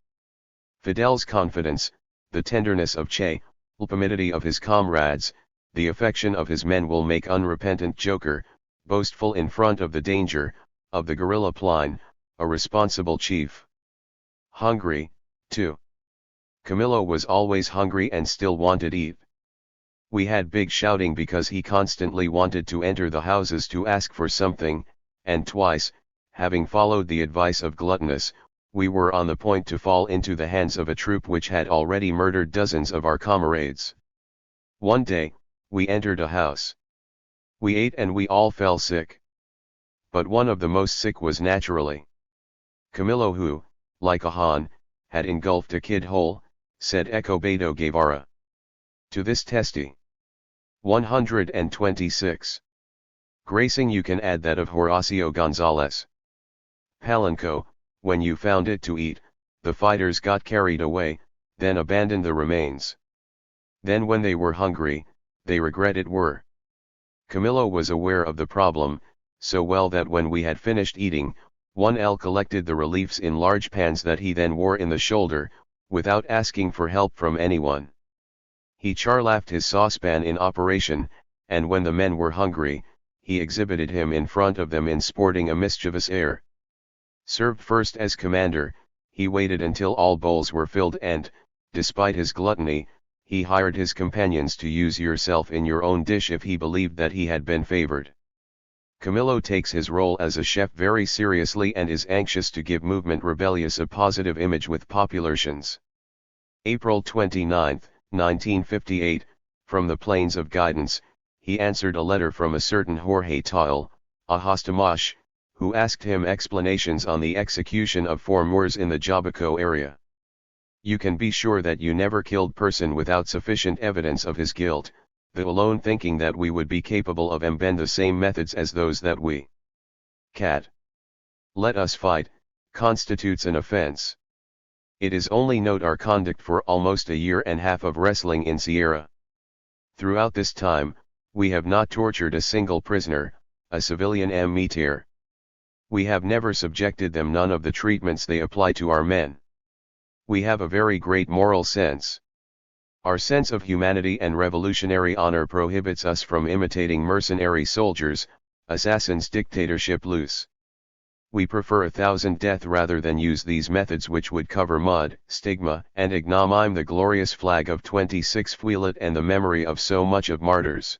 Fidel's confidence, the tenderness of Che, ultimidity of his comrades, the affection of his men will make unrepentant joker, boastful in front of the danger, of the guerrilla pline, a responsible chief. Hungry, too. Camillo was always hungry and still wanted eat. We had big shouting because he constantly wanted to enter the houses to ask for something, and twice, having followed the advice of Gluttonous, we were on the point to fall into the hands of a troop which had already murdered dozens of our comrades. One day, we entered a house. We ate and we all fell sick. But one of the most sick was naturally Camillo, who, like a Han, had engulfed a kid whole, said Escobedo Guevara. To this testy. 126. Gracing you can add that of Horacio Gonzalez. Palenco, when you found it to eat, the fighters got carried away, then abandoned the remains. Then when they were hungry, they regretted were. Camillo was aware of the problem, so well that when we had finished eating, 1L collected the reliefs in large pans that he then wore in the shoulder, without asking for help from anyone. He charlapped his saucepan in operation, and when the men were hungry, he exhibited him in front of them in sporting a mischievous air. Served first as commander, he waited until all bowls were filled and, despite his gluttony, he hired his companions to use yourself in your own dish if he believed that he had been favored. Camillo takes his role as a chef very seriously and is anxious to give Movement Rebellious a positive image with populations. April 29, 1958, from the Plains of Guidance, he answered a letter from a certain Jorge Taul, a Hostamash, who asked him explanations on the execution of 4 Moors in the Jabaco area. You can be sure that you never killed person without sufficient evidence of his guilt, though alone thinking that we would be capable of employing the same methods as those that we cat. Let us fight, constitutes an offense. It is only note our conduct for almost a year and a half of wrestling in Sierra. Throughout this time, we have not tortured a single prisoner, a civilian meter. We have never subjected them none of the treatments they apply to our men. We have a very great moral sense. Our sense of humanity and revolutionary honor prohibits us from imitating mercenary soldiers, assassins, dictatorship loose. We prefer 1,000 death rather than use these methods which would cover mud, stigma, and ignominy the glorious flag of 26 Feuillet and the memory of so much of martyrs.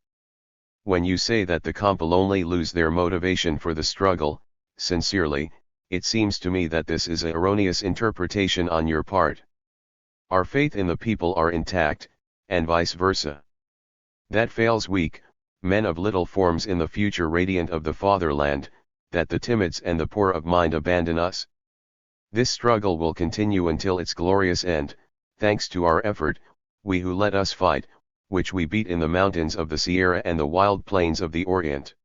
When you say that the Compal only lose their motivation for the struggle, sincerely, it seems to me that this is an erroneous interpretation on your part. Our faith in the people are intact, and vice versa. That fails weak, men of little forms in the future radiant of the fatherland, that the timids and the poor of mind abandon us. This struggle will continue until its glorious end, thanks to our effort, we who let us fight, which we beat in the mountains of the Sierra and the wild plains of the Orient.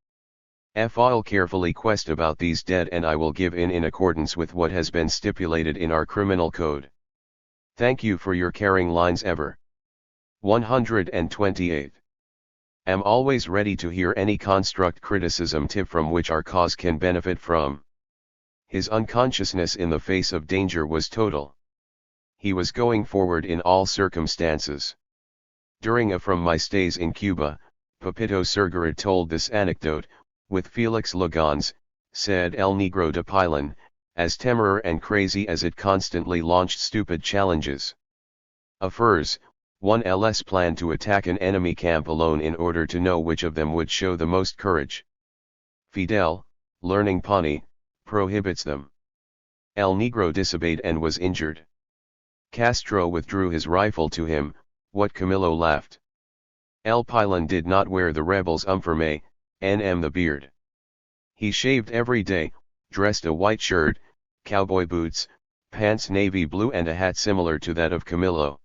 I'll carefully quest about these dead and I will give in accordance with what has been stipulated in our criminal code. Thank you for your caring lines ever. 128. Am always ready to hear any construct criticism tip from which our cause can benefit from. His unconsciousness in the face of danger was total. He was going forward in all circumstances. During a from my stays in Cuba, Pepito Sergera told this anecdote, with Felix Lagans, said El Negro de Pilan, as temerer and crazy as it constantly launched stupid challenges. Affairs, 1ls planned to attack an enemy camp alone in order to know which of them would show the most courage. Fidel, learning Pawnee, prohibits them. El Negro disobeyed and was injured. Castro withdrew his rifle to him, what Camillo laughed. El Pilon did not wear the rebel's uniforme, nm the beard. He shaved every day, dressed a white shirt, cowboy boots, pants navy blue and a hat similar to that of Camillo.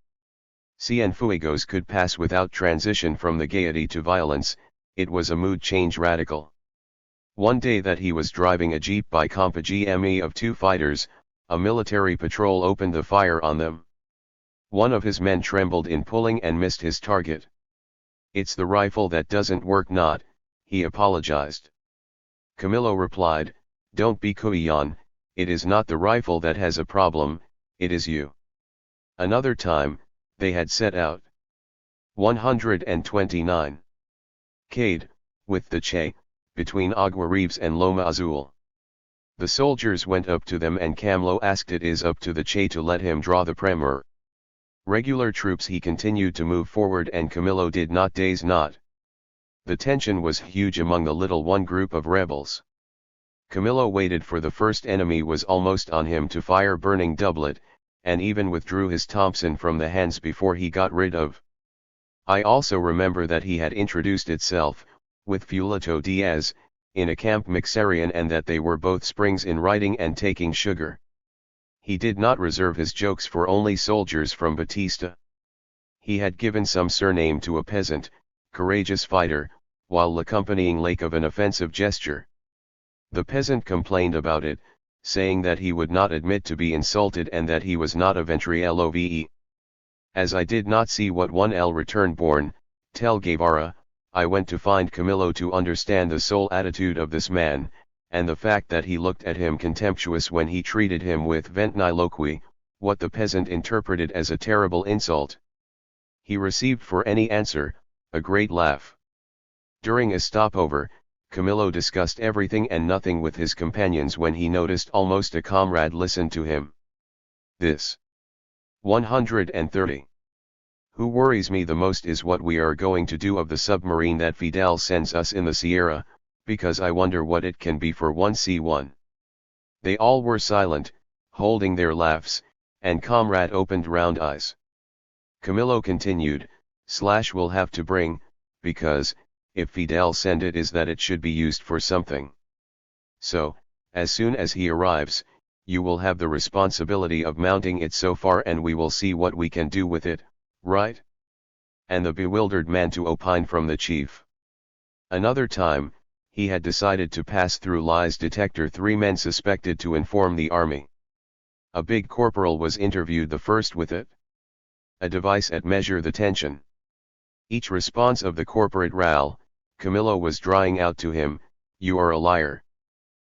Cienfuegos could pass without transition from the gaiety to violence, it was a mood change radical. One day that he was driving a jeep by Compa GME of 2 fighters, a military patrol opened the fire on them. One of his men trembled in pulling and missed his target. "It's the rifle that doesn't work not," he apologized. Camillo replied, "Don't be cuyon, it is not the rifle that has a problem, it is you." Another time, they had set out. 129. Cade, with the Che, between Agua Reeves and Loma Azul. The soldiers went up to them and Camillo asked it is up to the Che to let him draw the premier. Regular troops he continued to move forward and Camillo did not daze not. The tension was huge among the little one group of rebels. Camillo waited for the first enemy was almost on him to fire burning doublet, and even withdrew his Thompson from the hands before he got rid of. I also remember that he had introduced itself, with Fulito Diaz, in a camp Mixerian and that they were both springs in riding and taking sugar. He did not reserve his jokes for only soldiers from Batista. He had given some surname to a peasant, courageous fighter, while accompanying lake of an offensive gesture. The peasant complained about it, saying that he would not admit to be insulted and that he was not a ventriloque. As I did not see what 1L return born, Tel Guevara, I went to find Camillo to understand the soul attitude of this man, and the fact that he looked at him contemptuous when he treated him with ventriloquy, what the peasant interpreted as a terrible insult. He received for any answer, a great laugh. During a stopover, Camillo discussed everything and nothing with his companions when he noticed almost a comrade listened to him. This. 130. Who worries me the most is what we are going to do of the submarine that Fidel sends us in the Sierra, because I wonder what it can be for 1C1. They all were silent, holding their laughs, and comrade opened round eyes. Camillo continued, / will have to bring, because, if Fidel send it is that it should be used for something. So, as soon as he arrives, you will have the responsibility of mounting it so far and we will see what we can do with it, right? And the bewildered man to opine from the chief. Another time, he had decided to pass through lies detector 3 men suspected to inform the army. A big corporal was interviewed the first with it. A device at measure the tension. Each response of the corporate Ral, Camillo was drying out to him, "You are a liar.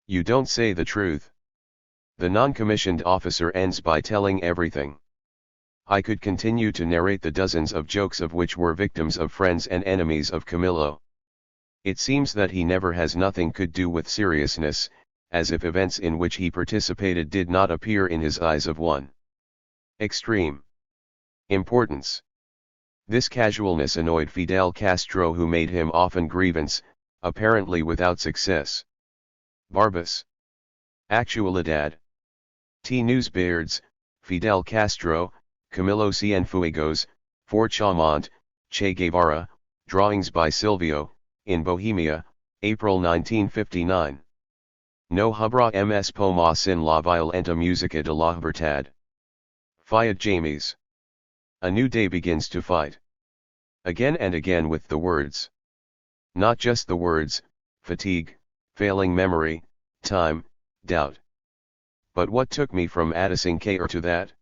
You don't say the truth." The non-commissioned officer ends by telling everything. I could continue to narrate the dozens of jokes of which were victims of friends and enemies of Camillo. It seems that he never has nothing could do with seriousness, as if events in which he participated did not appear in his eyes of one extreme importance. This casualness annoyed Fidel Castro, who made him often grievance, apparently without success. Barbas. Actualidad. T. Newsbeards, Fidel Castro, Camillo Cienfuegos, for Chamont, Che Guevara, drawings by Silvio, in Bohemia, April 1959. No hubra ms poma sin la violenta musica de la libertad. Fiat James. A new day begins to fight. Again and again with the words. Not just the words, fatigue, failing memory, time, doubt. But what took me from Addison Care to that?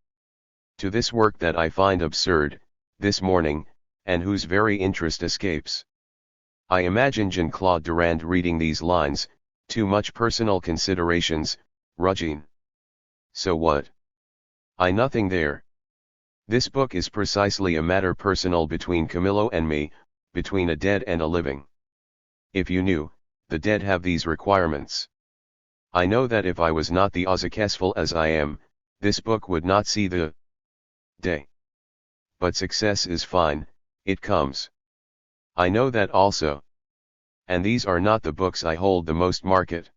To this work that I find absurd, this morning, and whose very interest escapes. I imagine Jean-Claude Durand reading these lines, too much personal considerations, Rugine. So what? I nothing there. This book is precisely a matter personal between Camillo and me, between a dead and a living. If you knew, the dead have these requirements. I know that if I was not the successful as I am, this book would not see the day. but success is fine, it comes. I know that also. And these are not the books I hold the most market.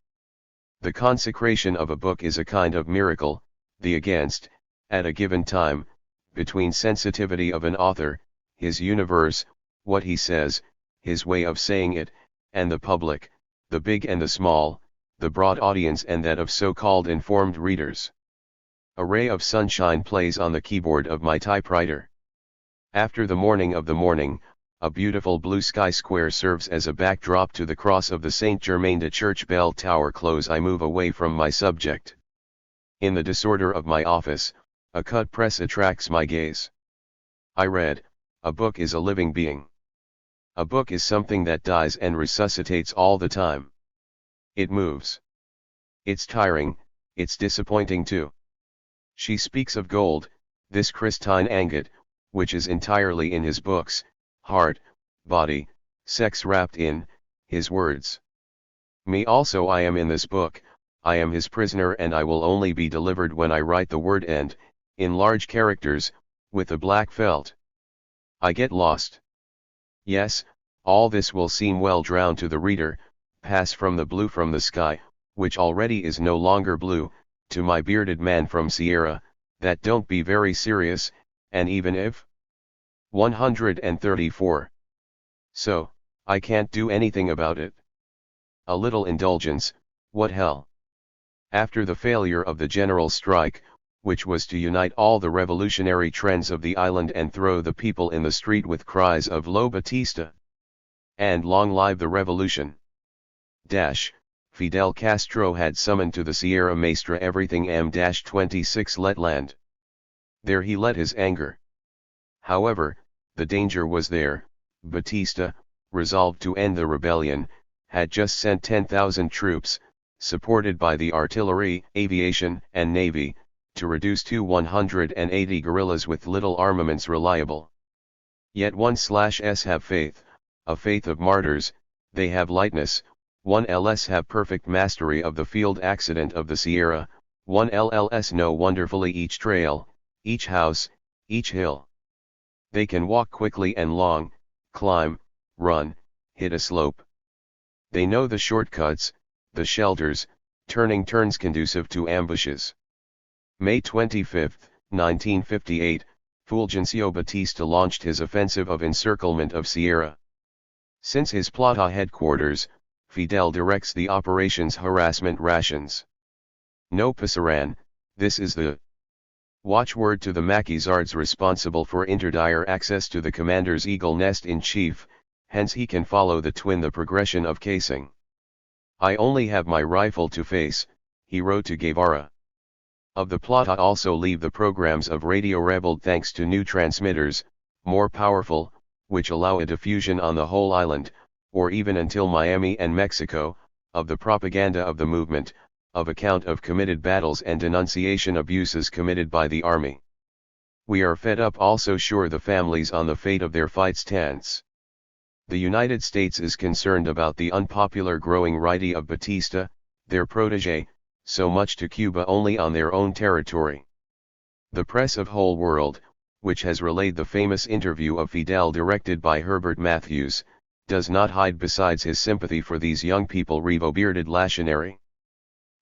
The consecration of a book is a kind of miracle, the against, at a given time, between sensitivity of an author, his universe, what he says, his way of saying it, and the public, the big and the small, the broad audience and that of so-called informed readers. A ray of sunshine plays on the keyboard of my typewriter. After the morning of the morning, a beautiful blue sky square serves as a backdrop to the cross of the Saint-Germain-de-Church bell tower. Close. I move away from my subject. In the disorder of my office, a cut press attracts my gaze. I read, a book is a living being. A book is something that dies and resuscitates all the time. It moves. It's tiring, it's disappointing too. She speaks of gold, this Christine agate, which is entirely in his books, heart, body, sex wrapped in his words. Me also, I am in this book, I am his prisoner, and I will only be delivered when I write the word end, in large characters, with a black felt. I get lost. Yes, all this will seem well drowned to the reader, pass from the blue from the sky, which already is no longer blue, to my bearded man from Sierra, that don't be very serious, and even if 134. So, I can't do anything about it. A little indulgence, what hell. After the failure of the general strike, which was to unite all the revolutionary trends of the island and throw the people in the street with cries of Lo Batista and long live the revolution. Fidel Castro had summoned to the Sierra Maestra everything M-26 let land. There he let his anger. However, the danger was there. Batista, resolved to end the rebellion, had just sent 10,000 troops, supported by the artillery, aviation, and navy, to reduce to 180 guerrillas with little armaments reliable. Yet 1/s have faith, a faith of martyrs, they have lightness, 1/ls have perfect mastery of the field accident of the Sierra, 1/ls know wonderfully each trail, each house, each hill. They can walk quickly and long, climb, run, hit a slope. They know the shortcuts, the shelters, turning turns conducive to ambushes. May 25, 1958, Fulgencio Batista launched his offensive of encirclement of Sierra. Since his Plata headquarters, Fidel directs the operation's harassment rations. No pasaran, this is the watchword to the Maquisards responsible for interdire access to the commander's eagle nest in chief, hence he can follow the progression of casing. I only have my rifle to face, he wrote to Guevara. Of the Plata also leave the programs of Radio Rebel thanks to new transmitters, more powerful, which allow a diffusion on the whole island, or even until Miami and Mexico, of the propaganda of the movement, of account of committed battles and denunciation abuses committed by the army. We are fed up also sure the families on the fate of their fight stands. The United States is concerned about the unpopular growing righty of Batista, their protege, so much to Cuba only on their own territory. The press of whole world, which has relayed the famous interview of Fidel directed by Herbert Matthews, does not hide besides his sympathy for these young people revo-bearded Lationary.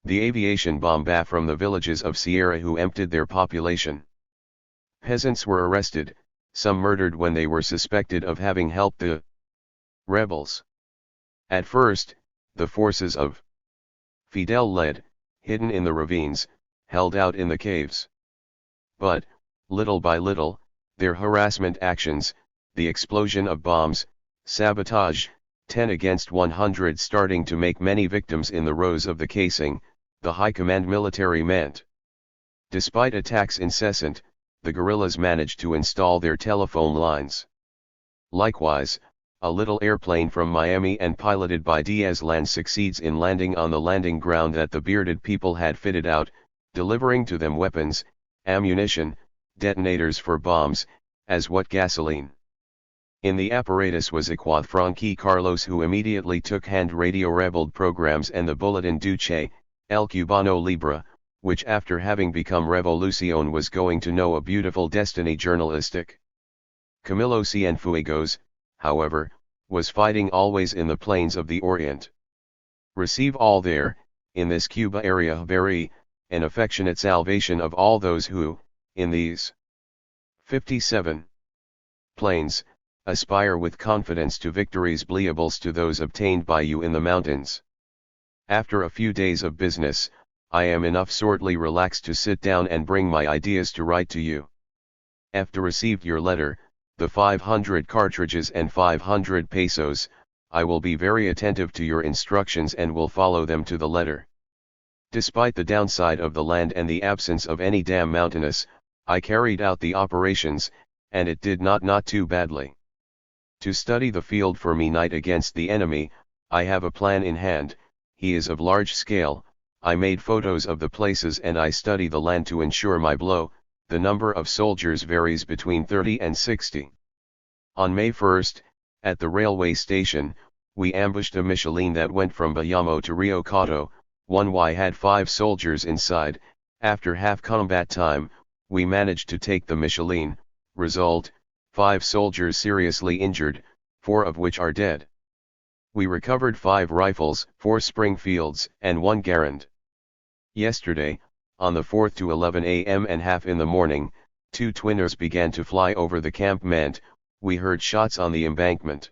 The aviation bomb from the villages of Sierra who emptied their population. Peasants were arrested, some murdered when they were suspected of having helped the rebels. At first, the forces of Fidel led, hidden in the ravines, held out in the caves. But, little by little, their harassment actions, the explosion of bombs, sabotage, 10 against 100 starting to make many victims in the rows of the casing, the high command military meant. Despite attacks incessant, the guerrillas managed to install their telephone lines. Likewise, a little airplane from Miami and piloted by Diaz-Lan succeeds in landing on the landing ground that the bearded people had fitted out, delivering to them weapons, ammunition, detonators for bombs, as what gasoline. In the apparatus was Frankie Carlos, who immediately took hand Radio Rebel programs and the Bulletin Duce, El Cubano Libre, which after having become Revolucion was going to know a beautiful destiny journalistic. Camillo Cienfuegos, however, was fighting always in the plains of the Orient. Receive all there, in this Cuba area very, an affectionate salvation of all those who, in these 57 plains, aspire with confidence to victories bleables to those obtained by you in the mountains. After a few days of business, I am enough sortly relaxed to sit down and bring my ideas to write to you. After received your letter, the 500 cartridges and 500 pesos, I will be very attentive to your instructions and will follow them to the letter. Despite the downside of the land and the absence of any dam mountainous, I carried out the operations, and it did not too badly. To study the field for me night against the enemy, I have a plan in hand. He is of large scale. I made photos of the places and I study the land to ensure my blow. The number of soldiers varies between 30 and 60. On May 1st, at the railway station, we ambushed a Michelin that went from Bayamo to Rio Cauto. 1Y had 5 soldiers inside. After half combat time, we managed to take the Michelin. Result, 5 soldiers seriously injured, 4 of which are dead. We recovered 5 rifles, 4 Springfields, and 1 Garand. Yesterday, on the 4th to 11 a.m. and half in the morning, 2 twinners began to fly over the campment. We heard shots on the embankment.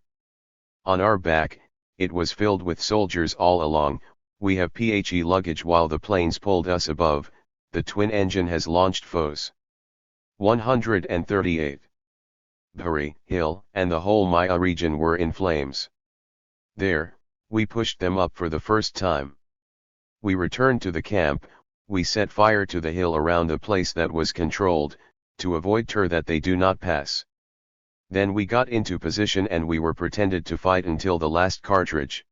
On our back, it was filled with soldiers all along. We have PHE luggage while the planes pulled us above. The twin engine has launched foes. 138. Bhari, Hill, and the whole Maya region were in flames. There, we pushed them up for the first time. We returned to the camp. We set fire to the hill around the place that was controlled, to avoid that they do not pass. Then we got into position and we were pretended to fight until the last cartridge.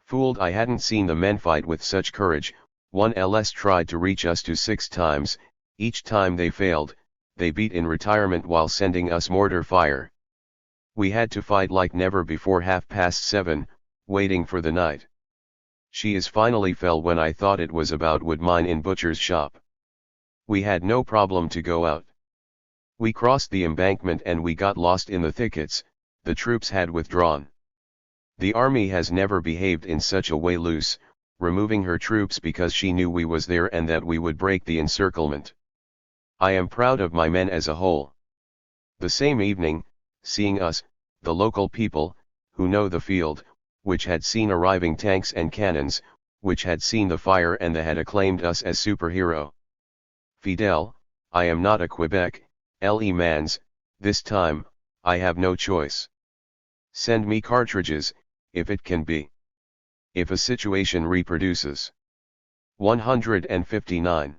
Fooled I hadn't seen the men fight with such courage. 1 LS tried to reach us 6 times, each time they failed. They beat in retirement while sending us mortar fire. We had to fight like never before 7:30, waiting for the night. She is finally fell when I thought it was about wood mine in butcher's shop. We had no problem to go out. We crossed the embankment and we got lost in the thickets. The troops had withdrawn. The army has never behaved in such a way, loose, removing her troops because she knew we was there and that we would break the encirclement. I am proud of my men as a whole. The same evening, seeing us, the local people, who know the field, which had seen arriving tanks and cannons, which had seen the fire and had acclaimed us as superhero. Fidel, I am not a Quebec, Le Mans, this time, I have no choice. Send me cartridges, if it can be. If a situation reproduces. 159.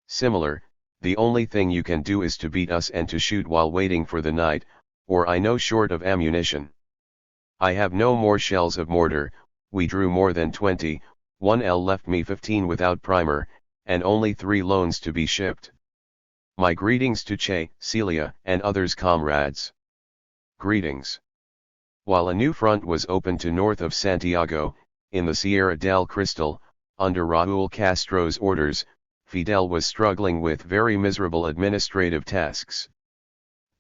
Similar, the only thing you can do is to beat us and to shoot while waiting for the night, or I know short of ammunition. I have no more shells of mortar. We drew more than 20, 1L left me 15 without primer, and only 3 loans to be shipped. My greetings to Che, Celia, and others comrades. Greetings. While a new front was opened to north of Santiago, in the Sierra del Cristal, under Raúl Castro's orders, Fidel was struggling with very miserable administrative tasks.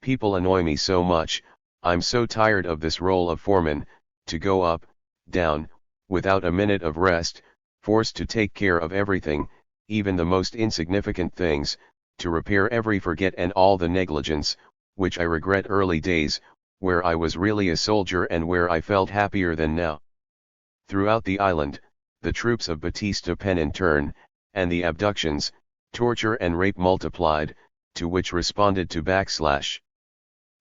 People annoy me so much, I'm so tired of this role of foreman, to go up, down, without a minute of rest, forced to take care of everything, even the most insignificant things, to repair every forget and all the negligence, which I regret early days, where I was really a soldier and where I felt happier than now. Throughout the island, the troops of Batista Pen in turn, and the abductions, torture and rape multiplied, to which responded to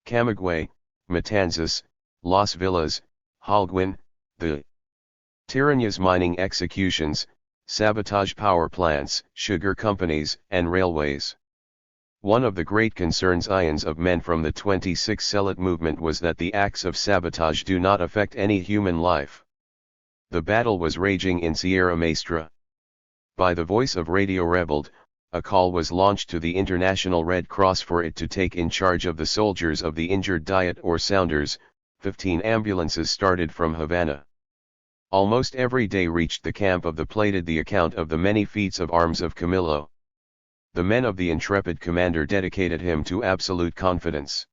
Camagüey, Matanzas, Las Villas, Holguin, the Tirañas mining executions, sabotage power plants, sugar companies, and railways. One of the great concerns of men from the 26 Celit movement was that the acts of sabotage do not affect any human life. The battle was raging in Sierra Maestra. By the voice of Radio Rebelled, a call was launched to the International Red Cross for it to take in charge of the soldiers of the injured Diet or Sounders. 15 ambulances started from Havana. Almost every day reached the camp of the plated the account of the many feats of arms of Camillo. The men of the intrepid commander dedicated him to absolute confidence.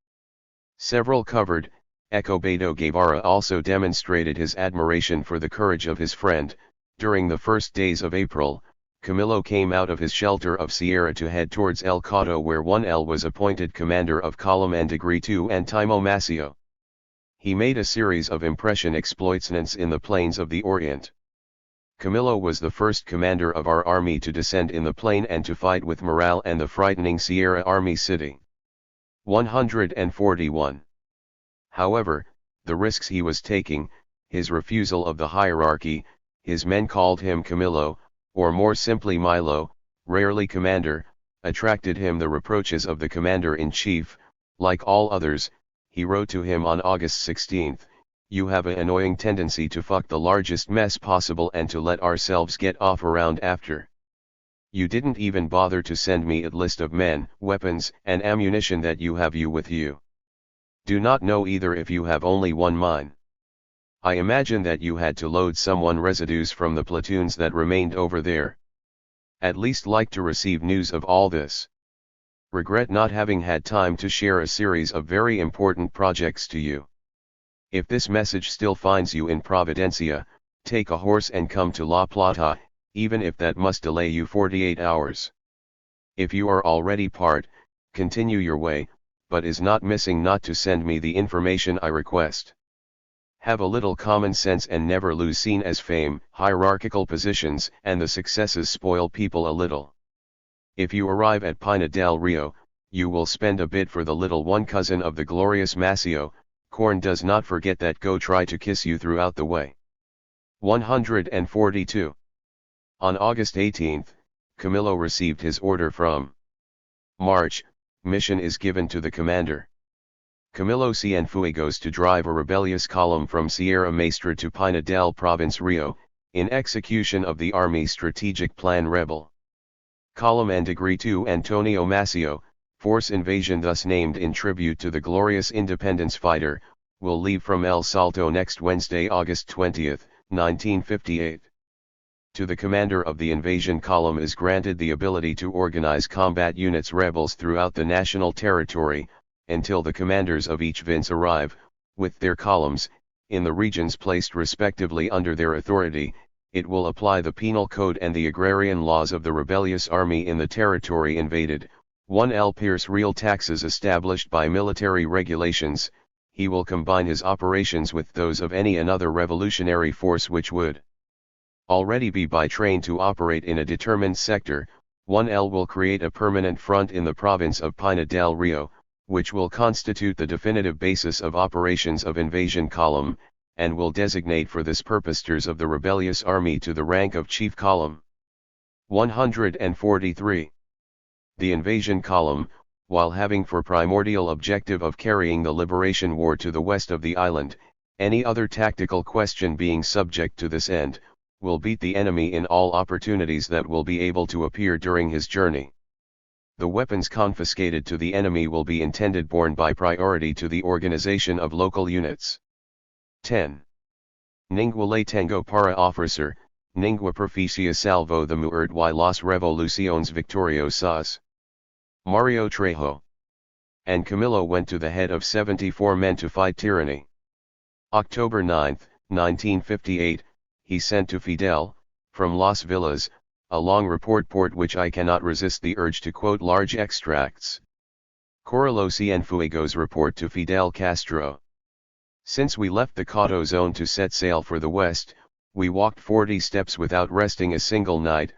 Several covered, Escobedo Guevara also demonstrated his admiration for the courage of his friend. During the first days of April, Camillo came out of his shelter of Sierra to head towards El Cauto, where 1L was appointed commander of column and degree 2 and Timo Maceo. He made a series of impression exploits in the plains of the Orient. Camillo was the first commander of our army to descend in the plain and to fight with Morale and the frightening Sierra Army sitting. 141. However, the risks he was taking, his refusal of the hierarchy, his men called him Camillo, or more simply Milo, rarely commander, attracted him the reproaches of the commander-in-chief. Like all others, he wrote to him on August 16, "You have an annoying tendency to fuck the largest mess possible and to let ourselves get off around after. You didn't even bother to send me a list of men, weapons, and ammunition that you have with you. Do not know either if you have only one mine. I imagine that you had to load someone residues from the platoons that remained over there. At least like to receive news of all this. Regret not having had time to share a series of very important projects to you. If this message still finds you in Providencia, take a horse and come to La Plata, even if that must delay you 48 hours. If you are already part, continue your way, but is not missing not to send me the information I request. Have a little common sense and never lose seen as fame, hierarchical positions and the successes spoil people a little. If you arrive at Pina del Rio, you will spend a bit for the little one cousin of the glorious Maceo. Corn does not forget that. Go try to kiss you throughout the way." 142. On August 18, Camillo received his order from March. Mission is given to the commander Camillo Cienfuegos to drive a rebellious column from Sierra Maestra to Pina del Province Rio, in execution of the Army Strategic Plan Rebel. Column and Degree 2 Antonio Maceo, force invasion thus named in tribute to the glorious independence fighter, will leave from El Salto next Wednesday, August 20, 1958. To the commander of the invasion column is granted the ability to organize combat units rebels throughout the national territory, until the commanders of each vince arrive, with their columns, in the regions placed respectively under their authority. It will apply the penal code and the agrarian laws of the rebellious army in the territory invaded. 1L Pierce real taxes established by military regulations. He will combine his operations with those of any another revolutionary force which would already be by train to operate in a determined sector. 1L will create a permanent front in the province of Pina del Rio, which will constitute the definitive basis of operations of invasion column, and will designate for this purpose tiers of the rebellious army to the rank of chief column. 143. The invasion column, while having for primordial objective of carrying the liberation war to the west of the island, any other tactical question being subject to this end, will beat the enemy in all opportunities that will be able to appear during his journey. The weapons confiscated to the enemy will be intended borne by priority to the organization of local units. 10. Ningua le tengo para ofrecer, ningua proficia salvo the muerte y las revoluciones victoriosas. Mario Trejo. And Camillo went to the head of 74 men to fight tyranny. October 9, 1958, he sent to Fidel, from Las Villas, a long report which I cannot resist the urge to quote large extracts. Correlo Cienfuegos report to Fidel Castro. Since we left the Cauto zone to set sail for the west, we walked 40 steps without resting a single night,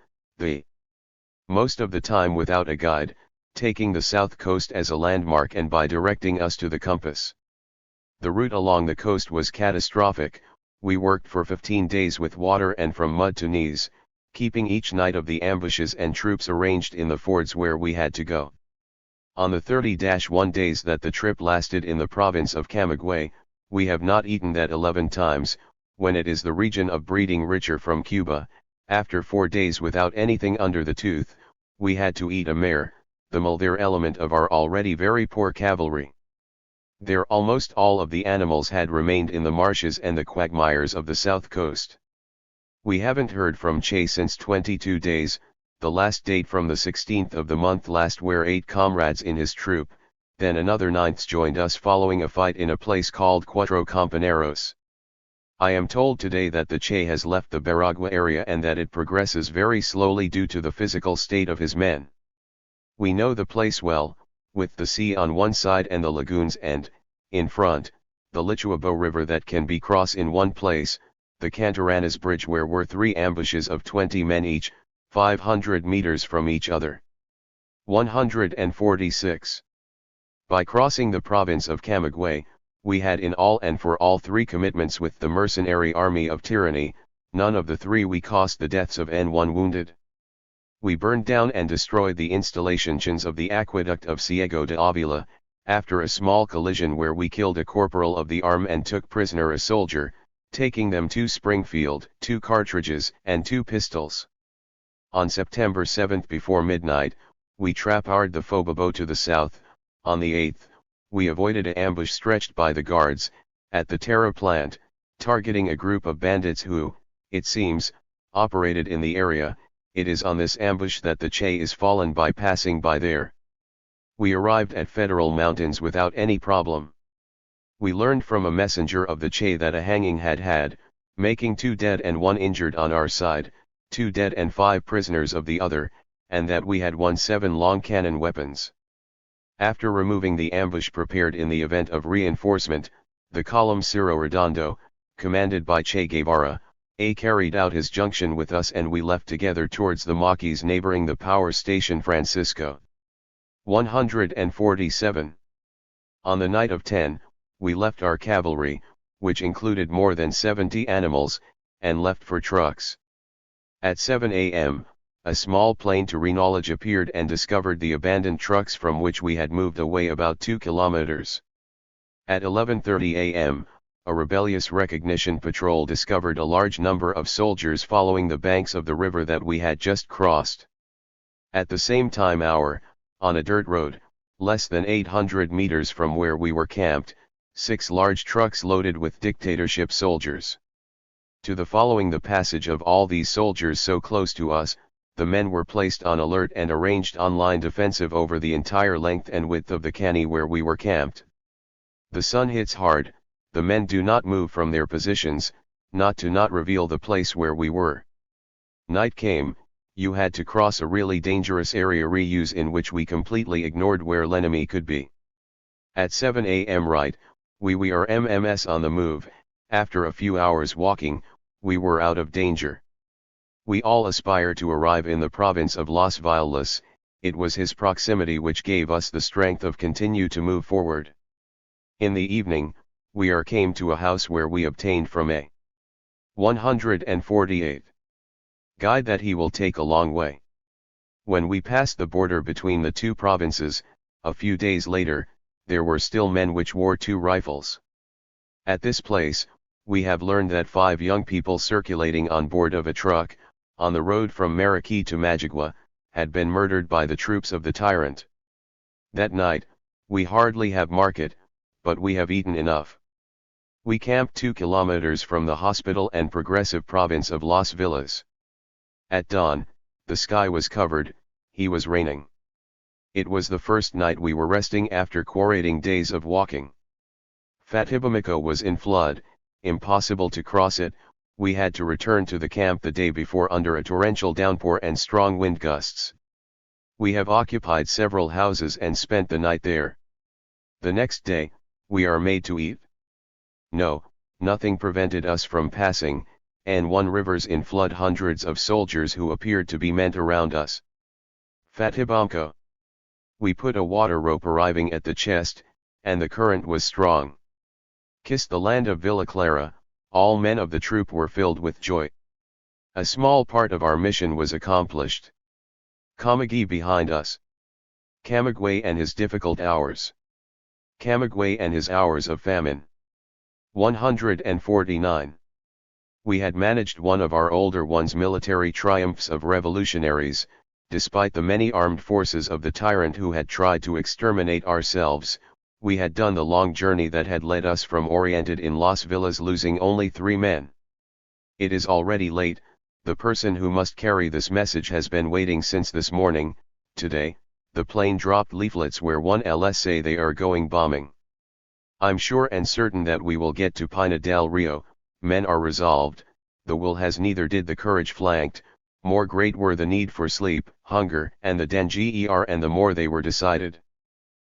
most of the time without a guide, taking the south coast as a landmark and by directing us to the compass. The route along the coast was catastrophic. We worked for 15 days with water and from mud to knees, keeping each night of the ambushes and troops arranged in the fords where we had to go. On the 30-1 days that the trip lasted in the province of Camagüey, we have not eaten that 11 times, when it is the region of breeding richer from Cuba. After 4 days without anything under the tooth, we had to eat a mare, the mulder element of our already very poor cavalry. There almost all of the animals had remained in the marshes and the quagmires of the south coast. We haven't heard from Che since 22 days, the last date from the 16th of the month last, where 8 comrades in his troop, then another ninths joined us following a fight in a place called Cuatro Companeros. I am told today that the Che has left the Baragua area and that it progresses very slowly due to the physical state of his men. We know the place well, with the sea on one side and the lagoons and, in front, the Lichuabo River that can be crossed in one place, the Cantaranas Bridge where were 3 ambushes of 20 men each, 500 meters from each other. 146. By crossing the province of Camagüey, we had in all and for all 3 commitments with the mercenary army of tyranny, none of the 3 we caused the deaths of N1 wounded. We burned down and destroyed the installations of the aqueduct of Ciego de Avila, after a small collision where we killed a corporal of the arm and took prisoner a soldier, taking them 2 Springfield, 2 cartridges and 2 pistols. On September 7 before midnight, we trapped the Fobabo to the south. On the 8th, we avoided an ambush stretched by the guards, at the Terra plant, targeting a group of bandits who, it seems, operated in the area. It is on this ambush that the Che is fallen by passing by there. We arrived at Federal Mountains without any problem. We learned from a messenger of the Che that a hanging had, making 2 dead and 1 injured on our side, 2 dead and 5 prisoners of the other, and that we had won 7 long cannon weapons. After removing the ambush prepared in the event of reinforcement, the column Cerro Redondo, commanded by Che Guevara, carried out his junction with us and we left together towards the Maquis neighboring the power station Francisco. 147. On the night of 10, we left our cavalry, which included more than 70 animals, and left for trucks. At 7 a.m., a small plane to Knowledge appeared and discovered the abandoned trucks from which we had moved away about 2 kilometers. At 11:30 a.m., a rebellious recognition patrol discovered a large number of soldiers following the banks of the river that we had just crossed. At the same time on a dirt road, less than 800 meters from where we were camped, 6 large trucks loaded with dictatorship soldiers. To the following the passage of all these soldiers so close to us, the men were placed on alert and arranged on line defensive over the entire length and width of the canny where we were camped. The sun hits hard, the men do not move from their positions, not reveal the place where we were. Night came, you had to cross a really dangerous area reuse in which we completely ignored where l'ennemi could be. At 7 a.m. we are MMS on the move. After a few hours walking, we were out of danger. We all aspire to arrive in the province of Las Villas. It was his proximity which gave us the strength of continue to move forward. In the evening, we came to a house where we obtained from a 148 guide that he will take a long way. When we passed the border between the 2 provinces, a few days later, there were still men which wore 2 rifles. At this place, we have learned that 5 young people circulating on board of a truck, on the road from Maracay to Majagua, had been murdered by the troops of the tyrant. That night, we hardly have market, but we have eaten enough. We camped 2 kilometers from the hospital and progressive province of Las Villas. At dawn, the sky was covered, it was raining. It was the first night we were resting after 48 days of walking. Fatibamico was in flood, impossible to cross it. We had to return to the camp the day before under a torrential downpour and strong wind gusts. We have occupied several houses and spent the night there. The next day, we are made to eat. No, nothing prevented us from passing, and 1 rivers in flood hundreds of soldiers who appeared to be meant around us. Fatibamco. We put a water rope arriving at the chest, and the current was strong. Kissed the land of Villa Clara. All men of the troop were filled with joy. A small part of our mission was accomplished. Camagüey behind us. Camagüey and his difficult hours. Camagüey and his hours of famine. 149. We had managed one of our older ones' military triumphs of revolutionaries, despite the many armed forces of the tyrant who had tried to exterminate ourselves. We had done the long journey that had led us from Oriented in Las Villas losing only 3 men. It is already late, the person who must carry this message has been waiting since this morning. Today, the plane dropped leaflets where 1Ls say they are going bombing. I'm sure and certain that we will get to Pina del Rio, men are resolved, the will has neither did the courage flanked, more great were the need for sleep, hunger, and the danger and the more they were decided.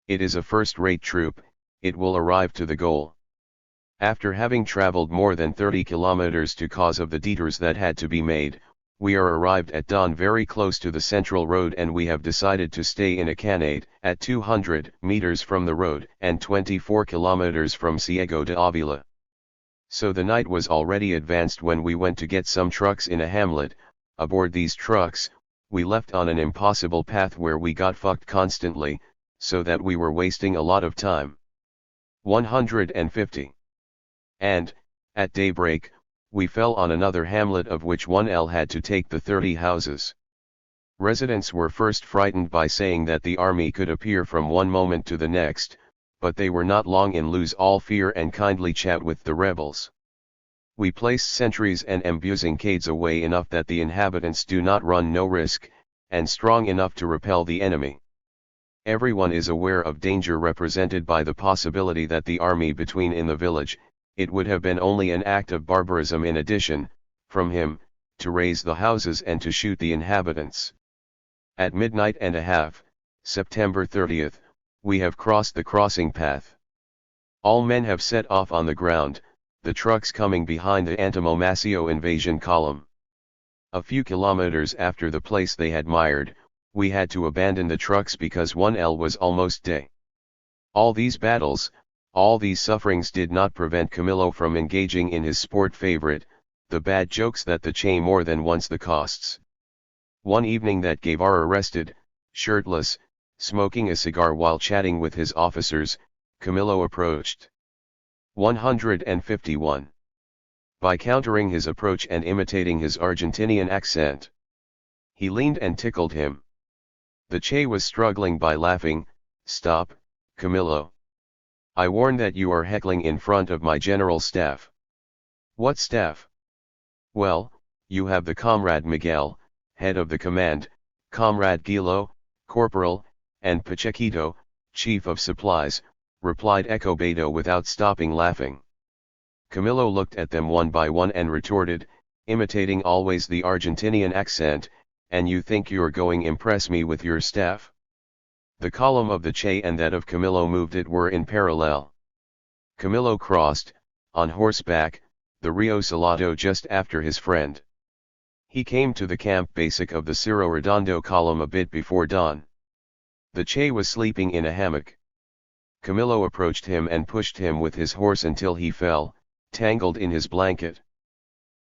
It is a first-rate troop, it will arrive to the goal. After having traveled more than 30 kilometers to cause of the detours that had to be made, we are arrived at dawn very close to the central road and we have decided to stay in a canade at 200 meters from the road and 24 kilometers from Ciego de Avila. So the night was already advanced when we went to get some trucks in a hamlet. Aboard these trucks, we left on an impossible path where we got fucked constantly, so that we were wasting a lot of time. 150. And, at daybreak, we fell on another hamlet of which 1L had to take the 30 houses. Residents were first frightened by saying that the army could appear from one moment to the next, but they were not long in lose all fear and kindly chat with the rebels. We placed sentries and embuscades away enough that the inhabitants do not run no risk, and strong enough to repel the enemy. Everyone is aware of danger represented by the possibility that the army between in the village. It would have been only an act of barbarism in addition, from him, to raise the houses and to shoot the inhabitants. At midnight and a half, September 30th, we have crossed the crossing path. All men have set off on the ground, the trucks coming behind the Antimonasio invasion column. A few kilometers after the place they had mired, we had to abandon the trucks because 1L was almost day. All these battles, all these sufferings did not prevent Camillo from engaging in his sport favorite, the bad jokes that the Che more than once the costs. One evening that Guevara rested, shirtless, smoking a cigar while chatting with his officers, Camillo approached. 151. By countering his approach and imitating his Argentinian accent, he leaned and tickled him. The Che was struggling by laughing. Stop, Camillo. I warn that you are heckling in front of my general staff. What staff? Well, you have the Comrade Miguel, head of the command, Comrade Guilo, corporal, and Pachequito, chief of supplies, replied Escobedo without stopping laughing. Camillo looked at them one by one and retorted, imitating always the Argentinian accent, and you think you're going impress me with your staff? The column of the Che and that of Camillo moved it were in parallel. Camillo crossed, on horseback, the Rio Salado just after his friend. He came to the camp basic of the Cerro Redondo column a bit before dawn. The Che was sleeping in a hammock. Camillo approached him and pushed him with his horse until he fell, tangled in his blanket.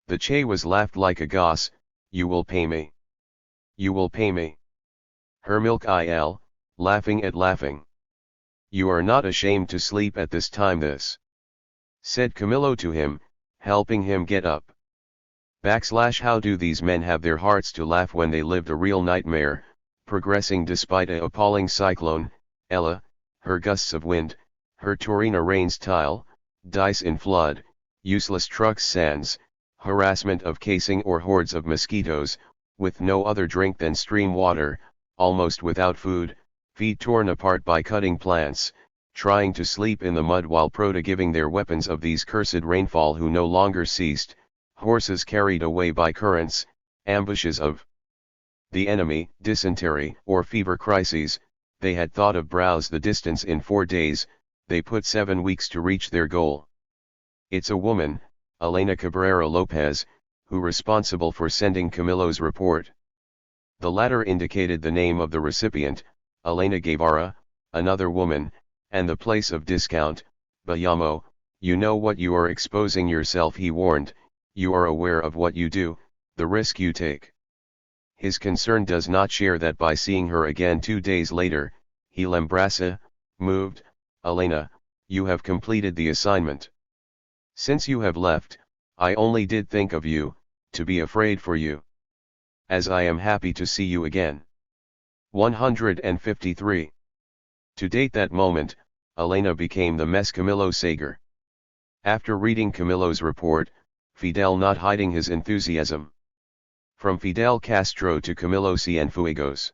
The Che was laughed like a goss. You will pay me. You will pay me. Her milk il, laughing at laughing. You are not ashamed to sleep at this time said Camillo to him, helping him get up. How do these men have their hearts to laugh when they lived a real nightmare, progressing despite a appalling cyclone, Ella, her gusts of wind, her Torina rains tile, dice in flood, useless trucks sands, harassment of casing or hordes of mosquitoes, with no other drink than stream water, almost without food, feet torn apart by cutting plants, trying to sleep in the mud while prota giving their weapons of these cursed rainfall who no longer ceased, horses carried away by currents, ambushes of the enemy, dysentery or fever crises. They had thought of browse the distance in 4 days, they put 7 weeks to reach their goal. It's a woman, Elena Cabrera Lopez, who responsible for sending Camillo's report. The latter indicated the name of the recipient, Elena Guevara, another woman, and the place of discount, Bayamo. You know what you are exposing yourself, he warned, you are aware of what you do, the risk you take. His concern does not share that by seeing her again 2 days later, he lembrasa, moved, Elena, you have completed the assignment. Since you have left, I only did think of you, to be afraid for you. As I am happy to see you again. 153. To date that moment, Elena became the Mess Camillo Sager. After reading Camillo's report, Fidel not hiding his enthusiasm. From Fidel Castro to Camilo Cienfuegos.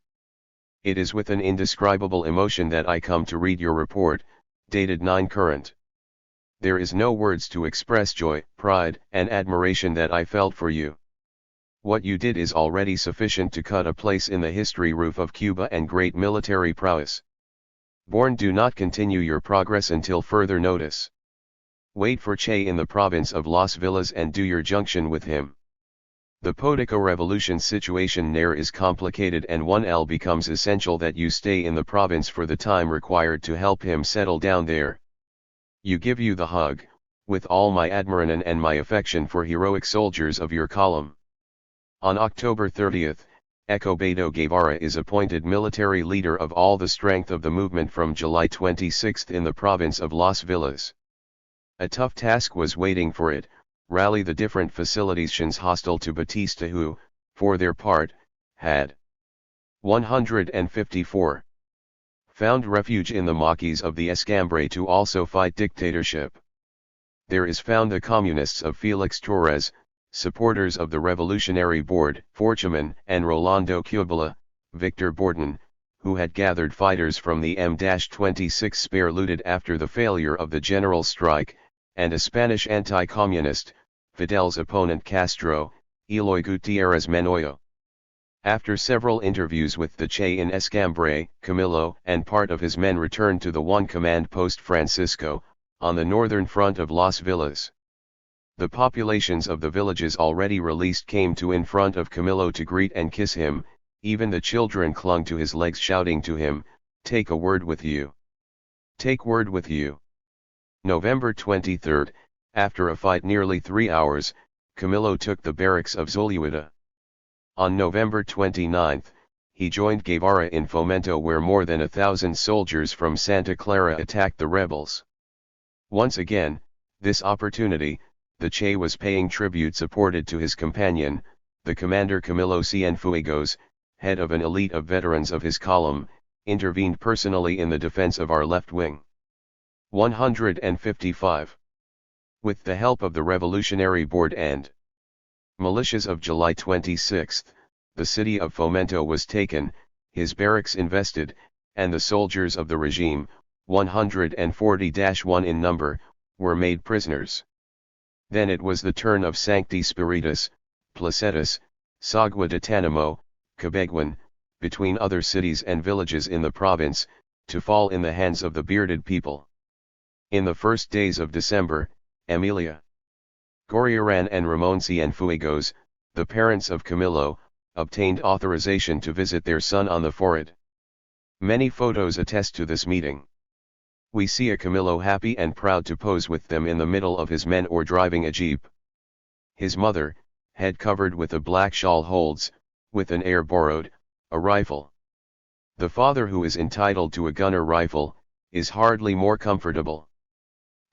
It is with an indescribable emotion that I come to read your report, dated 9 current. There is no words to express joy, pride, and admiration that I felt for you. What you did is already sufficient to cut a place in the history roof of Cuba and great military prowess. Do not continue your progress until further notice. Wait for Che in the province of Las Villas and do your junction with him. The Potico revolution situation there is complicated and 1L becomes essential that you stay in the province for the time required to help him settle down there. You give you the hug, with all my admiration and my affection for heroic soldiers of your column. On October 30th, Escobedo Guevara is appointed military leader of all the strength of the movement from July 26 in the province of Las Villas. A tough task was waiting for it. Rally the different facilitations hostile to Batista who, for their part, had 154 found refuge in the maquis of the Escambre to also fight dictatorship. There is found the communists of Felix Torres, supporters of the Revolutionary Board, Forchaman and Rolando Cubala, Victor Borden, who had gathered fighters from the M-26 spare looted after the failure of the general strike, and a Spanish anti-communist, Fidel's opponent Castro, Eloy Gutierrez Menoyo. After several interviews with the Che in Escambre, Camillo and part of his men returned to the one command post Francisco, on the northern front of Las Villas. The populations of the villages already released came to in front of Camillo to greet and kiss him, even the children clung to his legs shouting to him, "Take a word with you. Take word with you." November 23, after a fight nearly 3 hours, Camillo took the barracks of Zulueta. On November 29, he joined Guevara in Fomento where more than 1,000 soldiers from Santa Clara attacked the rebels. Once again, this opportunity, the Che was paying tribute supported to his companion, the commander Camilo Cienfuegos, head of an elite of veterans of his column, intervened personally in the defense of our left wing. 155. With the help of the Revolutionary Board and militias of July 26, the city of Fomento was taken, his barracks invested, and the soldiers of the regime, 140-1 in number, were made prisoners. Then it was the turn of Sancti Spiritus, Placetas, Sagua de Tanamo, Cabeguan, between other cities and villages in the province, to fall in the hands of the bearded people. In the first days of December, Emilia Gorriaran and Ramon Cienfuegos, the parents of Camillo, obtained authorization to visit their son on the forehead. Many photos attest to this meeting. We see a Camillo happy and proud to pose with them in the middle of his men or driving a jeep. His mother, head covered with a black shawl holds, with an air borrowed, a rifle. The father who is entitled to a gunner rifle, is hardly more comfortable.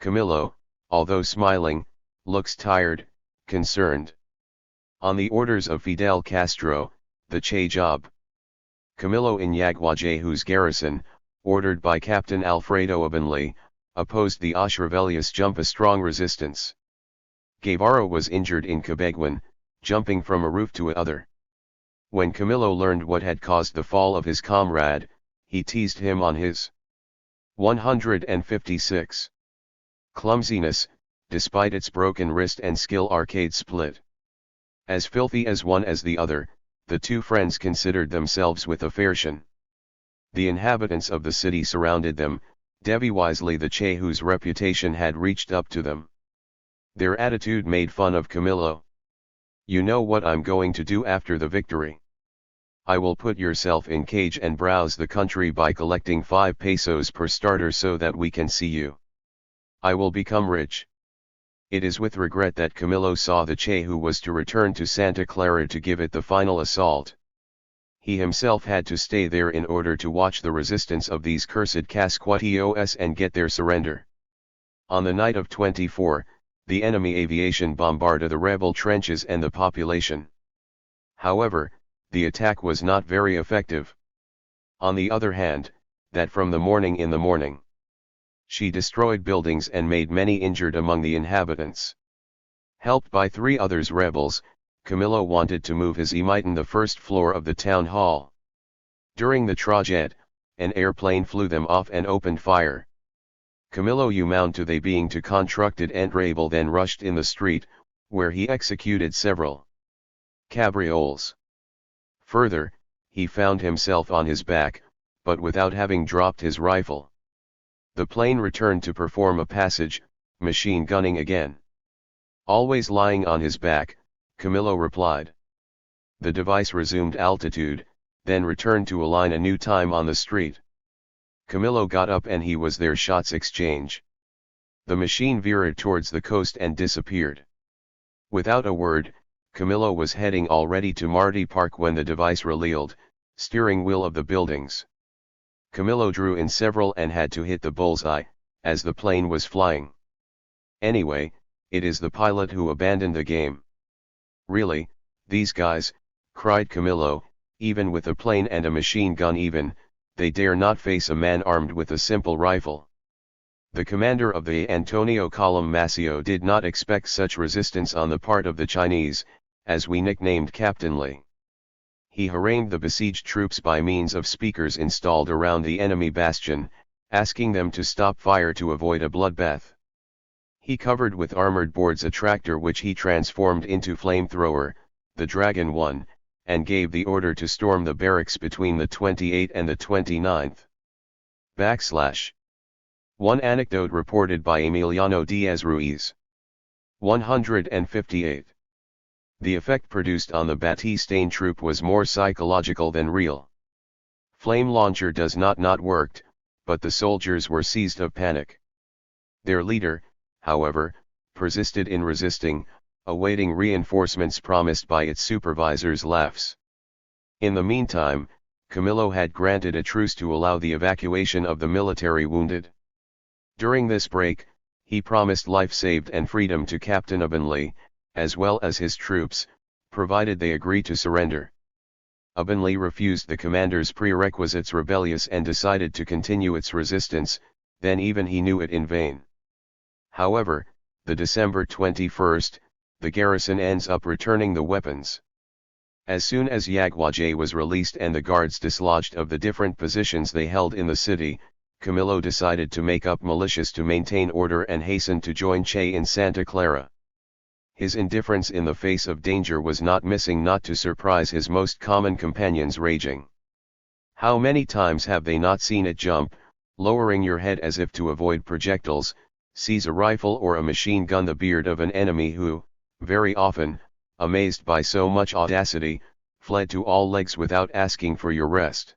Camillo, although smiling, looks tired, concerned. On the orders of Fidel Castro, the Che job. Camillo in Yaguaje whose garrison, ordered by Captain Alfredo Abanley, opposed the Ashravelius jump a strong resistance. Guevara was injured in Cabeguan, jumping from a roof to another. When Camillo learned what had caused the fall of his comrade, he teased him on his 156. Clumsiness, despite its broken wrist and skill arcade split. As filthy as one as the other, the two friends considered themselves with affection. The inhabitants of the city surrounded them, Devi wisely the Che whose reputation had reached up to them. Their attitude made fun of Camillo. "You know what I'm going to do after the victory. I will put yourself in cage and browse the country by collecting 5 pesos per starter so that we can see you. I will become rich." It is with regret that Camillo saw the Che who was to return to Santa Clara to give it the final assault. He himself had to stay there in order to watch the resistance of these cursed Cascuatios and get their surrender. On the night of 24, the enemy aviation bombarded the rebel trenches and the population. However, the attack was not very effective. On the other hand, that from the morning in the morning, she destroyed buildings and made many injured among the inhabitants. Helped by 3 others rebels, Camillo wanted to move his emiton the first floor of the town hall. During the trajet, an airplane flew them off and opened fire. Camillo mount to they being to constructed entrable then rushed in the street, where he executed several cabrioles. Further, he found himself on his back, but without having dropped his rifle. The plane returned to perform a passage, machine gunning again. Always lying on his back, Camillo replied. The device resumed altitude, then returned to align a new time on the street. Camillo got up and he was there. Shots exchange. The machine veered towards the coast and disappeared. Without a word, Camillo was heading already to Marty Park when the device revealed, steering wheel of the buildings. Camillo drew in several and had to hit the bullseye, as the plane was flying. Anyway, it is the pilot who abandoned the game. Really, these guys, cried Camillo, even with a plane and a machine gun even, they dare not face a man armed with a simple rifle. The commander of the Antonio Column Maceo did not expect such resistance on the part of the Chinese, as we nicknamed Captain Lee. He harangued the besieged troops by means of speakers installed around the enemy bastion, asking them to stop fire to avoid a bloodbath. He covered with armored boards a tractor which he transformed into flamethrower, the Dragon 1, and gave the order to storm the barracks between the 28th and the 29th. One anecdote reported by Emiliano Diaz Ruiz. 158. The effect produced on the Batiste troop was more psychological than real. Flame launcher does not worked, but the soldiers were seized of panic. Their leader, however, persisted in resisting, awaiting reinforcements promised by its supervisors. Laughs. In the meantime, Camillo had granted a truce to allow the evacuation of the military wounded. During this break, he promised life saved and freedom to Captain Abanley, as well as his troops, provided they agree to surrender. Abanley refused the commander's prerequisites, rebellious, and decided to continue its resistance, then even he knew it in vain. However, the December 21st, the garrison ends up returning the weapons. As soon as Yaguaje was released and the guards dislodged of the different positions they held in the city, Camillo decided to make up militias to maintain order and hastened to join Che in Santa Clara. His indifference in the face of danger was not missing, not to surprise his most common companions, raging. How many times have they not seen it jump, lowering your head as if to avoid projectiles, seize a rifle or a machine gun the beard of an enemy who, very often, amazed by so much audacity, fled to all legs without asking for your rest.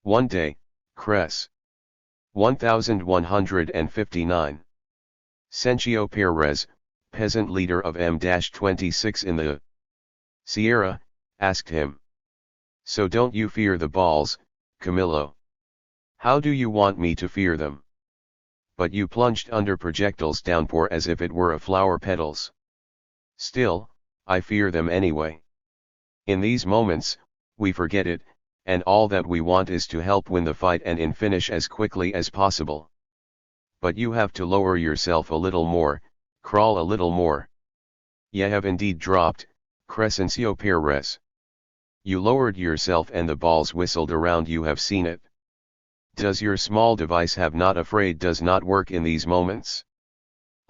One day, Cres. 1159. Sencio Perez, peasant leader of M-26 in the Sierra, asked him. So don't you fear the balls, Camillo? How do you want me to fear them? But you plunged under projectiles downpour as if it were a flower petals. Still, I fear them anyway. In these moments, we forget it, and all that we want is to help win the fight and in finish as quickly as possible. But you have to lower yourself a little more, crawl a little more. You have indeed dropped, Crescencio Perez. You lowered yourself and the balls whistled around, you have seen it. Does your small device have not afraid does not work in these moments?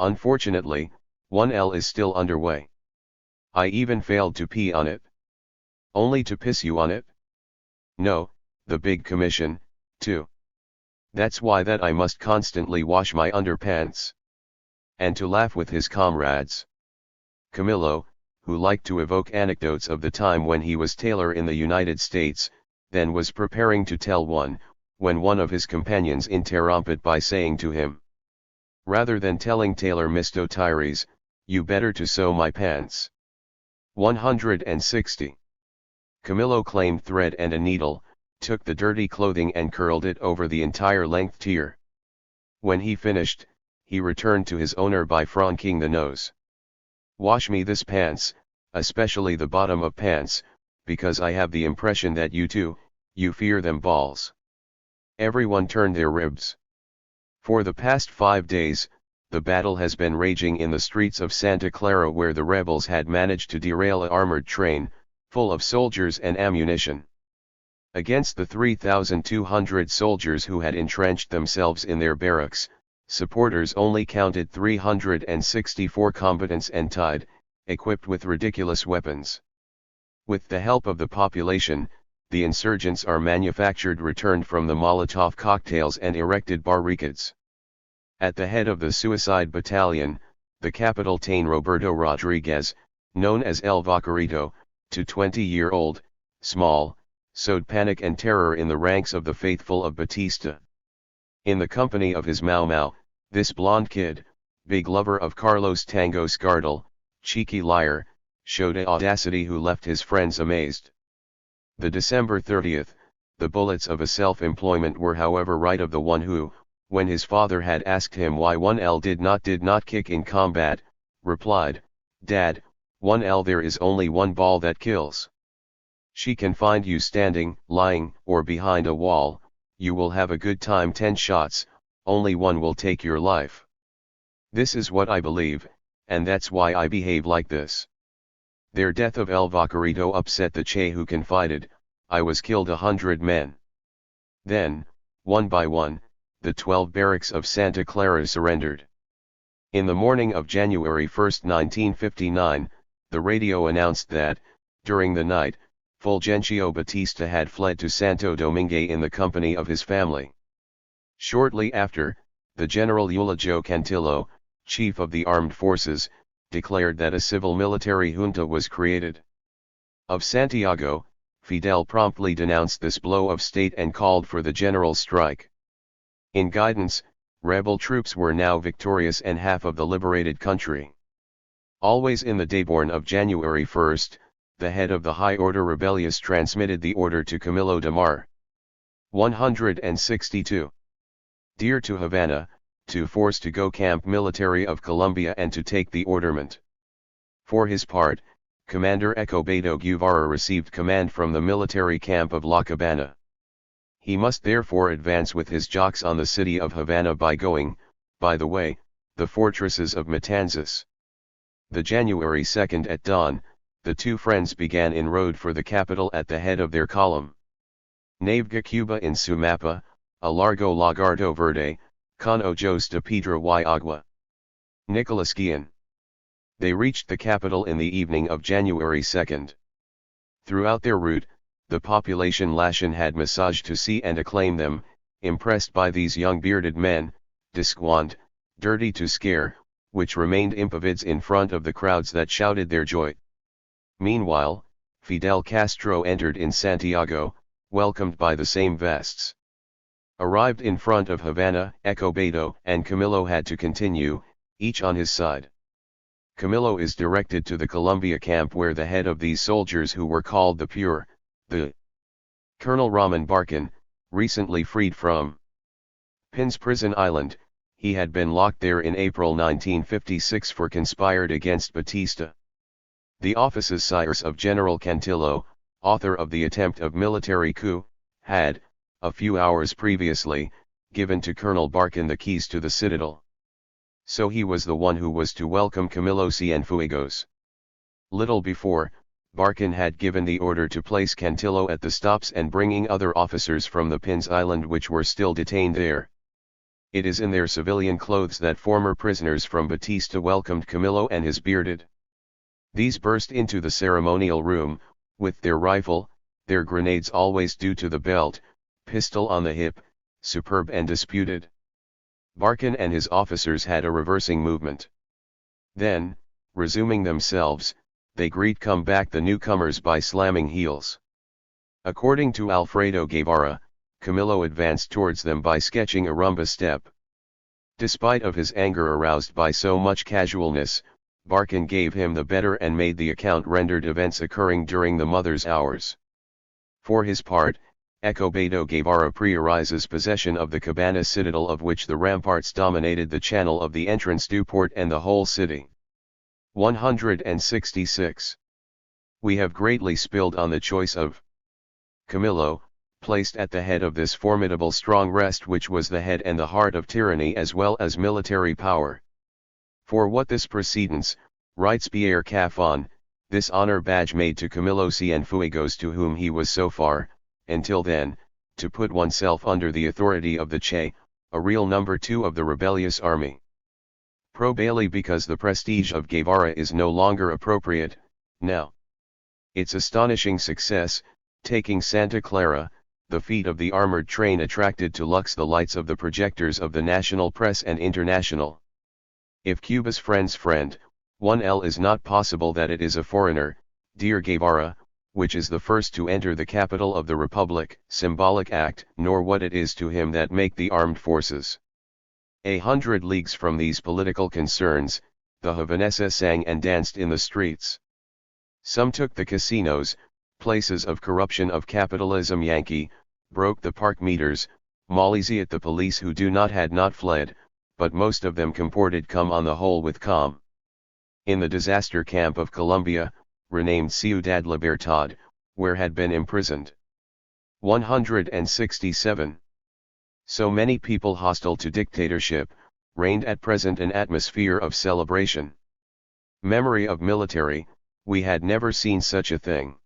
Unfortunately, 1L is still underway. I even failed to pee on it. Only to piss you on it? No, the big commission, too. That's why that I must constantly wash my underpants. And to laugh with his comrades. Camillo, who liked to evoke anecdotes of the time when he was tailor in the United States, then was preparing to tell one, when one of his companions interrupted by saying to him, rather than telling Taylor Misto Tyrese, you better to sew my pants. 160. Camillo claimed thread and a needle, took the dirty clothing and curled it over the entire length tier. When he finished, he returned to his owner by franking the nose. Wash me this pants, especially the bottom of pants, because I have the impression that you too, you fear them balls. Everyone turned their ribs. For the past 5 days, the battle has been raging in the streets of Santa Clara, where the rebels had managed to derail an armored train, full of soldiers and ammunition. Against the 3,200 soldiers who had entrenched themselves in their barracks, supporters only counted 364 combatants and tied, equipped with ridiculous weapons. With the help of the population, the insurgents are manufactured returned from the Molotov cocktails and erected barricades. At the head of the suicide battalion, the Capitan Roberto Rodriguez, known as El Vaquerito, to 20-year-old, small, sowed panic and terror in the ranks of the faithful of Batista. In the company of his Mau Mau, this blonde kid, big lover of Carlos Tango Scardal, cheeky liar, showed a audacity who left his friends amazed. The December 30th, the bullets of a self-employment were however right of the one who, when his father had asked him why 1L did not kick in combat, replied, "Dad, 1L there is only one ball that kills. She can find you standing, lying, or behind a wall, you will have a good time 10 shots, only one will take your life. This is what I believe, and that's why I behave like this." Their death of El Vaquerito upset the Che, who confided, "I was killed 100 men." Then, one by one, the 12 barracks of Santa Clara surrendered. In the morning of January 1, 1959, the radio announced that, during the night, Fulgencio Batista had fled to Santo Domingue in the company of his family. Shortly after, the General Eulogio Cantillo, chief of the armed forces, declared that a civil-military junta was created. Of Santiago, Fidel promptly denounced this blow of state and called for the general strike. In guidance, rebel troops were now victorious and half of the liberated country. Always in the dayborn of January 1, the head of the High Order Rebellious transmitted the order to Camillo de Mar. 162. Dear to Havana, to force to go Camp Military of Colombia and to take the ornament. For his part, Commander Escobedo Guevara received command from the military camp of La Cabana. He must therefore advance with his jocks on the city of Havana by going, by the way, the fortresses of Matanzas. The January 2 at dawn, the two friends began en route for the capital at the head of their column. Navega Cuba in Sumapa, a largo lagarto verde, con ojos de piedra y agua. Nicolas Guillen. They reached the capital in the evening of January 2. Throughout their route, the population Latin had massaged to see and acclaim them, impressed by these young bearded men, disquant, dirty to scare, which remained impavids in front of the crowds that shouted their joy. Meanwhile, Fidel Castro entered in Santiago, welcomed by the same vests. Arrived in front of Havana, Escobedo and Camillo had to continue, each on his side. Camillo is directed to the Colombia camp where the head of these soldiers who were called the Pure, the Colonel Ramon Barcan, recently freed from Pin's prison island, he had been locked there in April 1956 for conspired against Batista. The offices sires of General Cantillo, author of the attempt of military coup, had, a few hours previously, given to Colonel Barcan the keys to the citadel. So he was the one who was to welcome Camillo Cienfuegos. Little before, Barcan had given the order to place Cantillo at the stops and bringing other officers from the Pins Island which were still detained there. It is in their civilian clothes that former prisoners from Batista welcomed Camillo and his bearded. These burst into the ceremonial room, with their rifle, their grenades always due to the belt, pistol on the hip, superb and disputed. Barcan and his officers had a reversing movement. Then, resuming themselves, they come back the newcomers by slamming heels. According to Alfredo Guevara, Camillo advanced towards them by sketching a rumba step. Despite of his anger aroused by so much casualness, Barcan gave him the better and made the account rendered events occurring during the mother's hours. For his part, Escobedo Guevara priorizes possession of the Cabana citadel of which the ramparts dominated the channel of the entrance to port and the whole city. 166. We have greatly spilled on the choice of Camillo, placed at the head of this formidable strong rest which was the head and the heart of tyranny as well as military power. For what this precedence, writes Pierre Caffon, this honor badge made to Camillo Cienfuegos to whom he was so far, until then, to put oneself under the authority of the Che, a real number 2 of the rebellious army. Probably because the prestige of Guevara is no longer appropriate, now. Its astonishing success, taking Santa Clara, the feat of the armored train attracted to Lux the lights of the projectors of the national press and international. If Cuba's friend's friend, 1L is not possible that it is a foreigner, dear Guevara, which is the first to enter the capital of the Republic, symbolic act, nor what it is to him that make the armed forces. 100 leagues from these political concerns, the Havanesa sang and danced in the streets. Some took the casinos, places of corruption of capitalism Yankee, broke the park meters, Mollies at the police who do not had not fled, but most of them comported come on the whole with calm. In the disaster camp of Colombia, renamed Ciudad Libertad, where had been imprisoned 167. So many people hostile to dictatorship, reigned at present an atmosphere of celebration. Memory of military, we had never seen such a thing.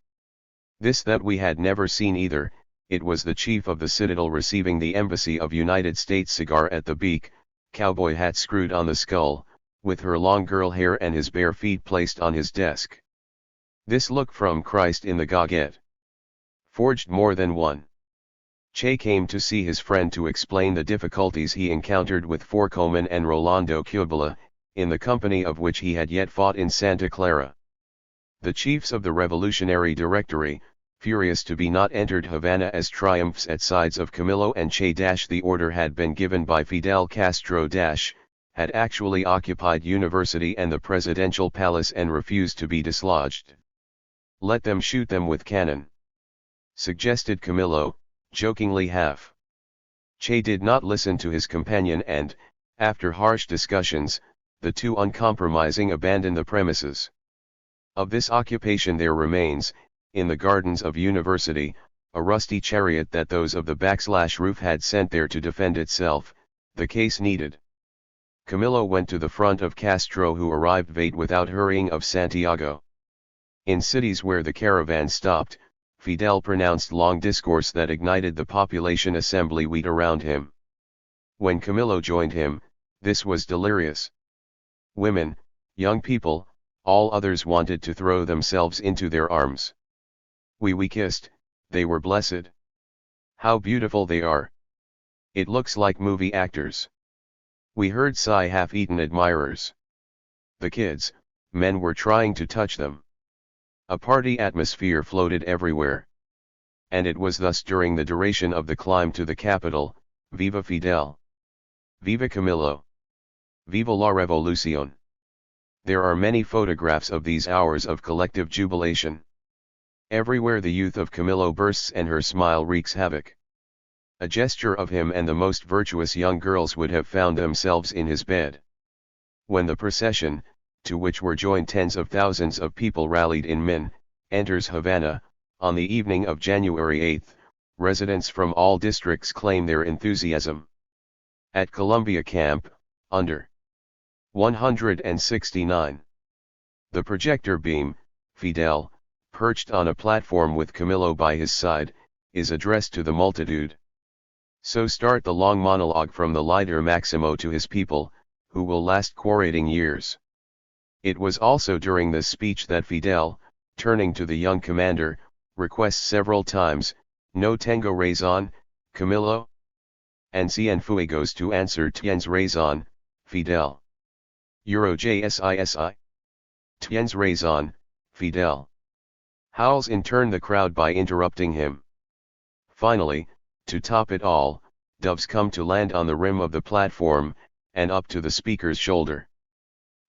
This that we had never seen either, it was the chief of the citadel receiving the embassy of United States cigar at the beak, cowboy hat screwed on the skull, with her long girl hair and his bare feet placed on his desk. This look from Christ in the Goguette. Forged more than one. Che came to see his friend to explain the difficulties he encountered with Forcoman and Rolando Cubala, in the company of which he had yet fought in Santa Clara. The chiefs of the Revolutionary Directory, furious to be not entered Havana as triumphs at sides of Camillo and Che. The order had been given by Fidel Castro. Had actually occupied University and the Presidential Palace and refused to be dislodged. Let them shoot them with cannon, suggested Camillo, jokingly half. Che did not listen to his companion and, after harsh discussions, the two uncompromising abandoned the premises. Of this occupation there remains, in the gardens of University, a rusty chariot that those of the /roof had sent there to defend itself, the case needed. Camillo went to the front of Castro who arrived late without hurrying of Santiago. In cities where the caravan stopped, Fidel pronounced long discourse that ignited the population assembly wheat around him. When Camillo joined him, this was delirious. Women, young people, all others wanted to throw themselves into their arms. We kissed, they were blessed. How beautiful they are. It looks like movie actors. We heard sigh half-eaten admirers. The kids, men were trying to touch them. A party atmosphere floated everywhere. And it was thus during the duration of the climb to the capital, Viva Fidel! Viva Camillo! Viva la Revolucion! There are many photographs of these hours of collective jubilation. Everywhere the youth of Camillo bursts and her smile wreaks havoc. A gesture of him and the most virtuous young girls would have found themselves in his bed. When the procession, to which were joined tens of thousands of people rallied in Min, enters Havana, on the evening of January 8, residents from all districts claim their enthusiasm. At Columbia Camp, under 169. The projector beam, Fidel, perched on a platform with Camillo by his side, is addressed to the multitude. So start the long monologue from the Lider Maximo to his people, who will last quarrating years. It was also during this speech that Fidel, turning to the young commander, requests several times, "No tengo razón, Camillo?" And Cienfuegos to answer, "Tienes razón, Fidel." Euro JSISI. "Tienes razón, Fidel." Howls in turn the crowd by interrupting him. Finally, to top it all, doves come to land on the rim of the platform, and up to the speaker's shoulder.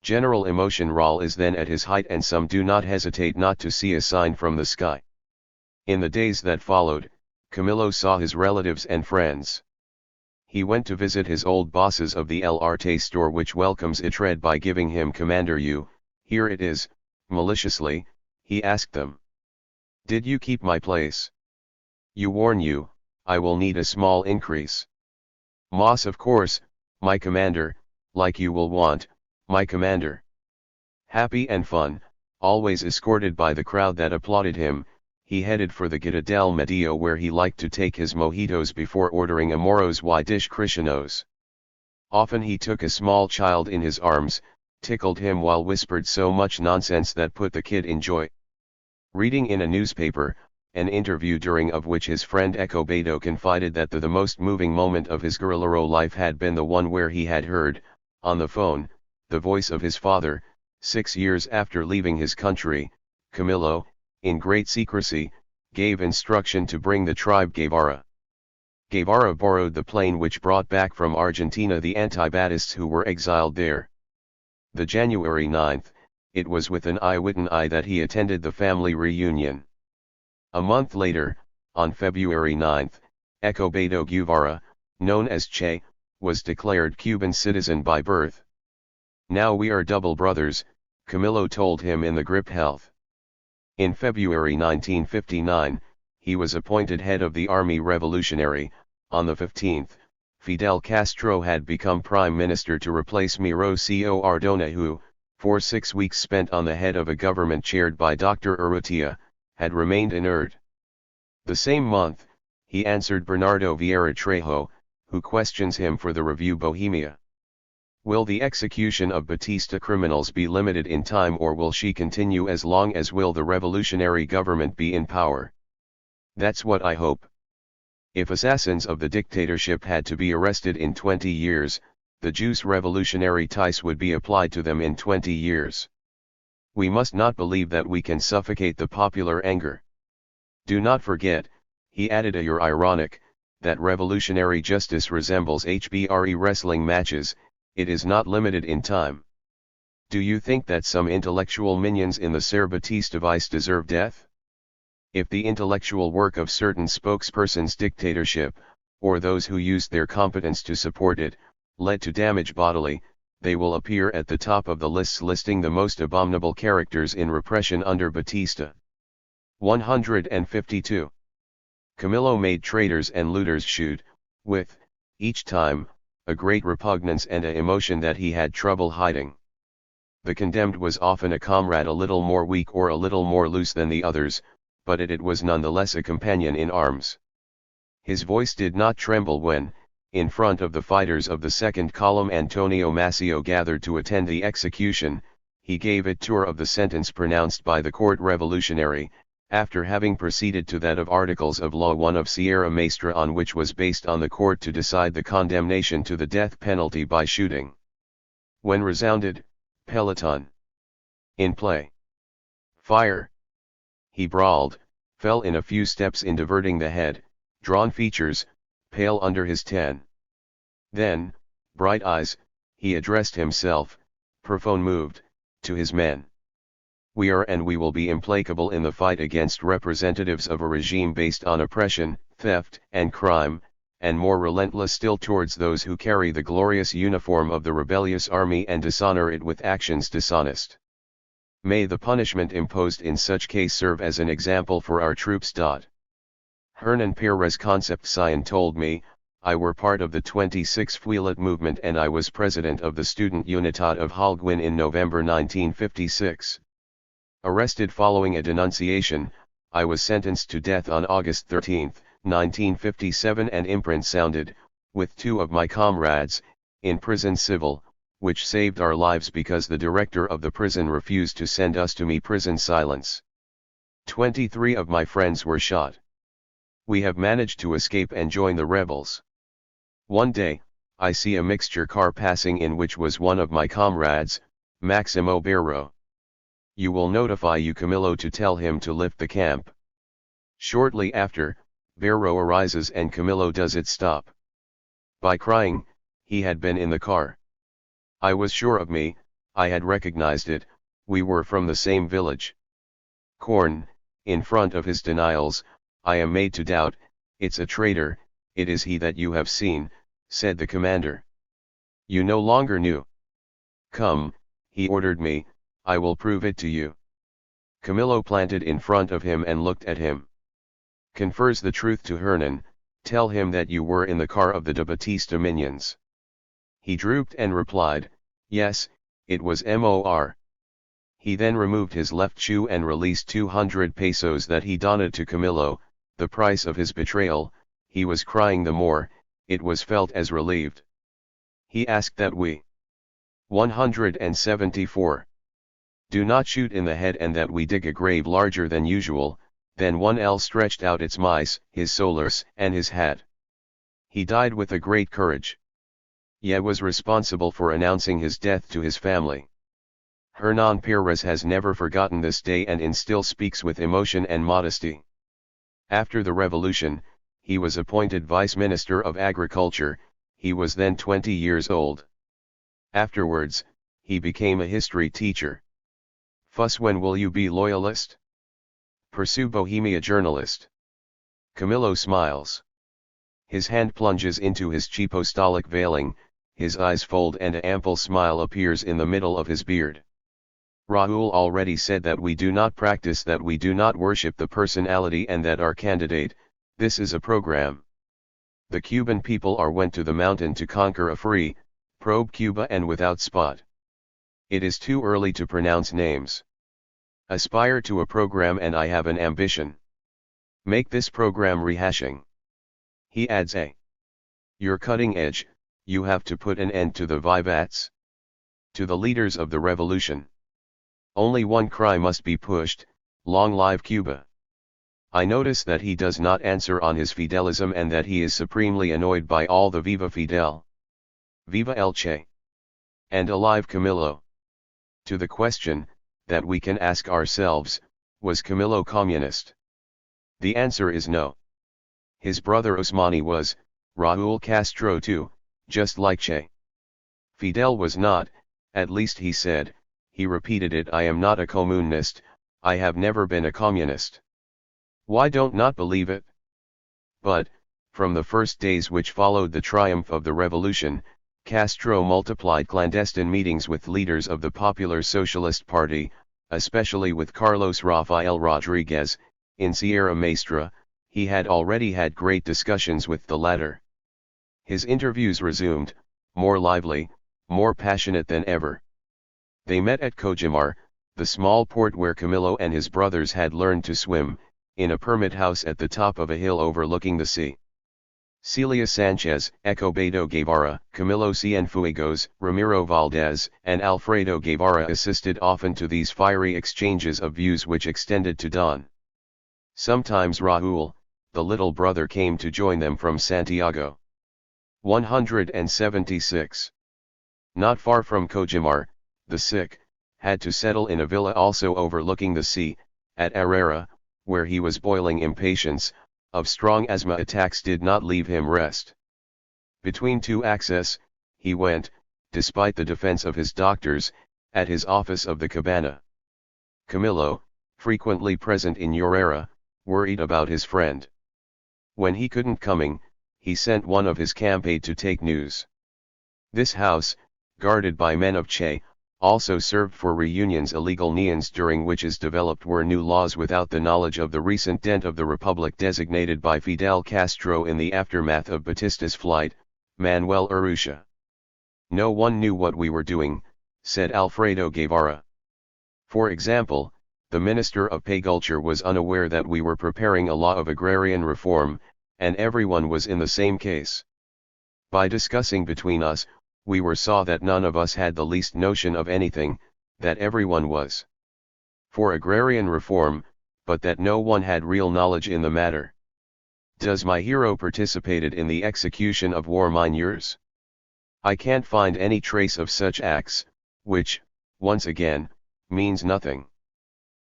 General emotion roll is then at his height and some do not hesitate not to see a sign from the sky. In the days that followed, Camillo saw his relatives and friends. He went to visit his old bosses of the El Arte store which welcomes Itred by giving him "Commander you, here it is," maliciously, he asked them. "Did you keep my place? You warn you, I will need a small increase." "Moss of course, my commander, like you will want, my commander." Happy and fun, always escorted by the crowd that applauded him, he headed for the Gita del Medio, where he liked to take his mojitos before ordering a moros y dish cristianos. Often he took a small child in his arms, tickled him while whispered so much nonsense that put the kid in joy. Reading in a newspaper, an interview during of which his friend Escobedo confided that the most moving moment of his guerrillero life had been the one where he had heard, on the phone, the voice of his father, 6 years after leaving his country. Camillo, in great secrecy, gave instruction to bring the tribe Guevara. Guevara borrowed the plane which brought back from Argentina the anti-Batists who were exiled there. The January 9th, it was with an eye that he attended the family reunion. A month later, on February 9th, Escobedo Guevara, known as Che, was declared Cuban citizen by birth. "Now we are double brothers," Camillo told him in the Grip Health. In February 1959, he was appointed head of the Army Revolutionary. On the 15th, Fidel Castro had become prime minister to replace Miro Cardona, who, for 6 weeks spent on the head of a government chaired by Dr. Urrutia, had remained inert. The same month, he answered Bernardo Vieira Trejo, who questions him for the review Bohemia. Will the execution of Batista criminals be limited in time, or will she continue as long as will the revolutionary government be in power? That's what I hope. If assassins of the dictatorship had to be arrested in 20 years, the jus revolutionary tice would be applied to them in 20 years. We must not believe that we can suffocate the popular anger. Do not forget, he added ironic, that revolutionary justice resembles HBRE wrestling matches, it is not limited in time. Do you think that some intellectual minions in the Ser Batista vice deserve death? If the intellectual work of certain spokespersons' dictatorship, or those who used their competence to support it, led to damage bodily, they will appear at the top of the lists listing the most abominable characters in repression under Batista. 152. Camillo made traitors and looters shoot, with, each time, a great repugnance and a emotion that he had trouble hiding. The condemned was often a comrade a little more weak or a little more loose than the others, but it was nonetheless a companion in arms. His voice did not tremble when, in front of the fighters of the second column Antonio Maceo gathered to attend the execution, he gave a tour of the sentence pronounced by the court revolutionary, after having proceeded to that of Articles of Law 1 of Sierra Maestra, on which was based on the court to decide the condemnation to the death penalty by shooting. When resounded, "Peloton! In play! Fire!" he brawled, fell in a few steps in diverting the head, drawn features, pale under his tan. Then, bright eyes, he addressed himself, profound moved, to his men. "We are and we will be implacable in the fight against representatives of a regime based on oppression, theft, and crime, and more relentless still towards those who carry the glorious uniform of the rebellious army and dishonor it with actions dishonest. May the punishment imposed in such case serve as an example for our troops." Hernan Perez Concepcion told me, I were part of the 26 Fuelet movement and I was president of the Student Unidad of Holguin in November 1956. Arrested following a denunciation, I was sentenced to death on August 13, 1957, and imprint sounded, with 2 of my comrades, in prison civil, which saved our lives because the director of the prison refused to send us to prison silence. 23 of my friends were shot. We have managed to escape and join the rebels. One day, I see a mixture car passing in which was one of my comrades, Maximo Berro. You will notify Camillo to tell him to lift the camp. Shortly after, Berro arises and Camillo does it stop. By crying, he had been in the car. I was sure of me, I had recognized it, we were from the same village. Corn, in front of his denials, I am made to doubt, it's a traitor, it is he that you have seen, said the commander. You no longer knew. Come, he ordered me, I will prove it to you. Camillo planted in front of him and looked at him. Confers the truth to Hernan, tell him that you were in the car of the de Batista minions. He drooped and replied, yes, it was Mor. He then removed his left shoe and released 200 pesos that he donated to Camillo, the price of his betrayal. He was crying the more, it was felt as relieved. He asked that we 174. Do not shoot in the head and that we dig a grave larger than usual. Then 1L stretched out its mice, his solars, and his hat. He died with a great courage. Ye was responsible for announcing his death to his family. Hernan Perez has never forgotten this day and still speaks with emotion and modesty. After the revolution, he was appointed Vice Minister of Agriculture. He was then 20 years old. Afterwards, he became a history teacher. Fuss, when will you be loyalist? Pursue Bohemia journalist. Camillo smiles. His hand plunges into his cheapostolic veiling, his eyes fold and an ample smile appears in the middle of his beard. Raúl already said that we do not practice, that we do not worship the personality, and that our candidate, this is a program. The Cuban people are went to the mountain to conquer a free, probe Cuba and without spot. It is too early to pronounce names. Aspire to a program and I have an ambition. Make this program rehashing. He adds you're cutting edge, you have to put an end to the vivats. To the leaders of the revolution. Only one cry must be pushed, long live Cuba. I notice that he does not answer on his fidelism and that he is supremely annoyed by all the Viva Fidel. Viva el Che. And alive Camillo. To the question, that we can ask ourselves, was Camillo communist? The answer is no. His brother Osmani was, Raúl Castro too, just like Che. Fidel was not, at least he said, he repeated it, I am not a communist, I have never been a communist. Why don't not believe it? But, from the first days which followed the triumph of the revolution, Castro multiplied clandestine meetings with leaders of the Popular Socialist Party, especially with Carlos Rafael Rodriguez. In Sierra Maestra, he had already had great discussions with the latter. His interviews resumed, more lively, more passionate than ever. They met at Cojimar, the small port where Camillo and his brothers had learned to swim, in a permit house at the top of a hill overlooking the sea. Celia Sanchez, Escobedo Guevara, Camilo Cienfuegos, Ramiro Valdez, and Alfredo Guevara assisted often to these fiery exchanges of views which extended to dawn. Sometimes Raúl, the little brother, came to join them from Santiago. 176. Not far from Cojimar, the sick, had to settle in a villa also overlooking the sea, at Herrera, where he was boiling. Impatience of strong asthma attacks did not leave him rest. Between two access, he went, despite the defense of his doctors, at his office of the Cabana. Camillo, frequently present in Herrera, worried about his friend. When he couldn't coming, he sent one of his campaign to take news. This house, guarded by men of Che, also served for reunions illegal neons during which is developed were new laws without the knowledge of the recent dent of the Republic designated by Fidel Castro in the aftermath of Batista's flight, Manuel Urrutia. No one knew what we were doing, said Alfredo Guevara. For example, the Minister of Agriculture was unaware that we were preparing a law of agrarian reform, and everyone was in the same case. By discussing between us, we saw that none of us had the least notion of anything, that everyone was for agrarian reform, but that no one had real knowledge in the matter. Does my hero participated in the execution of war miners? I can't find any trace of such acts, which, once again, means nothing.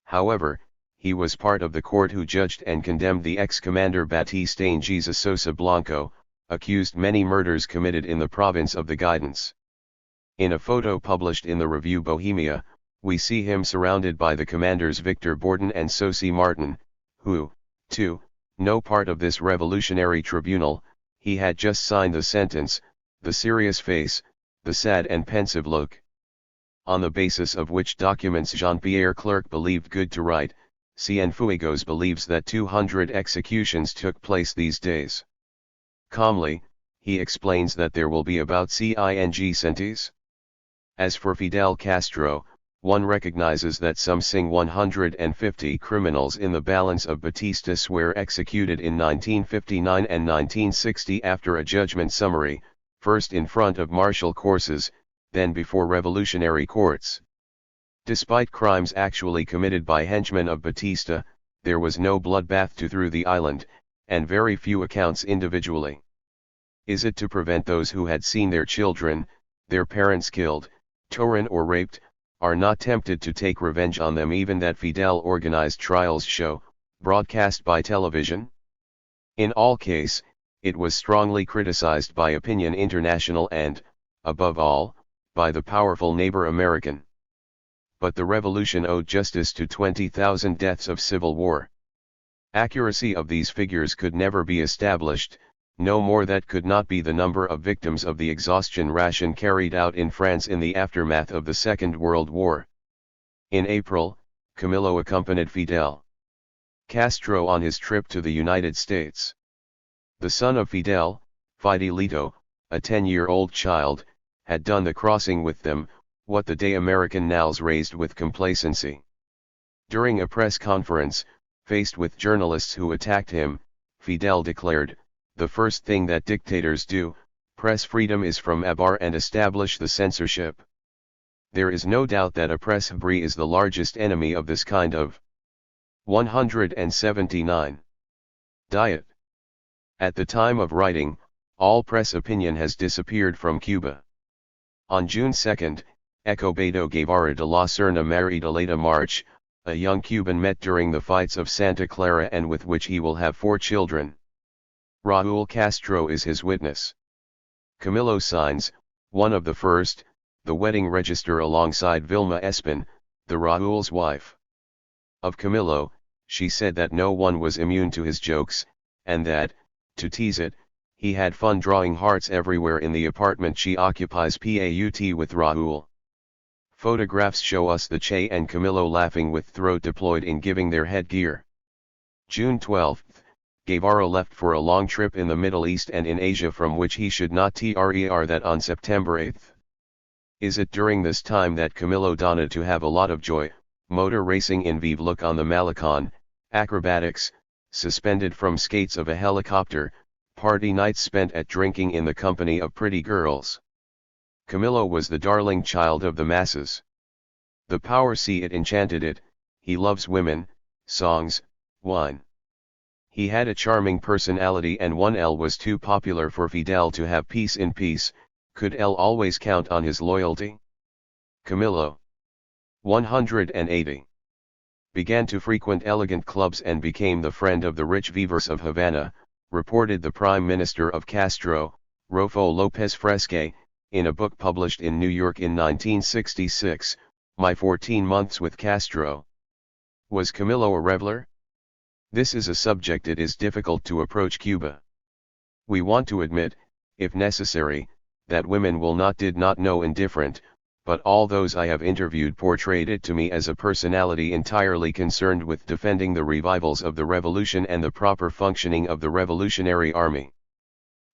However, he was part of the court who judged and condemned the ex-commander Batista and Jesus Sosa Blanco, accused many murders committed in the province of the Guidance. In a photo published in the review Bohemia, we see him surrounded by the commanders Victor Borden and Sosi Martin, who, too, no part of this revolutionary tribunal. He had just signed the sentence, the serious face, the sad and pensive look. On the basis of which documents Jean-Pierre Clerc believed good to write, Cienfuegos believes that 200 executions took place these days. Calmly, he explains that there will be about 100 centes. As for Fidel Castro, one recognizes that some 150 criminals in the balance of Batistas were executed in 1959 and 1960 after a judgment summary, first in front of martial courses, then before revolutionary courts. Despite crimes actually committed by henchmen of Batista, there was no bloodbath through the island, and very few accounts individually. Is it to prevent those who had seen their children, their parents killed, torn or raped, are not tempted to take revenge on them even that Fidel organized trials show, broadcast by television? In all case, it was strongly criticized by Opinion International and, above all, by the powerful neighbor American. But the revolution owed justice to 20,000 deaths of civil war. Accuracy of these figures could never be established, no more that could not be the number of victims of the exhaustion ration carried out in France in the aftermath of the Second World War. In April, Camillo accompanied Fidel Castro on his trip to the United States. The son of Fidel, Fidelito, a 10-year-old child, had done the crossing with them, what the day American nals raised with complacency. During a press conference, faced with journalists who attacked him, Fidel declared, "The first thing that dictators do, press freedom, is from abbar and establish the censorship. There is no doubt that a press libre is the largest enemy of this kind of 179. Diet. At the time of writing, all press opinion has disappeared from Cuba. On June 2, Escobedo Guevara de la Serna married Aleta March, a young Cuban met during the fights of Santa Clara and with which he will have 4 children. Raúl Castro is his witness. Camillo signs, one of the first, the wedding register alongside Vilma Espin, the Raúl's wife. Of Camillo, she said that no one was immune to his jokes, and that, to tease it, he had fun drawing hearts everywhere in the apartment she occupies PAUT with Raúl. Photographs show us the Che and Camillo laughing with throat deployed in giving their headgear. June 12, Guevara left for a long trip in the Middle East and in Asia from which he should not TRER that on September 8. Is it during this time that Camillo donned to have a lot of joy, motor racing in Vive look on the Malecon, acrobatics, suspended from skates of a helicopter, party nights spent at drinking in the company of pretty girls? Camillo was the darling child of the masses. The power see it enchanted it, he loves women, songs, wine. He had a charming personality and one L was too popular for Fidel to have peace in peace. Could L always count on his loyalty? Camillo, 180. Began to frequent elegant clubs and became the friend of the rich vivers of Havana, reported the Prime Minister of Castro, Rofo Lopez Fresque, in a book published in New York in 1966, My 14 Months with Castro. Was Camillo a reveler? This is a subject it is difficult to approach Cuba. We want to admit, if necessary, that women did not know indifferent, but all those I have interviewed portrayed it to me as a personality entirely concerned with defending the revivals of the revolution and the proper functioning of the Revolutionary Army.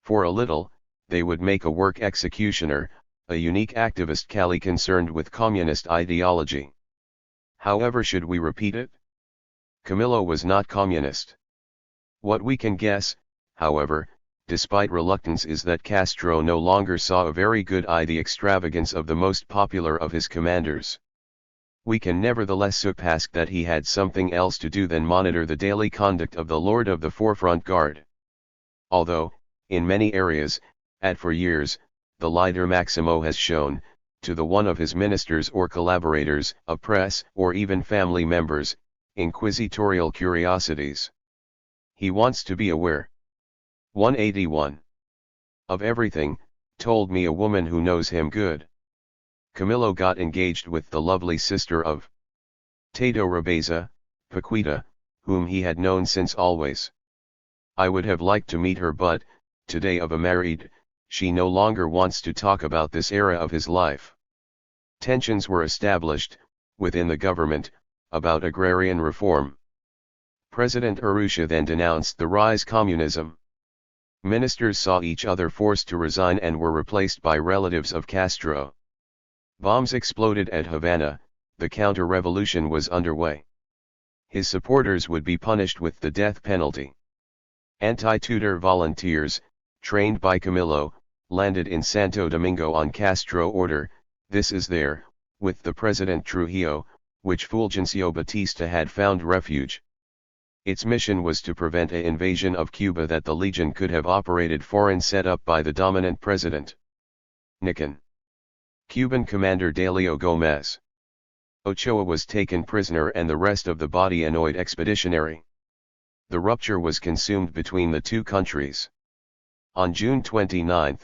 For a little, they would make a work executioner, a unique activist Cali concerned with communist ideology. However, should we repeat it? Camillo was not communist. What we can guess, however, despite reluctance, is that Castro no longer saw a very good eye the extravagance of the most popular of his commanders. We can nevertheless suppose that he had something else to do than monitor the daily conduct of the Lord of the Forefront Guard. Although, in many areas, for years, the leader Maximo has shown, to the one of his ministers or collaborators, of press or even family members, inquisitorial curiosities. He wants to be aware. 181. Of everything, told me a woman who knows him good. Camillo got engaged with the lovely sister of Tato Rabeza, Paquita, whom he had known since always. I would have liked to meet her, but, today of a married, she no longer wants to talk about this era of his life. Tensions were established, within the government, about agrarian reform. President Urrutia then denounced the rise communism. Ministers saw each other forced to resign and were replaced by relatives of Castro. Bombs exploded at Havana, the counter-revolution was underway. His supporters would be punished with the death penalty. Anti-Tudor volunteers, trained by Camillo, landed in Santo Domingo on Castro order, this is there, with the President Trujillo, which Fulgencio Batista had found refuge. Its mission was to prevent an invasion of Cuba that the Legion could have operated foreign set up by the dominant president. Nicon. Cuban commander Delio Gomez. Ochoa was taken prisoner and the rest of the body annoyed expeditionary. The rupture was consumed between the two countries. On June 29,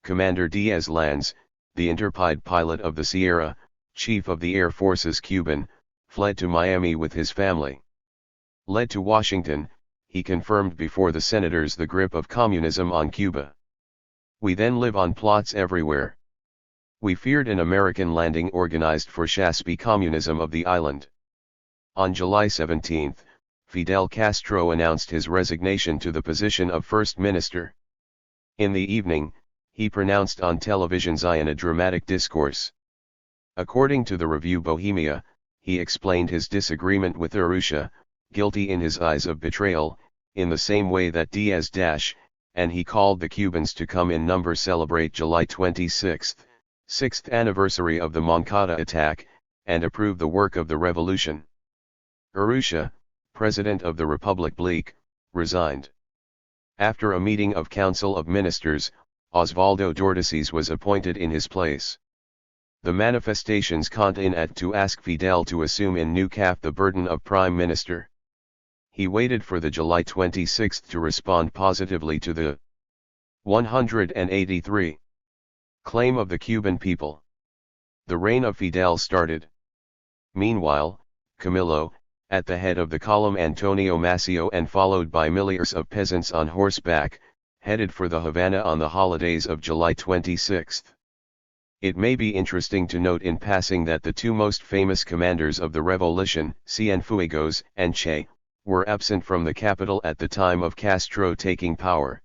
Commander Diaz Lanz, the Interpied pilot of the Sierra, chief of the Air Forces Cuban, fled to Miami with his family. Led to Washington, he confirmed before the senators the grip of communism on Cuba. We then live on plots everywhere. We feared an American landing organized for Shaspi communism of the island. On July 17, Fidel Castro announced his resignation to the position of First Minister. In the evening, he pronounced on television in a dramatic discourse. According to the review Bohemia, he explained his disagreement with Urrutia, guilty in his eyes of betrayal, in the same way that Diaz and he called the Cubans to come in number celebrate July 26, 6th anniversary of the Moncada attack, and approve the work of the revolution. Urrutia, President of the Republic resigned. After a meeting of Council of Ministers, Osvaldo Dordeces was appointed in his place. The manifestations continued to ask Fidel to assume in new CAF the burden of Prime Minister. He waited for the July 26 to respond positively to the 183 claim of the Cuban people. The reign of Fidel started. Meanwhile, Camillo, at the head of the column Antonio Maceo and followed by milliers of peasants on horseback, headed for the Havana on the holidays of July 26. It may be interesting to note in passing that the two most famous commanders of the revolution, Cienfuegos and Che, were absent from the capital at the time of Castro taking power.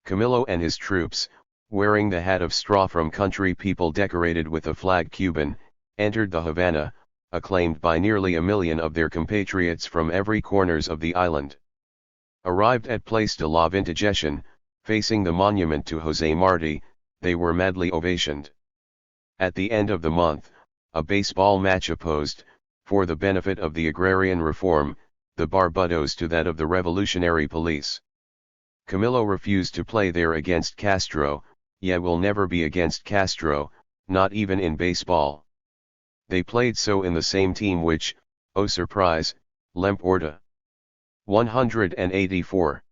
Camillo and his troops, wearing the hat of straw from country people decorated with a flag Cuban, entered the Havana, acclaimed by nearly 1 million of their compatriots from every corners of the island. Arrived at Place de la Vindicación, facing the monument to José Martí, they were madly ovationed. At the end of the month, a baseball match opposed, for the benefit of the agrarian reform, the Barbudos to that of the revolutionary police. Camillo refused to play there against Castro, yet will never be against Castro, not even in baseball. They played so in the same team which, oh surprise, Lemp Orta. 184.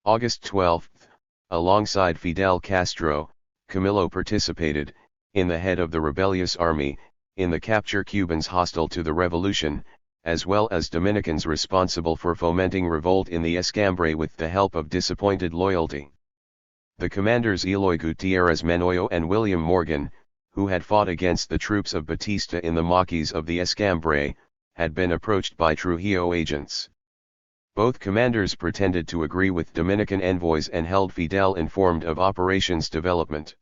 August 12, alongside Fidel Castro, Camillo participated, in the head of the rebellious army, in the capture Cubans hostile to the revolution, as well as Dominicans responsible for fomenting revolt in the Escambray with the help of disappointed loyalty. The commanders Eloy Gutierrez Menoyo and William Morgan, who had fought against the troops of Batista in the maquis of the Escambray, had been approached by Trujillo agents. Both commanders pretended to agree with Dominican envoys and held Fidel informed of operations development.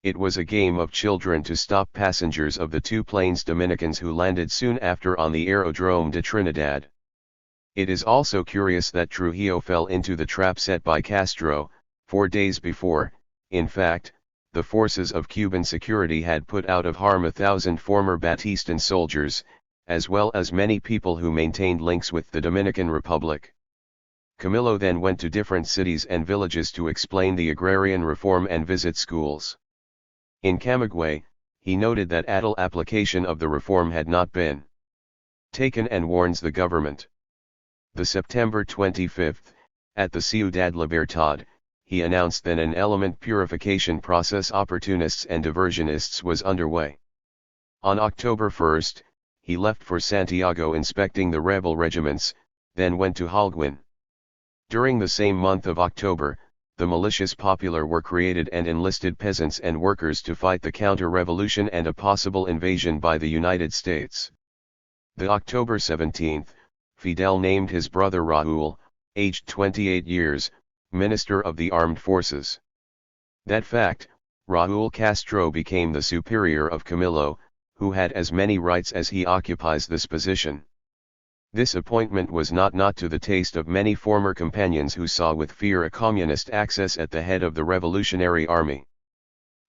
It was a game of children to stop passengers of the two planes Dominicans who landed soon after on the Aerodrome de Trinidad. It is also curious that Trujillo fell into the trap set by Castro. 4 days before, in fact, the forces of Cuban security had put out of harm 1,000 former Batistan soldiers, as well as many people who maintained links with the Dominican Republic. Camillo then went to different cities and villages to explain the agrarian reform and visit schools. In Camagüey, he noted that adult application of the reform had not been taken and warns the government. The September 25, at the Ciudad Libertad, he announced that an element purification process opportunists and diversionists was underway. On October 1, he left for Santiago inspecting the rebel regiments, then went to Holguin. During the same month of October, the militias popular were created and enlisted peasants and workers to fight the counter-revolution and a possible invasion by the United States. The October 17, Fidel named his brother Raúl, aged 28 years, Minister of the Armed Forces. That fact, Raúl Castro became the superior of Camillo, who had as many rights as he occupies this position. This appointment was not to the taste of many former companions who saw with fear a communist access at the head of the Revolutionary Army.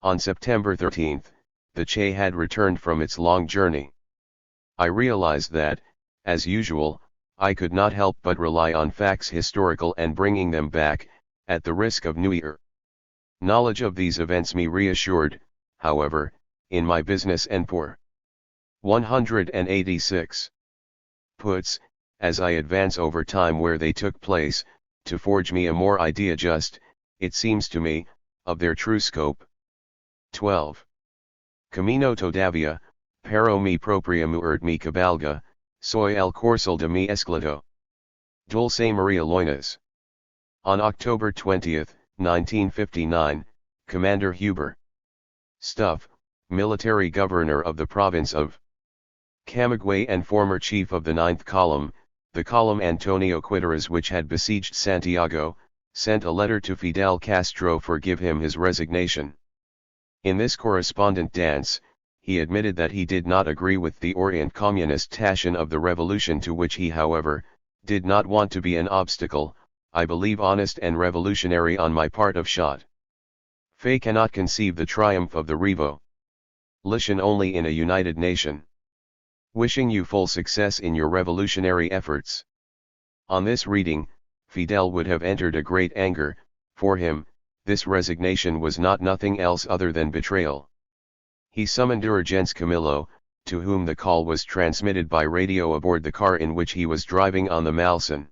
On September 13, the Che had returned from its long journey. I realized that, as usual, I could not help but rely on facts historical and bringing them back, at the risk of new error. Knowledge of these events me reassured, however, in my business and poor. 186. Puts, as I advance over time where they took place, to forge me a more idea just, it seems to me, of their true scope. 12. Camino todavía, pero mi propia muerte me cabalga, soy el corcel de mi esclavo. Dulce Maria Loinas. On October 20, 1959, Commander Huber Stuff, military governor of the province of Camagüey and former chief of the 9th Column, the column Antonio Quiteras which had besieged Santiago, sent a letter to Fidel Castro for give him his resignation. In this correspondent dance, he admitted that he did not agree with the Orient communist passion of the revolution to which he however, did not want to be an obstacle, I believe honest and revolutionary on my part of shot. Fay cannot conceive the triumph of the Revolution only in a united nation. Wishing you full success in your revolutionary efforts. On this reading, Fidel would have entered a great anger. For him, this resignation was nothing else other than betrayal. He summoned Urgence Camillo, to whom the call was transmitted by radio aboard the car in which he was driving on the Malson.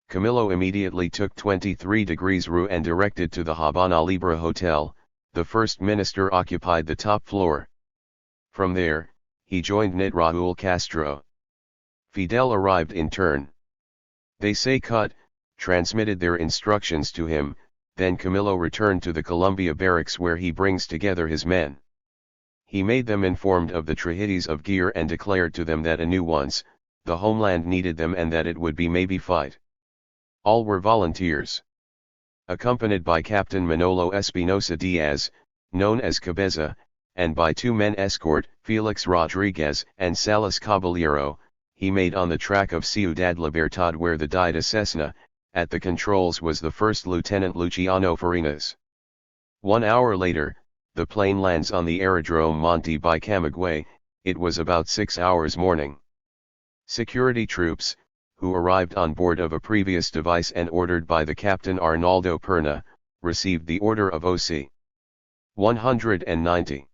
Camillo immediately took 23 degrees Rue and directed to the Habana Libre Hotel. The first minister occupied the top floor. From there, he joined Nit Raúl Castro. Fidel arrived in turn. They say cut, transmitted their instructions to him, then Camillo returned to the Columbia barracks where he brings together his men. He made them informed of the tragedies of gear and declared to them that anew once, the homeland needed them and that it would be maybe fight. All were volunteers. Accompanied by Captain Manolo Espinosa Diaz, known as Cabeza, and by 2 men escort, Felix Rodriguez and Salas Caballero, he made on the track of Ciudad Libertad where the died Cessna. At the controls was the first Lieutenant Luciano Farinas. 1 hour later, the plane lands on the Aerodrome Monte by Camagüey. It was about 6 hours morning. Security troops, who arrived on board of a previous device and ordered by the Captain Arnaldo Perna, received the order of OC. 190.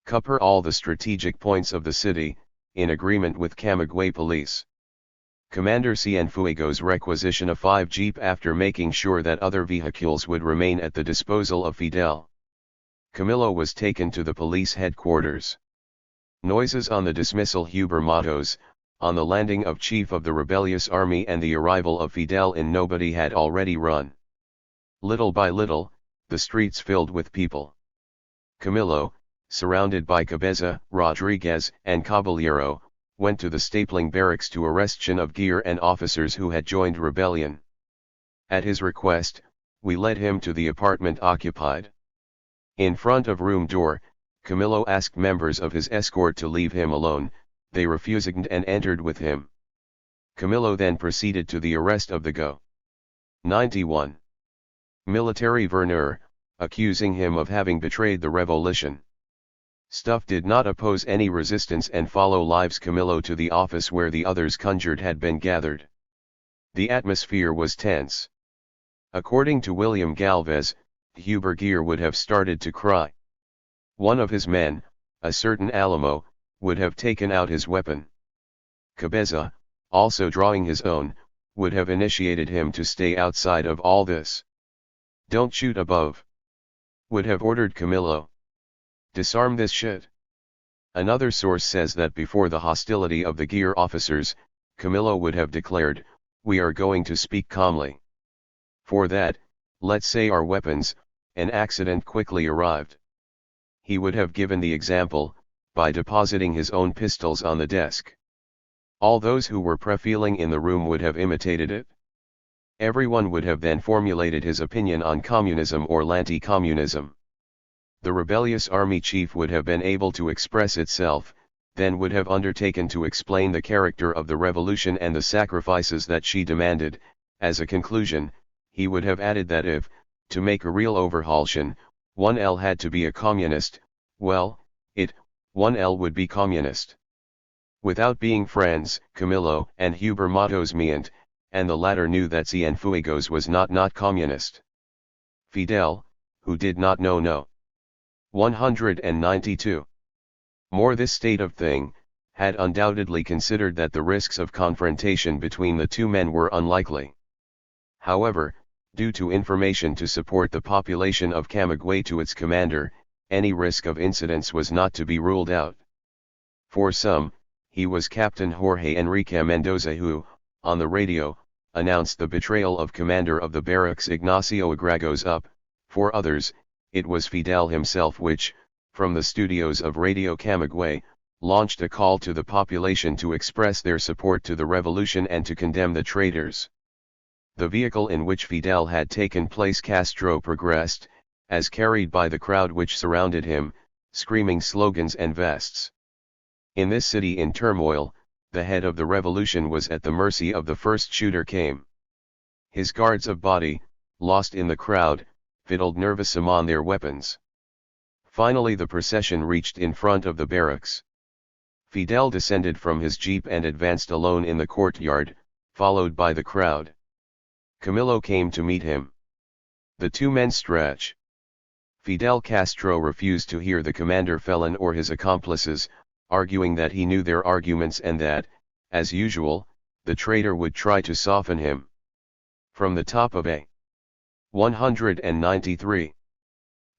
Cover all the strategic points of the city, in agreement with Camagüey police. Commander Cienfuegos requisitioned a 5 jeep after making sure that other vehicles would remain at the disposal of Fidel. Camillo was taken to the police headquarters. Noises on the dismissal Huber mottos, on the landing of chief of the rebellious army and the arrival of Fidel in nobody had already run. Little by little, the streets filled with people. Camillo, surrounded by Cabeza, Rodriguez, and Caballero, went to the stapling barracks to arrest of gear and officers who had joined rebellion. At his request, we led him to the apartment occupied. In front of room door, Camillo asked members of his escort to leave him alone. They refused and entered with him. Camillo then proceeded to the arrest of the Go. 91. Military Verneur, accusing him of having betrayed the revolution. Stuff did not oppose any resistance and follow lives Camillo to the office where the others conjured had been gathered. The atmosphere was tense. According to William Galvez, Huber Gear would have started to cry. One of his men, a certain Alamo, would have taken out his weapon. Cabeza, also drawing his own, would have initiated him to stay outside of all this. Don't shoot above. Would have ordered Camillo. Disarm this shit. Another source says that before the hostility of the Gear officers, Camillo would have declared, "We are going to speak calmly. For that, let's say our weapons," an accident quickly arrived. He would have given the example, by depositing his own pistols on the desk. All those who were prevailing in the room would have imitated it. Everyone would have then formulated his opinion on communism or anti-communism. the rebellious army chief would have been able to express itself, then would have undertaken to explain the character of the revolution and the sacrifices that she demanded. As a conclusion, he would have added that if, to make a real overhaultion, 1L had to be a communist, well, 1L would be communist. Without being friends, Camillo and Huber Matos meant, and the latter knew that Cienfuegos was not communist. Fidel, who did not know no. 192. More this state of thing, had undoubtedly considered that the risks of confrontation between the two men were unlikely. However, due to information to support the population of Camagüey to its commander, any risk of incidents was not to be ruled out. For some, he was Captain Jorge Enrique Mendoza who, on the radio, announced the betrayal of commander of the barracks Ignacio Agragos up. For others, it was Fidel himself which, from the studios of Radio Camagüey, launched a call to the population to express their support to the revolution and to condemn the traitors. The vehicle in which Fidel had taken place Castro progressed, as carried by the crowd which surrounded him, screaming slogans and vests. In this city in turmoil, the head of the revolution was at the mercy of the first shooter came. His guards of body, lost in the crowd, fiddled nervously on their weapons. Finally the procession reached in front of the barracks. Fidel descended from his jeep and advanced alone in the courtyard, followed by the crowd. Camillo came to meet him. The two men stretch. Fidel Castro refused to hear the commander felon or his accomplices, arguing that he knew their arguments and that, as usual, the traitor would try to soften him. From the top of a 193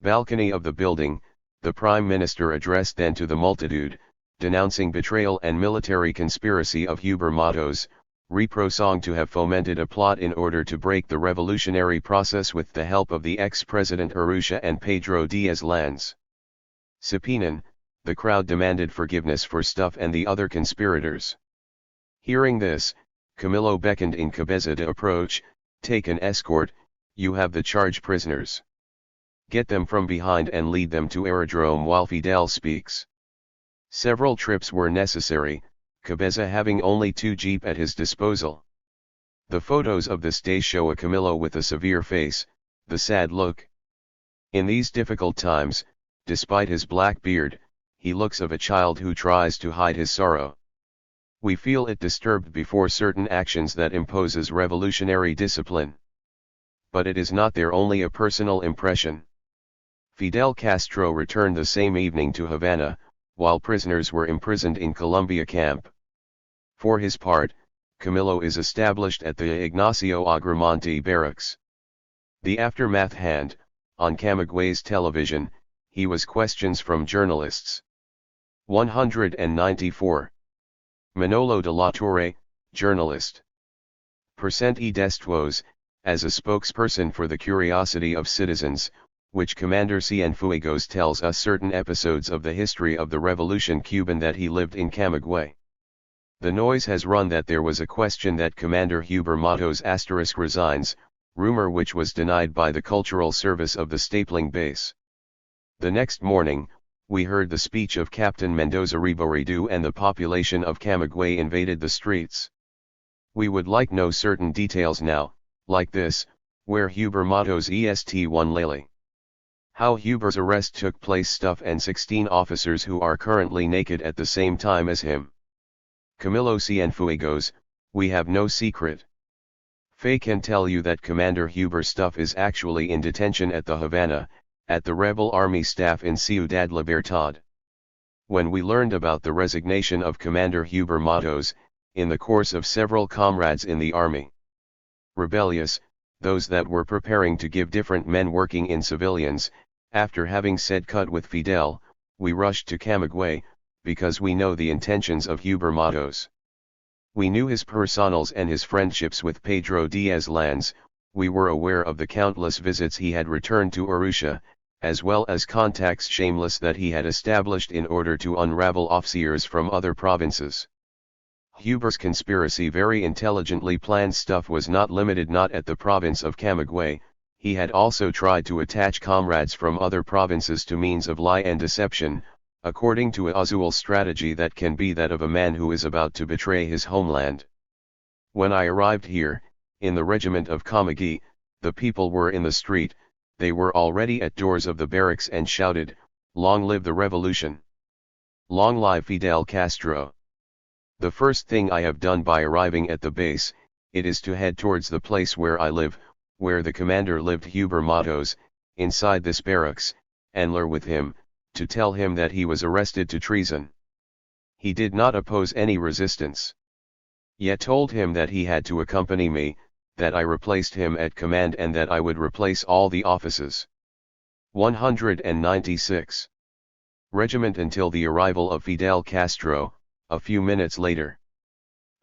balcony of the building, the Prime Minister addressed then to the multitude, denouncing betrayal and military conspiracy of Huber Matos, reproching to have fomented a plot in order to break the revolutionary process with the help of the ex-president Urrutia and Pedro Diaz-Lanz. Subpoenaing, the crowd demanded forgiveness for Stuff and the other conspirators. Hearing this, Camillo beckoned in Cabeza to approach. Take an escort, you have the charge prisoners. Get them from behind and lead them to aerodrome while Fidel speaks. Several trips were necessary, Cabeza having only 2 jeep at his disposal. The photos of this day show a Camillo with a severe face, the sad look. In these difficult times, despite his black beard, he looks of a child who tries to hide his sorrow. We feel it disturbed before certain actions that imposes revolutionary discipline. But it is not there only a personal impression. Fidel Castro returned the same evening to Havana, while prisoners were imprisoned in Colombia camp. For his part, Camillo is established at the Ignacio Agramonte barracks. The aftermath hand, on Camagüey's television, he was questions from journalists. 194. Manolo de la Torre, journalist. Percent e Destuos, as a spokesperson for the curiosity of citizens, which Commander Cienfuegos tells us certain episodes of the history of the Revolution Cuban that he lived in Camagüey. The noise has run that there was a question that Commander Huber Matos * resigns, rumor which was denied by the Cultural Service of the Stapling Base. The next morning, we heard the speech of Captain Mendoza Riboridu and the population of Camagüey invaded the streets. We would like know certain details now, like this, where Huber Matos est1 Lely. How Huber's arrest took place Stuff and 16 officers who are currently naked at the same time as him. Camillo Cienfuegos, we have no secret. Faye can tell you that Commander Huber Stuff is actually in detention at the Havana, at the rebel army staff in Ciudad Libertad. When we learned about the resignation of Commander Huber Matos, in the course of several comrades in the army rebellious, those that were preparing to give different men working in civilians, after having said cut with Fidel, we rushed to Camagüey, because we know the intentions of Huber Matos. We knew his personals and his friendships with Pedro Diaz-Lanz, we were aware of the countless visits he had returned to Urrutia, as well as contacts shameless that he had established in order to unravel officers from other provinces. Huber's conspiracy very intelligently planned stuff was not limited not at the province of Camagüey, he had also tried to attach comrades from other provinces to means of lie and deception, according to a usual strategy that can be that of a man who is about to betray his homeland. When I arrived here, in the regiment of Camillo, the people were in the street, they were already at doors of the barracks and shouted, "Long live the revolution! Long live Fidel Castro!" The first thing I have done by arriving at the base, it is to head towards the place where I live, where the commander lived, Huber Matos, inside this barracks, and lure with him, to tell him that he was arrested to treason. He did not oppose any resistance. Yet told him that he had to accompany me, that I replaced him at command and that I would replace all the offices. 196. Regiment until the arrival of Fidel Castro, a few minutes later.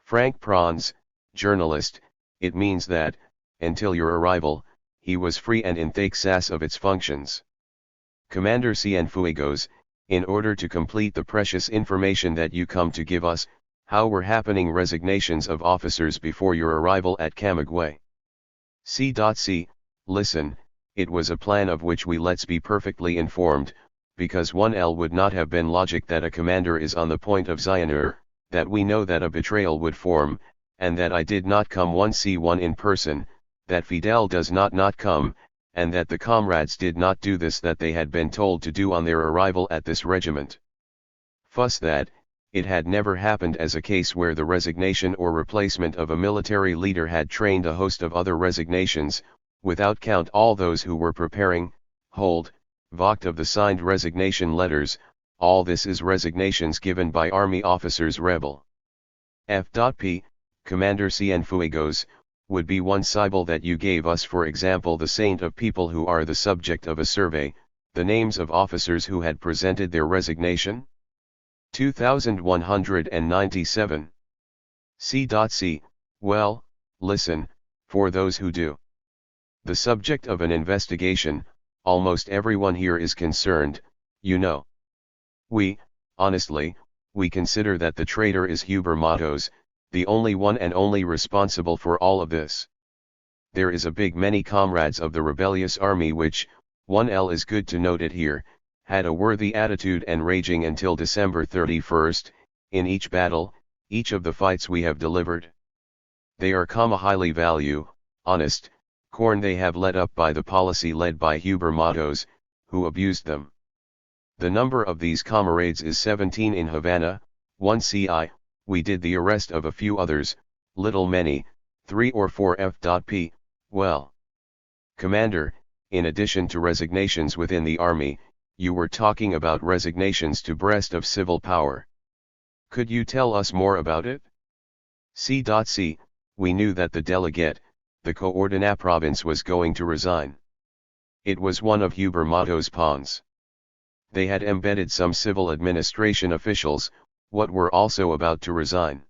Frank Pranz, journalist, it means that, until your arrival, he was free and in excess of its functions. Commander Cienfuegos, in order to complete the precious information that you come to give us, how were happening resignations of officers before your arrival at Camagüey? C. Listen, it was a plan of which we let's be perfectly informed, because 1L would not have been logic that a commander is on the point of Zionur, that we know that a betrayal would form, and that I did not come 1C1 in person, that Fidel does not come, and that the comrades did not do this that they had been told to do on their arrival at this regiment. Fuss that, it had never happened as a case where the resignation or replacement of a military leader had trained a host of other resignations, without count all those who were preparing, vogt of the signed resignation letters, all this is resignations given by army officers rebel. F.P. Commander Cienfuegos, would be one syllable that you gave us, for example the saint of people who are the subject of a survey, the names of officers who had presented their resignation? 2197. C. Well, listen, for those who do. The subject of an investigation, almost everyone here is concerned, you know. Honestly, we consider that the traitor is Huber Matos, the only one and only responsible for all of this. There is a big many comrades of the rebellious army which, 1L is good to note it here, had a worthy attitude and raging until December 31st, in each battle, each of the fights we have delivered. They are highly value, honest, corn they have led up by the policy led by Huber Matos, who abused them. The number of these comrades is 17 in Havana, 1 CI, we did the arrest of a few others, little many, 3 or 4 F.P. Well, Commander, in addition to resignations within the army, you were talking about resignations to breast of civil power. Could you tell us more about it? C. We knew that the delegate, the Coordinate province was going to resign. It was one of Huber Matos' pawns. They had embedded some civil administration officials, what were also about to resign.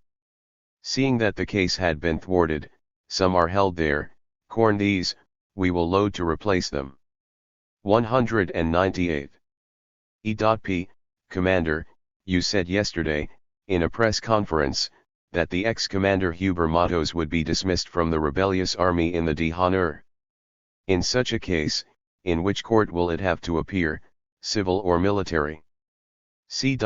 Seeing that the case had been thwarted, some are held there, corn these, we will load to replace them. 198. E.P. Commander, you said yesterday, in a press conference, that the ex-commander Huber Matos would be dismissed from the rebellious army in the d'honneur. In such a case, in which court will it have to appear, civil or military? C.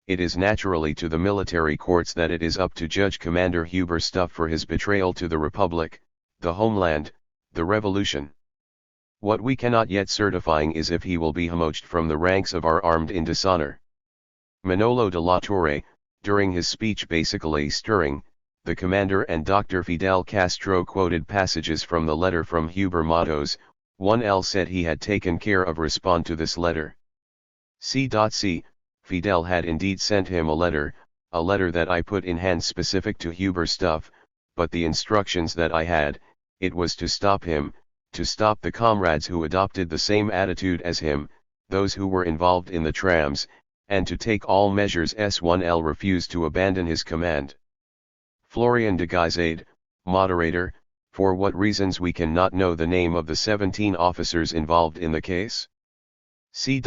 It is naturally to the military courts that it is up to judge Commander Huber Stuff for his betrayal to the Republic, the homeland, the revolution. What we cannot yet certifying is if he will be hemorrhaged from the ranks of our armed in dishonor. Manolo de la Torre, during his speech basically stirring, the commander and Dr. Fidel Castro quoted passages from the letter from Huber Matos, 1L said he had taken care of respond to this letter. C. Fidel had indeed sent him a letter that I put in hand specific to Huber Stuff, but the instructions that I had, it was to stop him, to stop the comrades who adopted the same attitude as him, those who were involved in the trams, and to take all measures. S1L refused to abandon his command. Florian de Guisade, moderator, for what reasons we cannot know the name of the 17 officers involved in the case? C.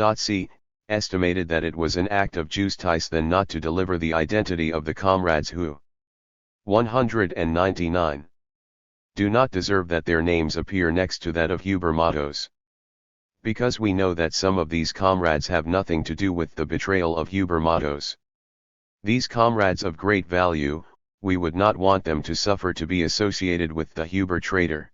Estimated that it was an act of justice then not to deliver the identity of the comrades who. 199. do not deserve that their names appear next to that of Huber Matos. Because we know that some of these comrades have nothing to do with the betrayal of Huber Matos. These comrades of great value, we would not want them to suffer to be associated with the Huber traitor.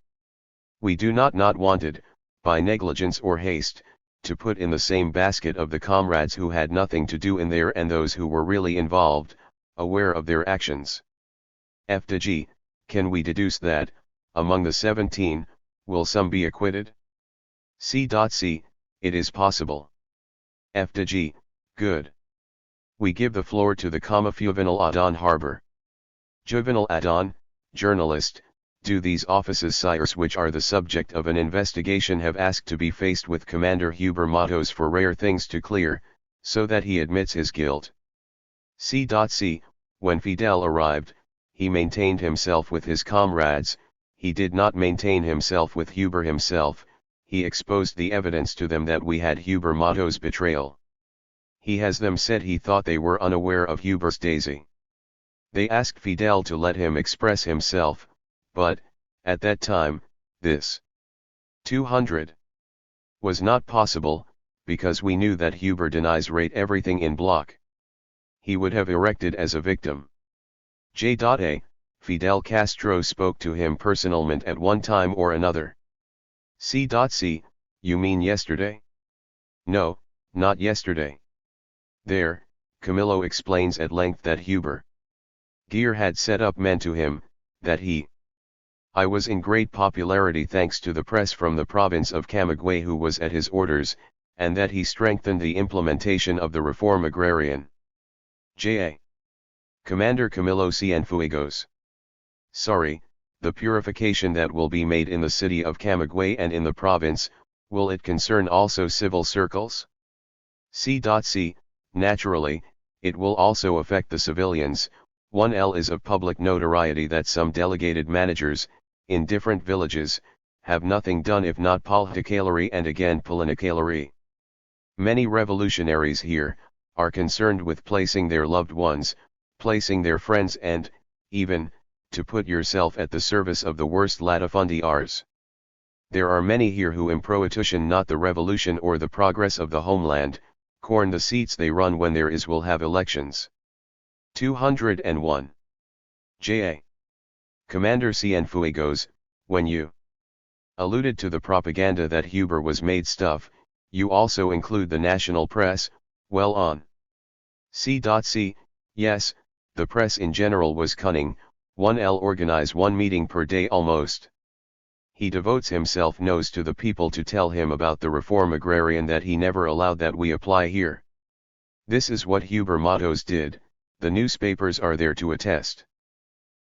We do not wanted, by negligence or haste, to put in the same basket of the comrades who had nothing to do in there and those who were really involved, aware of their actions. F to G, can we deduce that, among the 17, will some be acquitted? C. It is possible. F to G, good. We give the floor to the Juvenal Adon Harbour. Juvenal Adon, journalist, do these offices sires which are the subject of an investigation have asked to be faced with Commander Huber Matos for rare things to clear, so that he admits his guilt. C. When Fidel arrived, he maintained himself with his comrades, he did not maintain himself with Huber himself, he exposed the evidence to them that we had Huber Matos' betrayal. He has them said he thought they were unaware of Huber's daisy. They asked Fidel to let him express himself, but, at that time, this 200 was not possible, because we knew that Huber denies rate everything in block. He would have erected as a victim. J.A. Fidel Castro spoke to him personalmente at one time or another. C. You mean yesterday? No, not yesterday. There, Camillo explains at length that Huber Gear had set up men to him, that I was in great popularity thanks to the press from the province of Camagüey who was at his orders, and that he strengthened the implementation of the reform agrarian. J.A. Commander Camillo Cienfuegos. Sorry, the purification that will be made in the city of Camagüey and in the province, will it concern also civil circles? C. Naturally, it will also affect the civilians. 1L is of public notoriety that some delegated managers, in different villages, have nothing done if not politicalery and again politicalery. Many revolutionaries here, are concerned with placing their loved ones, placing their friends and, even, to put yourself at the service of the worst latifundiaries. There are many here who improitution not the revolution or the progress of the homeland, corn the seats they run when there is will have elections. 201. J.A. Commander Cienfuegos, when you alluded to the propaganda that Huber was made stuff, you also include the national press, well on. C. Yes, the press in general was cunning, 1L organize one meeting per day almost. He devotes himself nose to the people to tell him about the reform agrarian that he never allowed that we apply here. This is what Huber Matos did, the newspapers are there to attest.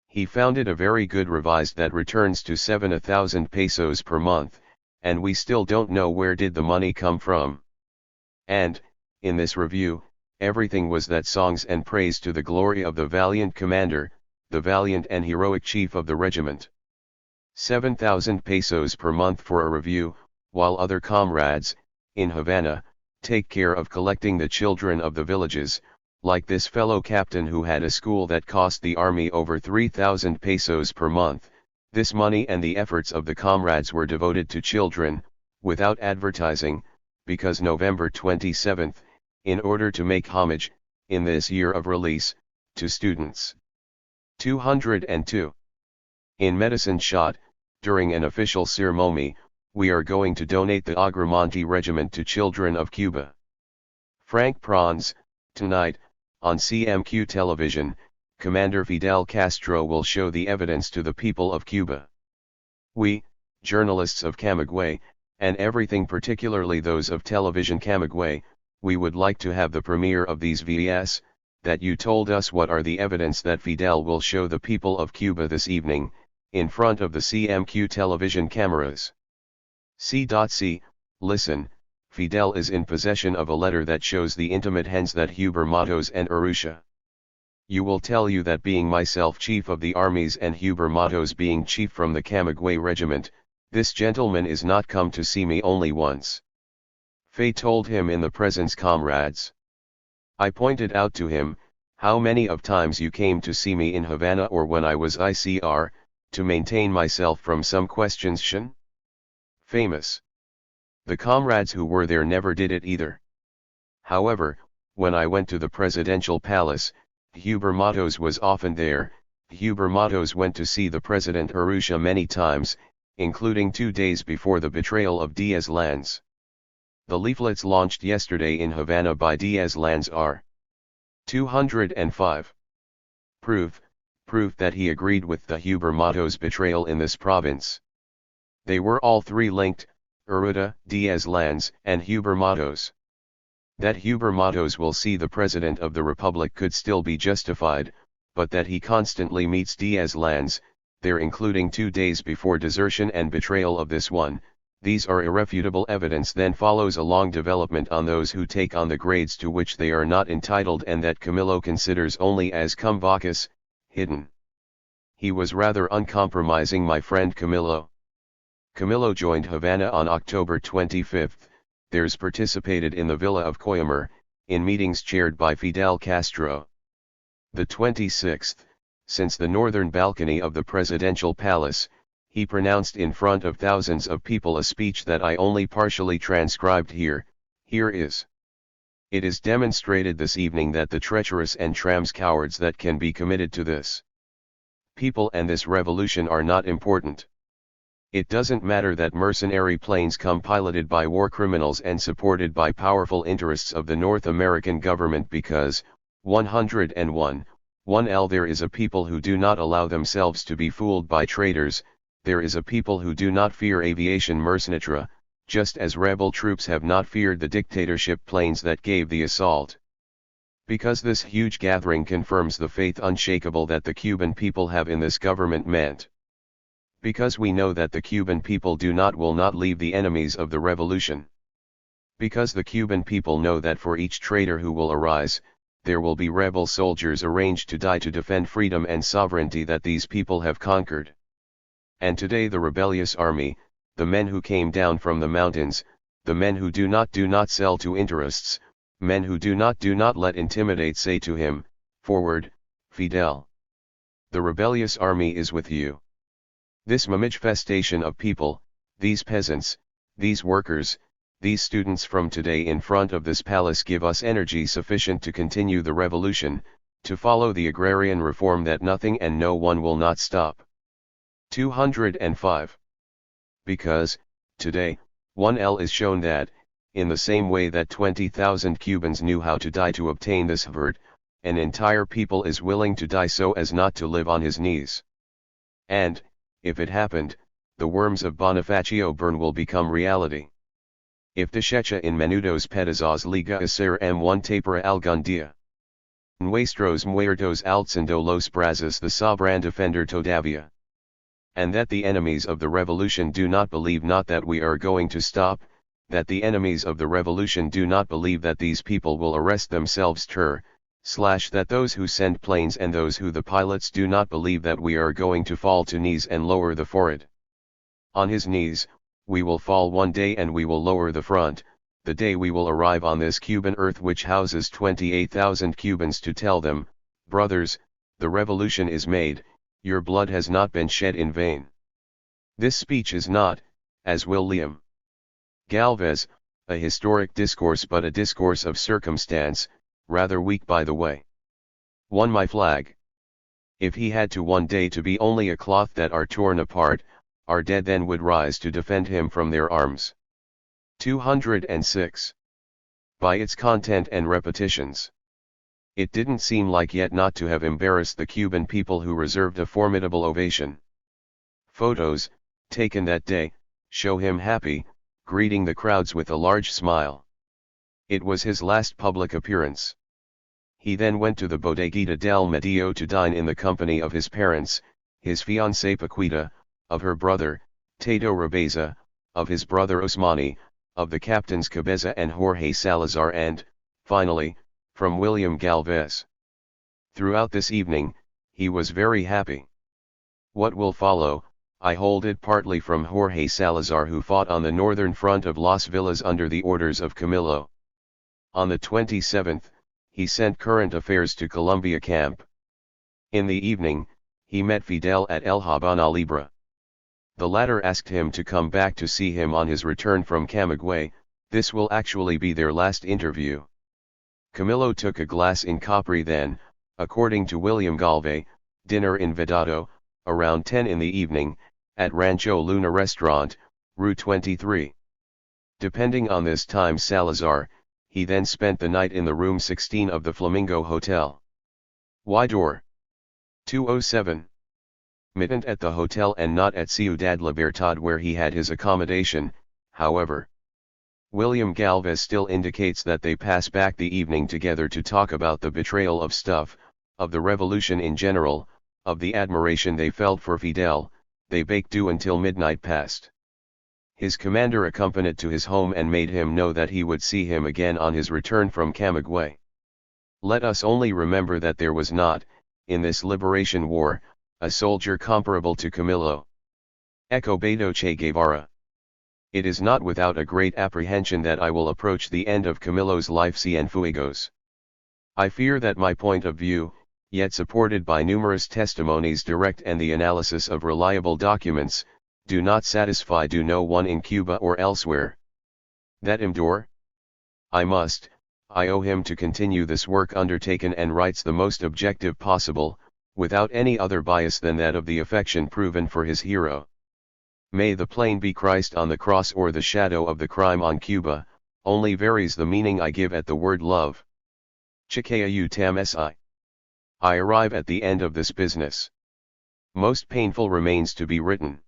He founded a very good revised that returns to 7,000 pesos per month, and we still don't know where did the money come from. And, in this review, everything was that songs and praise to the glory of the valiant commander, the valiant and heroic chief of the regiment. 7,000 pesos per month for a review, while other comrades, in Havana, take care of collecting the children of the villages, like this fellow captain who had a school that cost the army over 3,000 pesos per month. This money and the efforts of the comrades were devoted to children, without advertising, because November 27th, in order to make homage, in this year of release, to students. 202. In medicine shot, during an official ceremony, we are going to donate the Agramonte Regiment to children of Cuba. Frank Pranz, tonight, on CMQ television, Commander Fidel Castro will show the evidence to the people of Cuba. We, journalists of Camagüey, and everything particularly those of television Camagüey, we would like to have the premiere of these VS, that you told us what are the evidence that Fidel will show the people of Cuba this evening, in front of the CMQ television cameras. C. Listen, Fidel is in possession of a letter that shows the intimate hens that Huber Matos and Urrutia. You will tell you that being myself chief of the armies and Huber Matos being chief from the Camagüey regiment, this gentleman is not come to see me only once. Fay told him in the presence comrades. I pointed out to him, how many of times you came to see me in Havana or when I was ICR, to maintain myself from some questions. Famous. The comrades who were there never did it either. However, when I went to the presidential palace, Huber Matos was often there. Huber Matos went to see the President Urrutia many times, including 2 days before the betrayal of Diaz-Lanz. The leaflets launched yesterday in Havana by Diaz-Lanz are 205. Proof that he agreed with the Huber Matos betrayal in this province. They were all three linked, Urrutia, Diaz-Lanz, and Huber Matos. That Huber Matos will see the President of the Republic could still be justified, but that he constantly meets Diaz-Lanz, there including 2 days before desertion and betrayal of this one, these are irrefutable evidence. Then follows a long development on those who take on the grades to which they are not entitled and that Camillo considers only as cum vacuus, hidden. He was rather uncompromising, my friend Camillo. Camillo joined Havana on October 25. There's participated in the Villa of Coimbra, in meetings chaired by Fidel Castro. The 26th, since the northern balcony of the presidential palace, he pronounced in front of thousands of people a speech that I only partially transcribed here. Here is. It is demonstrated this evening that the treacherous and trams cowards that can be committed to this people and this revolution are not important. It doesn't matter that mercenary planes come piloted by war criminals and supported by powerful interests of the North American government because, 101, there is a people who do not allow themselves to be fooled by traitors, there is a people who do not fear aviation mercenary, just as rebel troops have not feared the dictatorship planes that gave the assault. Because this huge gathering confirms the faith unshakable that the Cuban people have in this government meant. Because we know that the Cuban people will not leave the enemies of the revolution. Because the Cuban people know that for each traitor who will arise, there will be rebel soldiers arranged to die to defend freedom and sovereignty that these people have conquered. And today the rebellious army, the men who came down from the mountains, the men who do not sell to interests, men who do not let intimidate, say to him, forward, Fidel. The rebellious army is with you. This manifestation of people, these peasants, these workers, these students from today in front of this palace give us energy sufficient to continue the revolution, to follow the agrarian reform that nothing and no one will not stop. 205. Because, today, 1L is shown that, in the same way that 20,000 Cubans knew how to die to obtain this vert, an entire people is willing to die so as not to live on his knees. And, if it happened, the worms of Bonifacio Bern will become reality. If deshecha in menudos pedazos liga hacer m1 tapera algún día. Nuestros muertos alzando los brazos the sobran defender todavía. And that the enemies of the revolution do not believe not that we are going to stop, that the enemies of the revolution do not believe that these people will arrest themselves that those who send planes and those who the pilots do not believe that we are going to fall to knees and lower the forehead. On his knees, we will fall one day and we will lower the front, the day we will arrive on this Cuban earth which houses 28,000 Cubans to tell them, brothers, the revolution is made, your blood has not been shed in vain. This speech is not, as William Galvez, a historic discourse but a discourse of circumstance, rather weak by the way. One my flag. If he had to one day to be only a cloth that are torn apart, our dead then would rise to defend him from their arms. 206. By its content and repetitions. It didn't seem like yet not to have embarrassed the Cuban people who reserved a formidable ovation. Photos, taken that day, show him happy, greeting the crowds with a large smile. It was his last public appearance. He then went to the Bodeguita del Medio to dine in the company of his parents, his fiancée Paquita, of her brother, Tato Rabeza, of his brother Osmani, of the captains Cabeza and Jorge Salazar and, finally, from William Galvez. Throughout this evening, he was very happy. What will follow, I hold it partly from Jorge Salazar who fought on the northern front of Las Villas under the orders of Camillo. On the 27th, he sent current affairs to Columbia camp. In the evening, he met Fidel at El Habana Libre. The latter asked him to come back to see him on his return from Camagüey. This will actually be their last interview. Camillo took a glass in Capri then, according to William Galvey, dinner in Vedado, around 10 in the evening, at Rancho Luna restaurant, Rue 23. Depending on this time Salazar, he then spent the night in the room 16 of the Flamingo Hotel. Y door 207. Mittent at the hotel and not at Ciudad Libertad where he had his accommodation, however. William Galvez still indicates that they pass back the evening together to talk about the betrayal of stuff, of the revolution in general, of the admiration they felt for Fidel. They baked dew until midnight past. His commander accompanied to his home and made him know that he would see him again on his return from Camagüey. Let us only remember that there was not, in this liberation war, a soldier comparable to Camillo. Echo Beto Che Guevara. It is not without a great apprehension that I will approach the end of Camillo's life Cienfuegos. I fear that my point of view, yet supported by numerous testimonies direct and the analysis of reliable documents, do not satisfy no one in Cuba or elsewhere. That Imdor? I owe him to continue this work undertaken and writes the most objective possible, without any other bias than that of the affection proven for his hero. May the plain be Christ on the cross or the shadow of the crime on Cuba, only varies the meaning I give at the word love. Chikau tam si. I arrive at the end of this business. Most painful remains to be written.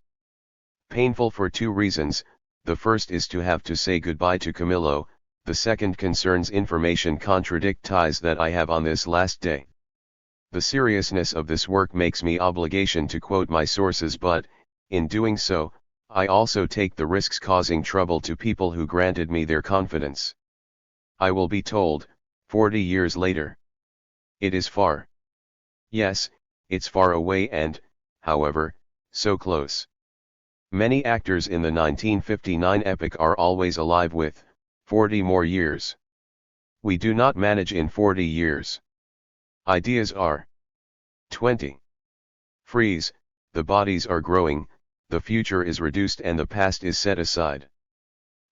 Painful for two reasons, the first is to have to say goodbye to Camillo, the second concerns information contradict ties that I have on this last day. The seriousness of this work makes me obligation to quote my sources, but, in doing so, I also take the risks causing trouble to people who granted me their confidence. I will be told, 40 years later. It is far. Yes, it's far away and, however, so close. Many actors in the 1959 epic are always alive with 40 more years. We do not manage in 40 years. Ideas are 20. Freeze, the bodies are growing, the future is reduced and the past is set aside.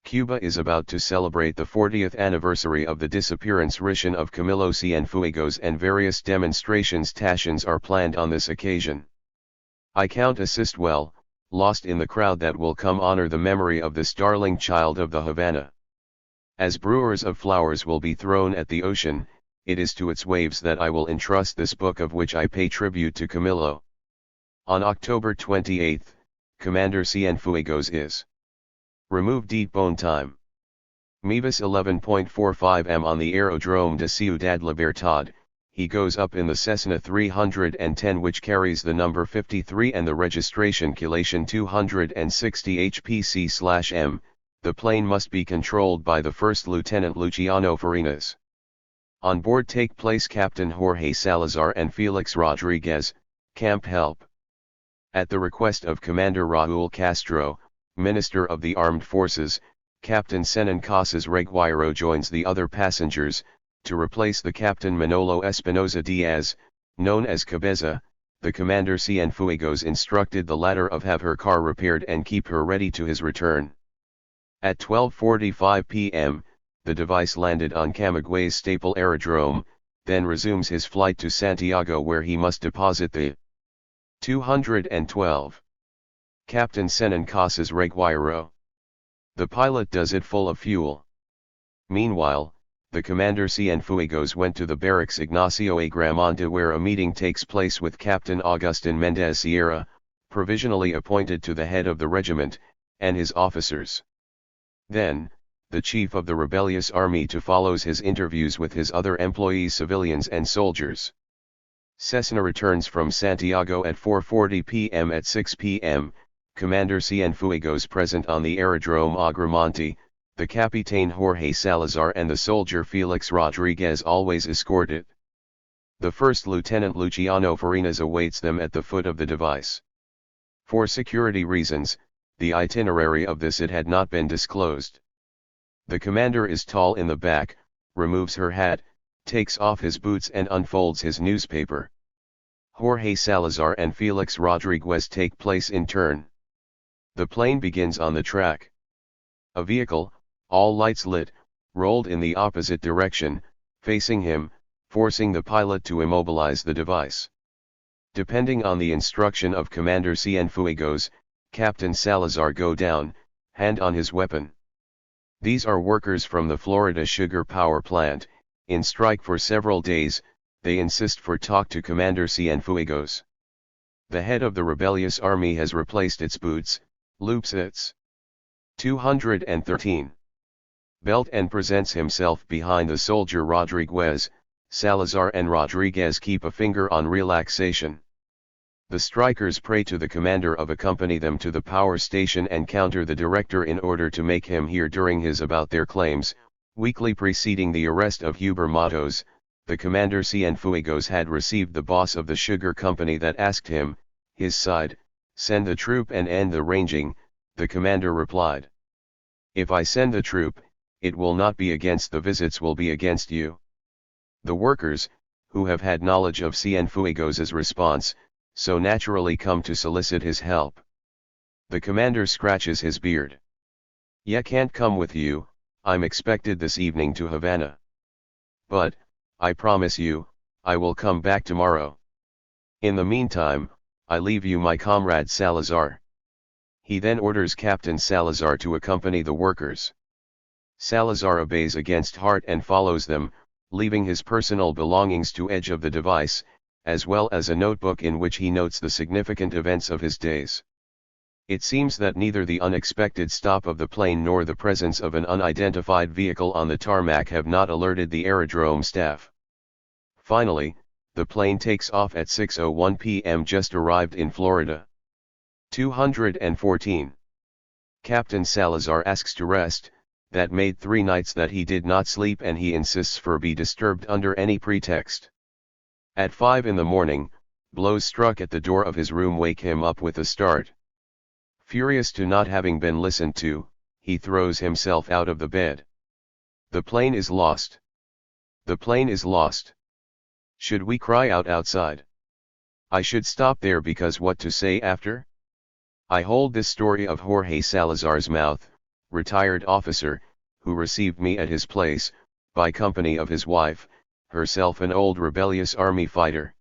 Cuba is about to celebrate the 40th anniversary of the disappearance of Camilo Cienfuegos and various demonstrations tations are planned on this occasion. I count assist well, lost in the crowd that will come honor the memory of this darling child of the Havana. As brewers of flowers will be thrown at the ocean, it is to its waves that I will entrust this book of which I pay tribute to Camillo. On October 28, Commander Cienfuegos is removed deep bone time. Mevis 11.45 m on the Aerodrome de Ciudad Libertad, he goes up in the Cessna 310 which carries the number 53 and the registration collation 260 HPC/M, the plane must be controlled by the First Lieutenant Luciano Farinas. On board take place Captain Jorge Salazar and Felix Rodriguez, camp help. At the request of Commander Raúl Castro, Minister of the Armed Forces, Captain Zenon Casas Regueiro joins the other passengers, to replace the Captain Manolo Espinoza Diaz, known as Cabeza. The Commander Cienfuegos instructed the latter of have her car repaired and keep her ready to his return. At 12:45 p.m., the device landed on Camagüey's Staple Aerodrome, then resumes his flight to Santiago where he must deposit the 212. Captain Zenon Casas Regueiro. The pilot does it full of fuel. Meanwhile, the Commander Cienfuegos went to the barracks Ignacio Agramonte where a meeting takes place with Captain Agustin Mendez Sierra, provisionally appointed to the head of the regiment, and his officers. Then, the chief of the rebellious army follows his interviews with his other employees civilians and soldiers. Cessna returns from Santiago at 4:40 p.m. At 6 p.m., Commander Cienfuegos present on the Aerodrome Agramonte, the Capitán Jorge Salazar and the soldier Felix Rodriguez always escorted. The First Lieutenant Luciano Farinas awaits them at the foot of the device. For security reasons, the itinerary of this it had not been disclosed. The commander is tall in the back, removes her hat, takes off his boots and unfolds his newspaper. Jorge Salazar and Felix Rodriguez take place in turn. The plane begins on the track. A vehicle, all lights lit, rolled in the opposite direction, facing him, forcing the pilot to immobilize the device. Depending on the instruction of Commander Cienfuegos, Captain Salazar go down, hand on his weapon. These are workers from the Florida sugar power plant, in strike for several days. They insist for talk to Commander Cienfuegos. The head of the rebellious army has replaced its boots, loops its 213 belt and presents himself behind the soldier Rodriguez. Salazar and Rodriguez keep a finger on relaxation. The strikers pray to the commander of accompany them to the power station and counter the director in order to make him hear during his about their claims. Weekly preceding the arrest of Huber Matos, the commander Cienfuegos had received the boss of the sugar company that asked him, his side, send the troop and end the ranging. The commander replied, if I send the troop, it will not be against the visits, will be against you. The workers, who have had knowledge of Cienfuegos's response, so naturally come to solicit his help. The commander scratches his beard. Yeah, can't come with you, I'm expected this evening to Havana. But, I promise you, I will come back tomorrow. In the meantime, I leave you my comrade Salazar. He then orders Captain Salazar to accompany the workers. Salazar obeys against heart and follows them, leaving his personal belongings to edge of the device, as well as a notebook in which he notes the significant events of his days. It seems that neither the unexpected stop of the plane nor the presence of an unidentified vehicle on the tarmac have not alerted the aerodrome staff. Finally, the plane takes off at 6:01 p.m. just arrived in Florida. 214. Captain Salazar asks to rest, that made 3 nights that he did not sleep and he insists for be disturbed under any pretext. At 5 in the morning, blows struck at the door of his room wake him up with a start. Furious to not having been listened to, he throws himself out of the bed. The plane is lost. The plane is lost. Should we cry out outside? I should stop there because what to say after? I hold this story of Jorge Salazar's mouth, retired officer, who received me at his place, by company of his wife, herself an old rebellious army fighter.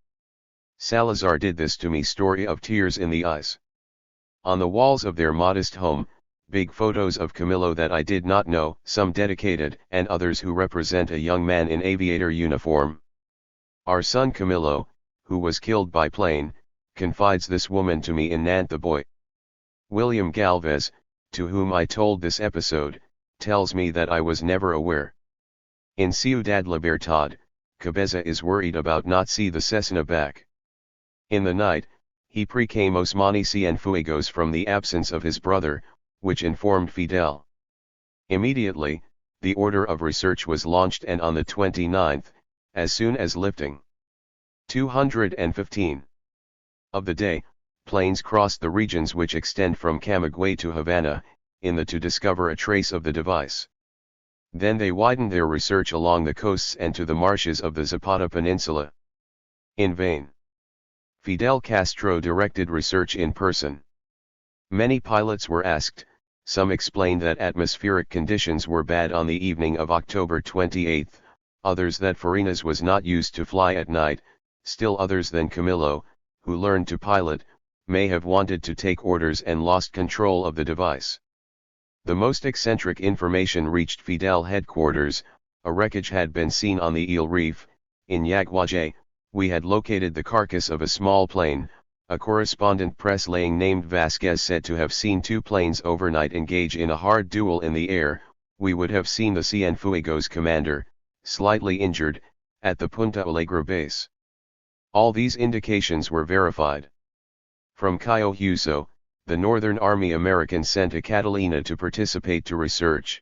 Salazar did this to me, story of tears in the eyes. On the walls of their modest home, big photos of Camillo that I did not know, some dedicated and others who represent a young man in aviator uniform. Our son Camillo, who was killed by plane, confides this woman to me in Nant the boy. William Galvez, to whom I told this episode, tells me that I was never aware. In Ciudad Libertad, Cabeza is worried about not see the Cessna back. In the night, he precame Osmani Cienfuegos from the absence of his brother, which informed Fidel. Immediately, the order of research was launched and on the 29th, as soon as lifting 215 of the day, planes crossed the regions which extend from Camagüey to Havana, in the to discover a trace of the device. Then they widened their research along the coasts and to the marshes of the Zapata Peninsula. In vain. Fidel Castro directed research in person. Many pilots were asked, some explained that atmospheric conditions were bad on the evening of October 28, others that Farinas was not used to fly at night, still others than Camillo, who learned to pilot, may have wanted to take orders and lost control of the device. The most eccentric information reached Fidel headquarters. A wreckage had been seen on the Eel Reef, in Yaguaje. We had located the carcass of a small plane. A correspondent press laying named Vasquez said to have seen 2 planes overnight engage in a hard duel in the air. We would have seen the Cienfuegos commander, slightly injured, at the Punta Alegre base. All these indications were verified. From Cayo Huso, the Northern Army American sent a Catalina to participate to research.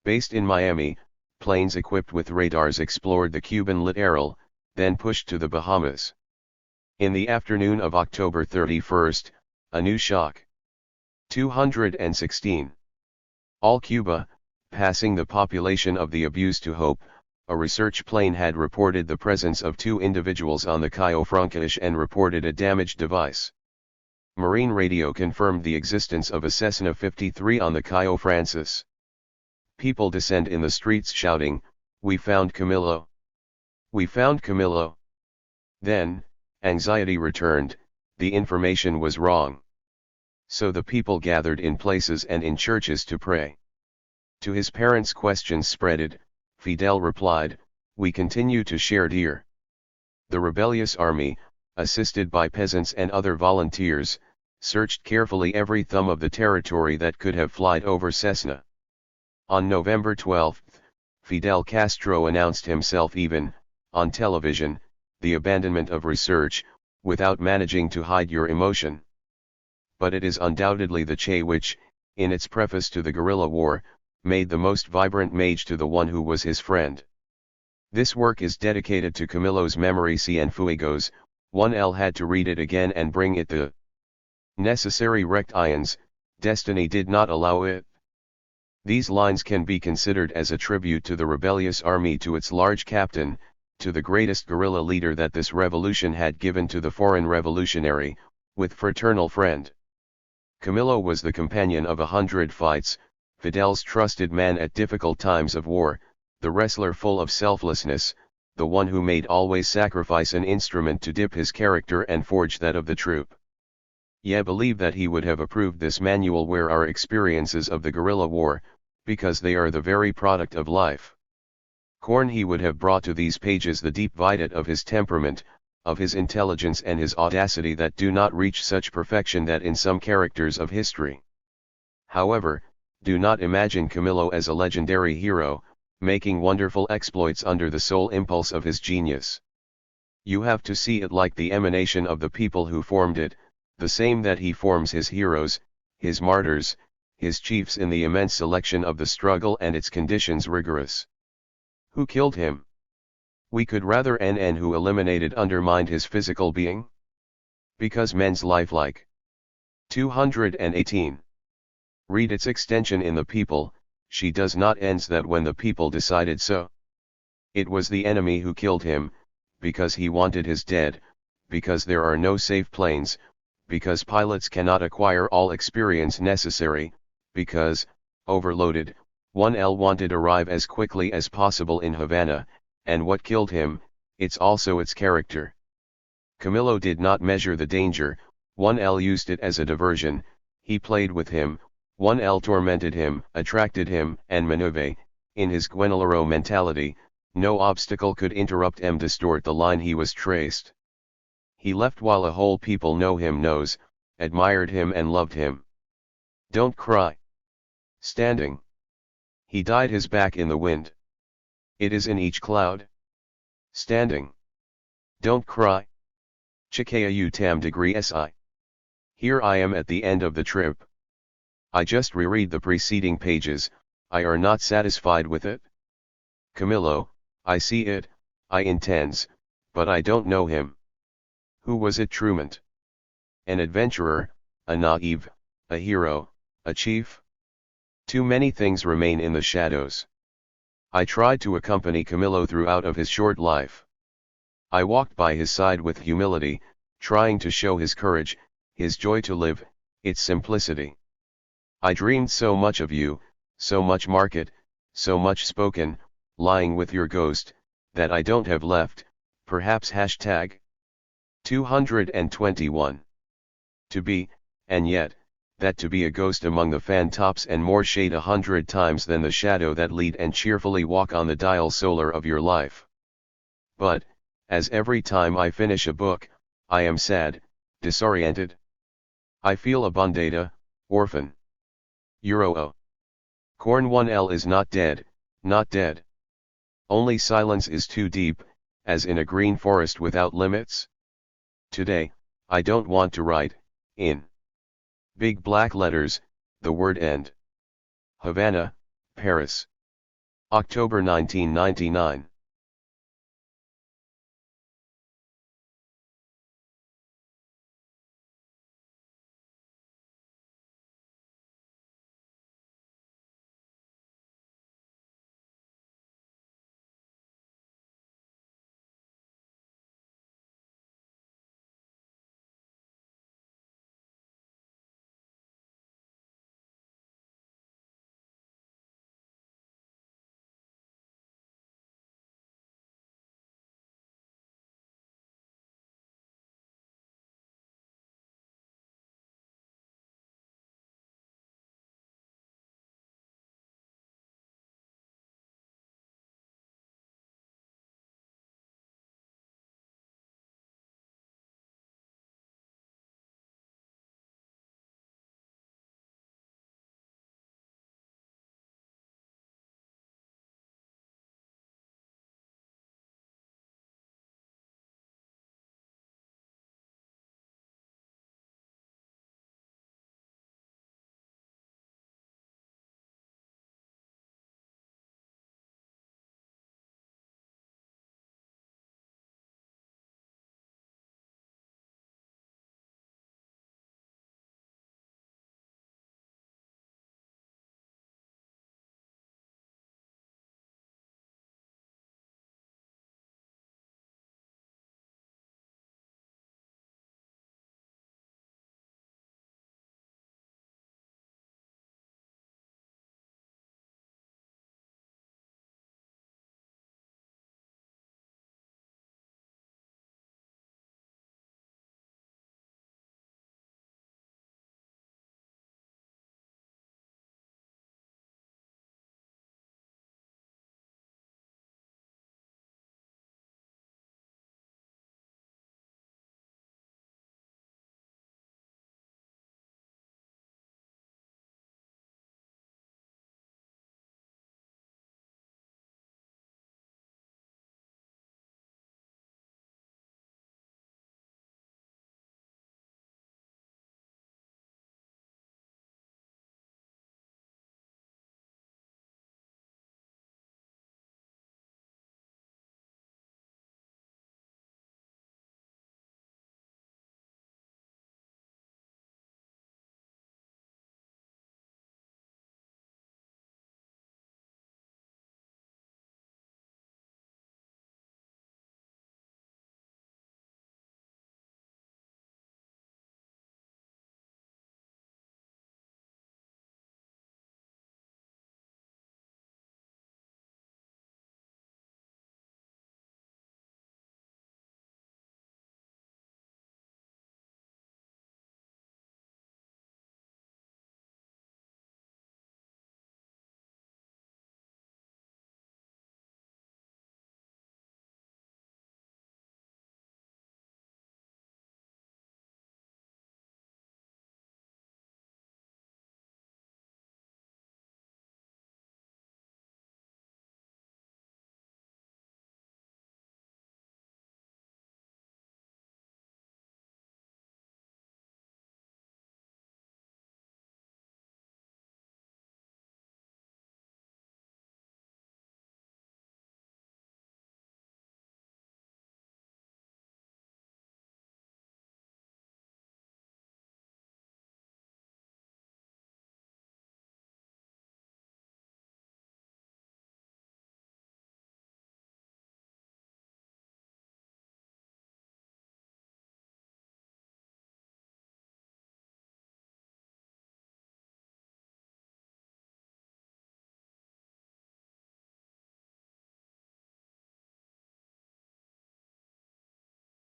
Based in Miami, planes equipped with radars explored the Cuban littoral, then pushed to the Bahamas. In the afternoon of October 31, a new shock. 216. All Cuba, passing the population of the abused to hope, a research plane had reported the presence of 2 individuals on the Cayo Francache and reported a damaged device. Marine radio confirmed the existence of a Cessna 53 on the Cayo Francis. People descend in the streets shouting, "We found Camillo! We found Camillo!" Then, anxiety returned, the information was wrong. So the people gathered in places and in churches to pray. To his parents' questions spreaded, Fidel replied, "We continue to share deer." The rebellious army, assisted by peasants and other volunteers, searched carefully every thumb of the territory that could have flied over Cessna. On November 12, Fidel Castro announced himself even, on television, the abandonment of research, without managing to hide your emotion. But it is undoubtedly the Che which, in its preface to the guerrilla war, made the most vibrant mage to the one who was his friend. This work is dedicated to Camillo's memory. Cienfuegos, 1L had to read it again and bring it the necessary rections, destiny did not allow it. These lines can be considered as a tribute to the rebellious army, to its large captain, to the greatest guerrilla leader that this revolution had given to the foreign revolutionary, with fraternal friend. Camillo was the companion of 100 fights, Fidel's trusted man at difficult times of war, the wrestler full of selflessness, the one who made always sacrifice an instrument to dip his character and forge that of the troop. Ye believe that he would have approved this manual where are experiences of the guerrilla war, because they are the very product of life. Corn he would have brought to these pages the deep videt of his temperament, of his intelligence and his audacity that do not reach such perfection that in some characters of history. However, do not imagine Camillo as a legendary hero, making wonderful exploits under the sole impulse of his genius. You have to see it like the emanation of the people who formed it, the same that he forms his heroes, his martyrs, his chiefs in the immense selection of the struggle and its conditions rigorous. Who killed him? We could rather NN who undermined his physical being? Because men's lifelike. 218. Read its extension in the people, she does not ends that when the people decided so. It was the enemy who killed him, because he wanted his dead, because there are no safe planes, because pilots cannot acquire all experience necessary, because, overloaded, 1L wanted arrive as quickly as possible in Havana, and what killed him, it's also its character. Camillo did not measure the danger, 1L used it as a diversion, he played with him, 1L tormented him, attracted him, and maneuver, in his Guenilero mentality, no obstacle could interrupt distort the line he was traced. He left while a whole people knows, admired him and loved him. Don't cry. Standing. He dyed his back in the wind. It is in each cloud. Standing. Don't cry. Chikaya tam degree si. Here I am at the end of the trip. I just reread the preceding pages, I are not satisfied with it. Camillo, I see it, I intends, but I don't know him. Who was it? Truman? An adventurer, a naive, a hero, a chief? Too many things remain in the shadows. I tried to accompany Camillo throughout of his short life. I walked by his side with humility, trying to show his courage, his joy to live, its simplicity. I dreamed so much of you, so much market, so much spoken, lying with your ghost, that I don't have left, perhaps # 221. To be, and yet, that to be a ghost among the fan tops and more shade 100 times than the shadow that lead and cheerfully walk on the dial solar of your life. But, as every time I finish a book, I am sad, disoriented. I feel abandoned, orphan. Euro O. Corn 1L is not dead, not dead. Only silence is too deep, as in a green forest without limits. Today, I don't want to write, in big black letters, the word end. Havana, Paris. October 1999.